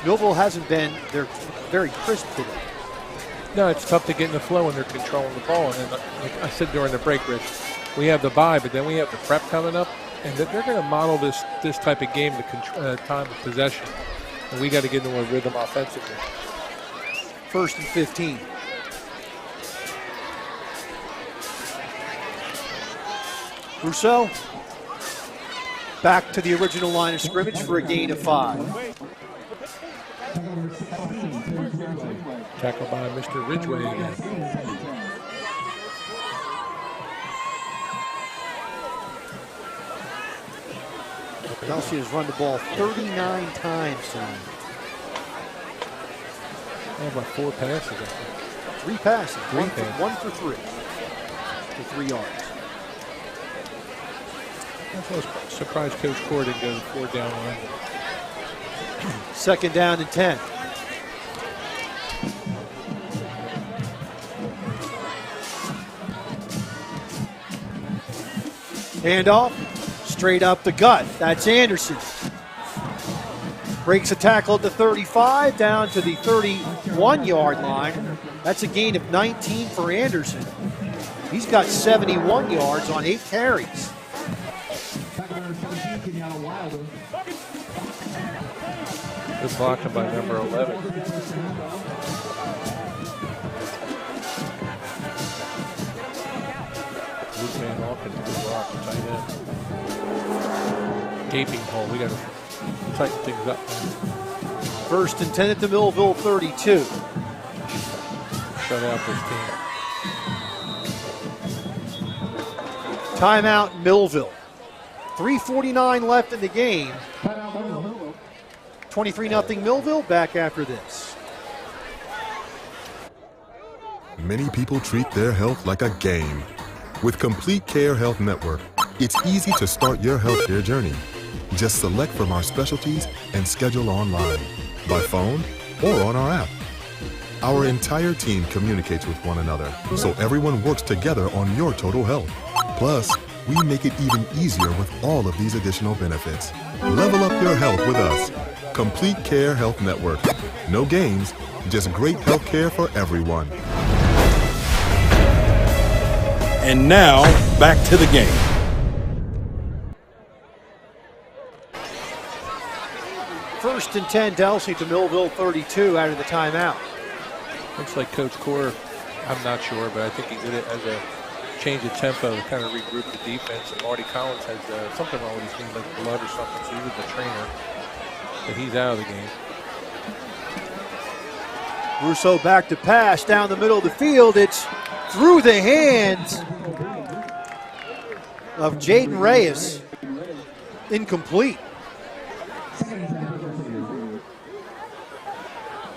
Millville hasn't been, they're very crisp today. No, it's tough to get in the flow when they're controlling the ball. And then, like I said during the break, Rich, we have the bye, but then we have the prep coming up, and they're going to model this type of game, the time of possession. And we got to get into a rhythm offensively. First and 15. Rousseau back to the original line of scrimmage for a gain of 5. Tackled by Mr. Ridgeway again. Delsea has run the ball 39 times tonight. About 4 passes, I think. 3 passes. 3 passes. 1 for 3. For 3 yards. I was surprised Coach Core didn't go to 4 down line. Second down and 10. Handoff, straight up the gut. That's Anderson. Breaks a tackle at the 35, down to the 31-yard line. That's a gain of 19 for Anderson. He's got 71 yards on 8 carries. Good blocking by number 11. Luke Van Hawkins, good block, tight end. Gaping hole, we got to tighten things up. First and 10 at the Millville 32. Shut out this team. Timeout Millville. 3:49 left in the game. 23-0 Millville, back after this. Many people treat their health like a game. With Complete Care Health Network, it's easy to start your healthcare journey. Just select from our specialties and schedule online, by phone, or on our app. Our entire team communicates with one another, so everyone works together on your total health. Plus, we make it even easier with all of these additional benefits. Level up your health with us. Complete Care Health Network. No games, just great health care for everyone. And now, back to the game. First and 10, Delsea to Millville 32 out of the timeout. Looks like Coach Core, I'm not sure, but I think he did it as a change of tempo to kind of regroup the defense. And Marty Collins has something wrong with his knee, like blood or something, so he was the trainer. But he's out of the game. Rousseau back to pass down the middle of the field. It's through the hands of Jaden Reyes. Incomplete.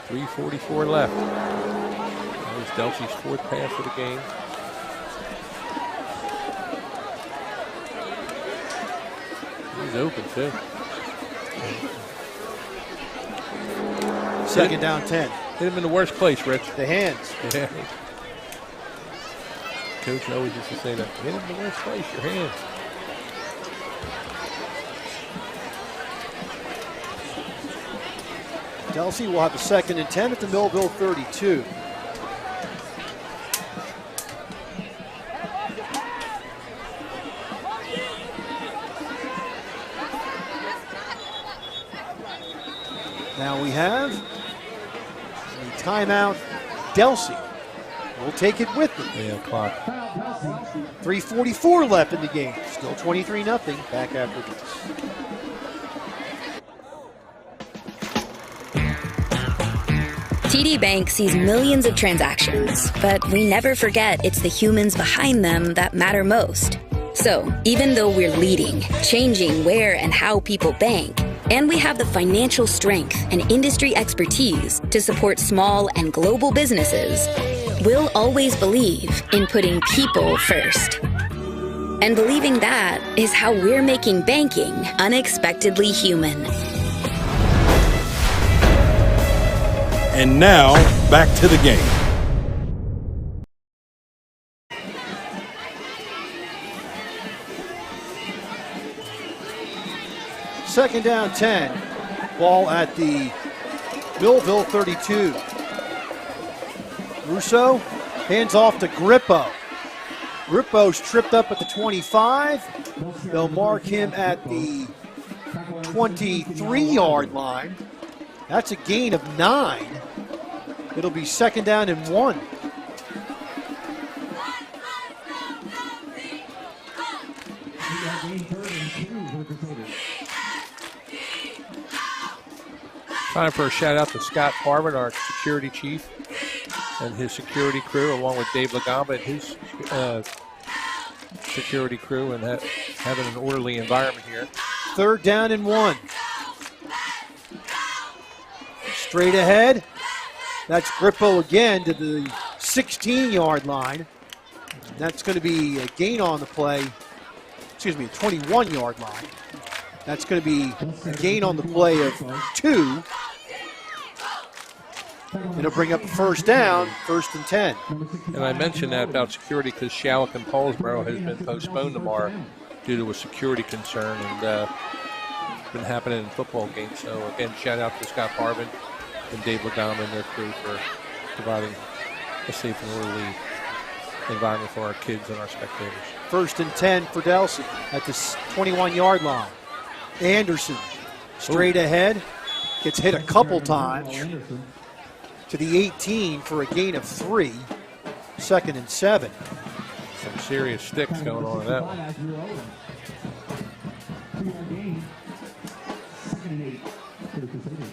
3:44 left. That was Delsea's 4th pass of the game. He's open too. Second down 10. Hit him in the worst place, Rich. The hands. Yeah. Coach always used to say that. Hit him in the worst place, your hands. Delsea will have a 2nd and 10 at the Millville 32. Now we have a timeout. Delsea will take it with them. 3:44 left in the game. Still 23-0. Back after this. TD Bank sees millions of transactions, but we never forget it's the humans behind them that matter most. So, even though we're leading, changing where and how people bank, and we have the financial strength and industry expertise to support small and global businesses, we'll always believe in putting people first. And believing that is how we're making banking unexpectedly human. And now, back to the game. Second down 10. Ball at the Millville 32. Russo hands off to Grippo. Grippo's tripped up at the 25. They'll mark him at the 23-yard line. That's a gain of 9. It'll be 2nd down and 1. Time for a shout out to Scott Harvin, our security chief, and his security crew, along with Dave Lagamba and his security crew, and having an orderly environment here. 3rd down and 1. Straight ahead. That's Grippo again to the 16-yard line. That's going to be a gain on the play. Excuse me, a 21-yard line. That's going to be a gain on the play of 2. It'll bring up a 1st down, 1st and 10. And I mentioned that about security because Shalleck and Paulsboro has been postponed tomorrow due to a security concern, and it's been happening in football games. So again, shout out to Scott Harvin and Dave Lagama and their crew for providing a safe and orderly environment for our kids and our spectators. 1st and 10 for Delsea at the 21-yard line. Anderson straight ahead, gets hit a couple times to the 18 for a gain of 3. 2nd and 7. Some serious sticks going on in that one.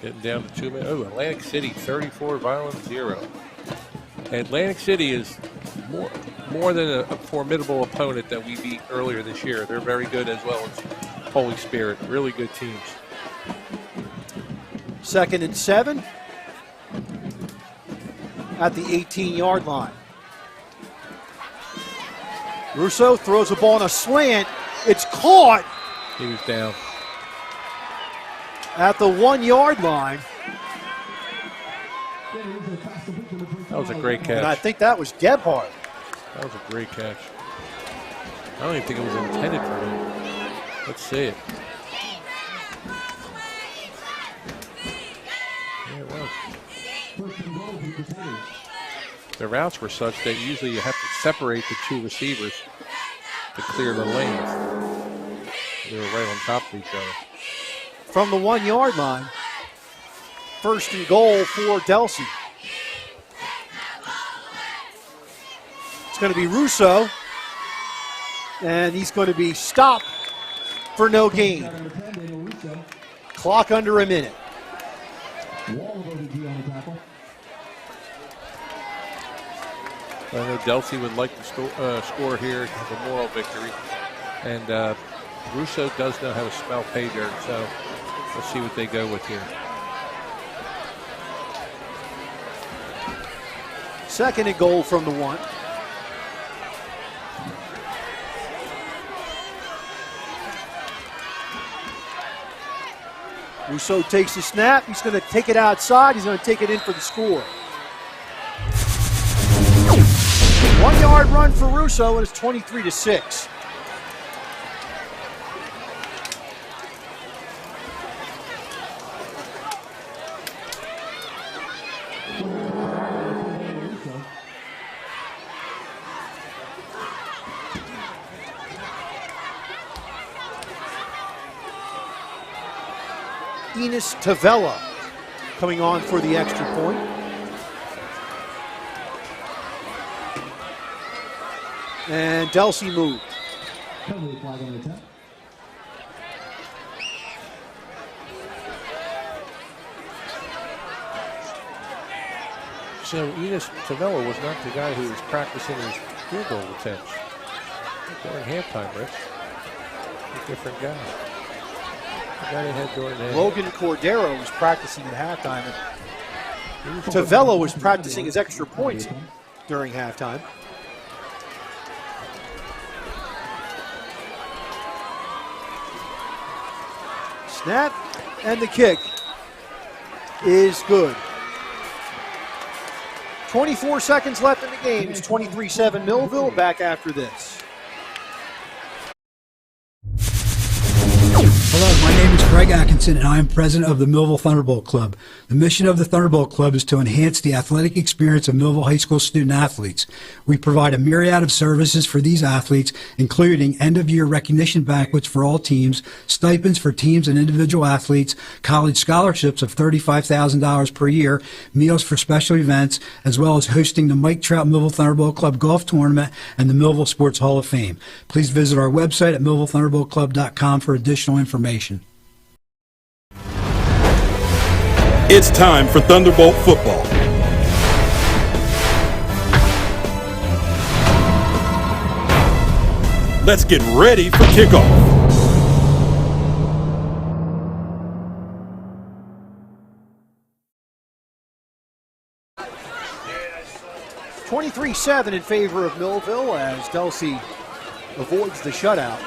Getting down to 2 minutes. Oh, Atlantic City 34, Violence 0. Atlantic City is more than a formidable opponent that we beat earlier this year. They're very good, as well as Holy Spirit. Really good teams. 2nd and 7 at the 18-yard line. Russo throws the ball on a slant. It's caught. He was down. At the 1-yard line. That was a great catch. And I think that was Gebhardt. That was a great catch. I don't even think it was intended for him. Let's see it. Yeah, it was. The routes were such that usually you have to separate the 2 receivers to clear the lanes. They were right on top of each other. From the 1-yard line, 1st and goal for Delsea. It's going to be Russo, and he's going to be stopped for no gain. Clock under a minute. I know Delsea would like to score here, have a moral victory. And Russo does know how to smell pay dirt, so we'll see what they go with here. 2nd and goal from the 1. Russo takes the snap. He's going to take it outside. He's going to take it in for the score. 1-yard run for Russo, and it's 23-6. Enos Tavella coming on for the extra point. And Delsea moved. So Enos Tavella was not the guy who was practicing his field goal attempts during halftime, Rich. A different guy. The guy they had during the Logan Cordero was practicing at halftime. Tavella was practicing his extra points during halftime. Snap, and the kick is good. 24 seconds left in the game. It's 23-7 Millville. Back after this. Hello, my name is Craig Atkinson, and I am president of the Millville Thunderbolt Club. The mission of the Thunderbolt Club is to enhance the athletic experience of Millville High School student athletes. We provide a myriad of services for these athletes, including end-of-year recognition banquets for all teams, stipends for teams and individual athletes, college scholarships of $35,000 per year, meals for special events, as well as hosting the Mike Trout Millville Thunderbolt Club Golf Tournament and the Millville Sports Hall of Fame. Please visit our website at millvillethunderboltclub.com for additional information. It's time for Thunderbolt football. Let's get ready for kickoff. It's 23-7 in favor of Millville as Delsea avoids the shutout.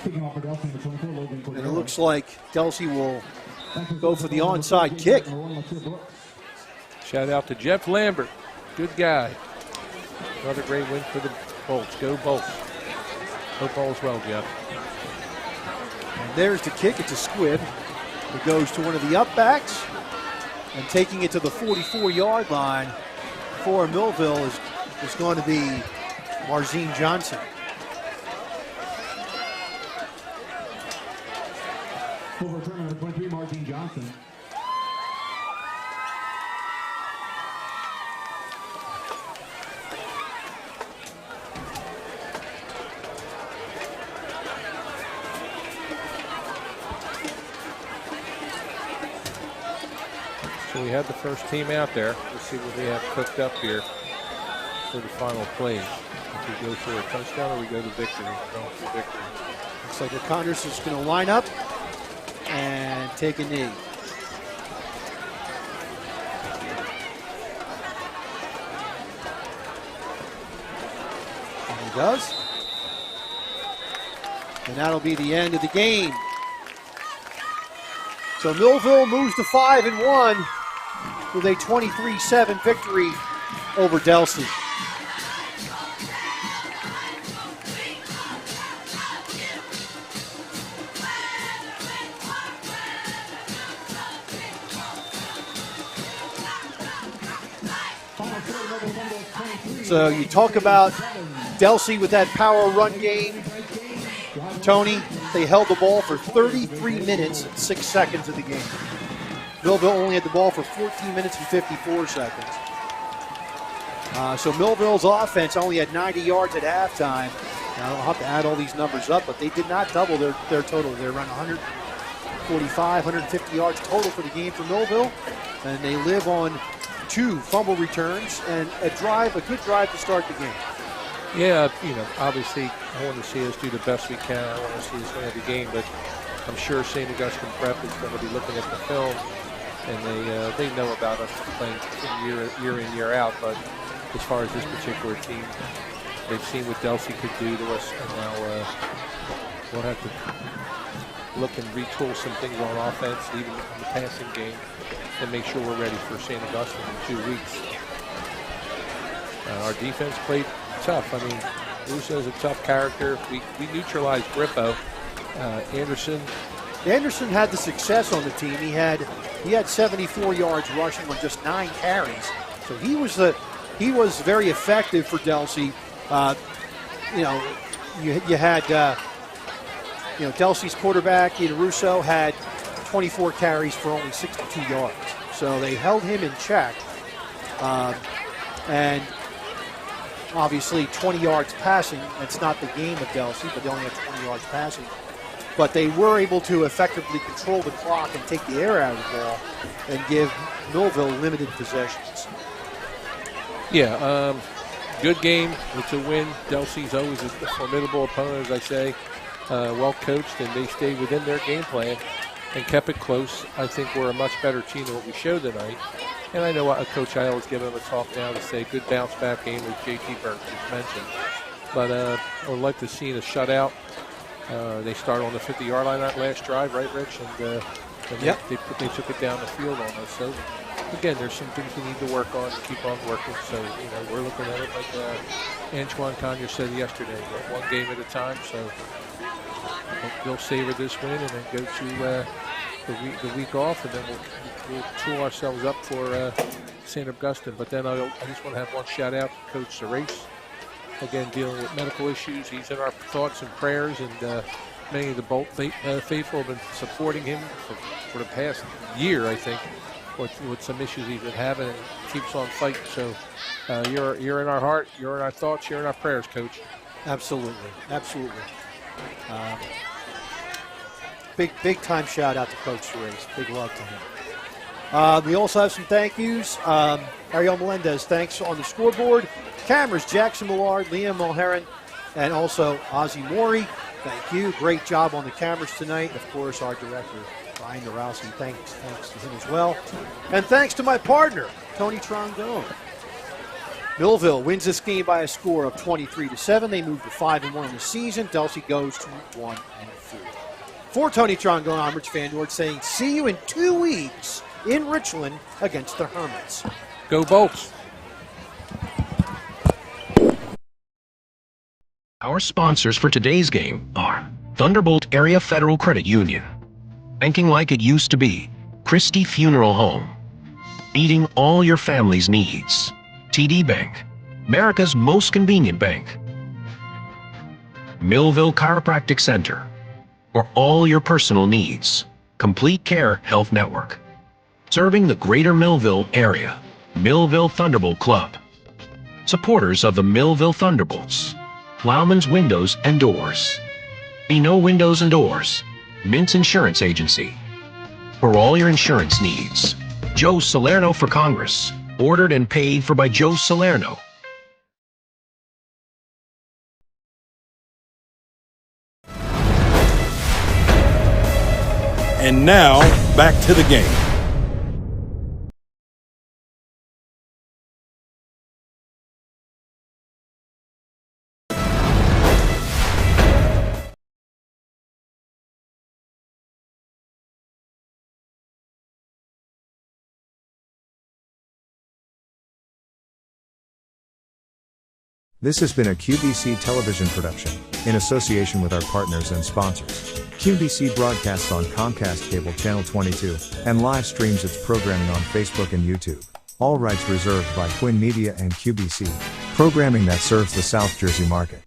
And it looks like Delsea will go for the onside kick. Shout out to Jeff Lambert. Good guy. Another great win for the Bolts. Go Bolts. Hope all is well, Jeff. And there's the kick. It's a squib. It goes to one of the upbacks. And taking it to the 44-yard line for Millville is going to be Marzine Johnson. Overturn number 23, Marzine Johnson. So we had the first team out there. Let's see what we have cooked up here for the final plays. If we go for a touchdown or we go to victory. Going for victory. Looks like O'Connor's is going to line up and take a knee. And he does. And that'll be the end of the game. So Millville moves to 5-1 with a 23-7 victory over Delsea. So you talk about Delsea with that power run game. Tony, they held the ball for 33 minutes and 6 seconds of the game. Millville only had the ball for 14 minutes and 54 seconds. So Millville's offense only had 90 yards at halftime. Now I'll have to add all these numbers up, but they did not double their total. They ran 145, 150 yards total for the game for Millville. And they live on 2 fumble returns and a good drive to start the game. Yeah, obviously I want to see us do the best we can. I want to see us win the game, but I'm sure St. Augustine Prep is going to be looking at the film, and they know about us playing year in, year out. But as far as this particular team, they've seen what Delsea could do to us, and now we'll have to look and retool some things on offense, even in the passing game, and make sure we're ready for St. Augustine in 2 weeks. Our defense played tough. I mean, Russo's a tough character. We neutralized Grippo. Anderson had the success on the team. He had 74 yards rushing on just 9 carries. So he was very effective for Delsea. You had Delsea's quarterback, Ian Russo, had 24 carries for only 62 yards. So they held him in check. And obviously 20 yards passing. That's not the game of Delsea, but they only had 20 yards passing. But they were able to effectively control the clock and take the air out of the ball and give Millville limited possessions. Yeah, good game. It's a win. Delsea's always a formidable opponent, as I say. Well coached, and they stayed within their game plan and kept it close. I think we're a much better team than what we showed tonight. And I know Coach Heil was giving them a talk now to say good bounce back game, as J.T. Burke just mentioned. But I would like to see a shutout. They started on the 50-yard line that last drive, right, Rich? And yep. they took it down the field on us. So, again, there's some things we need to work on and keep on working. So, we're looking at it like Antoine Conyers said yesterday, one game at a time. So they'll savor this win and then go to the week off, and then we'll tool ourselves up for St. Augustine. But then I just want to have one shout-out to Coach Serace. Again, dealing with medical issues. He's in our thoughts and prayers, and many of the Bolt faithful have been supporting him for the past year, I think, with some issues he's been having, and keeps on fighting. So you're in our heart, you're in our thoughts, you're in our prayers, Coach. Absolutely, absolutely. Big time shout out to Coach Serace. Big love to him. We also have some thank yous. Ariel Melendez, thanks on the scoreboard. Cameras, Jackson Millard, Liam Mulheron, and also Ozzie Morey. Thank you. Great job on the cameras tonight. Of course, our director, Brian Narowski, thanks to him as well. And thanks to my partner, Tony Trongone. Millville wins this game by a score of 23-7. They move to 5-1 in the season. Delsea goes to 1-4. For Tony Trongone, I'm Rich Van Noord saying see you in 2 weeks in Richland against the Hermits. Go Bolts. Our sponsors for today's game are Thunderbolt Area Federal Credit Union, banking like it used to be, Christie Funeral Home, meeting all your family's needs, TD Bank, America's most convenient bank, Millville Chiropractic Center, for all your personal needs, Complete Care Health Network, serving the greater Millville area, Millville Thunderbolt Club, supporters of the Millville Thunderbolts, Plowman's Windows and Doors, Bino Windows and Doors, Mintz Insurance Agency. For all your insurance needs, Joe Salerno for Congress, ordered and paid for by Joe Salerno. And now, back to the game. This has been a QBC television production, in association with our partners and sponsors. QBC broadcasts on Comcast Cable Channel 22, and live streams its programming on Facebook and YouTube. All rights reserved by Quinn Media and QBC, programming that serves the South Jersey market.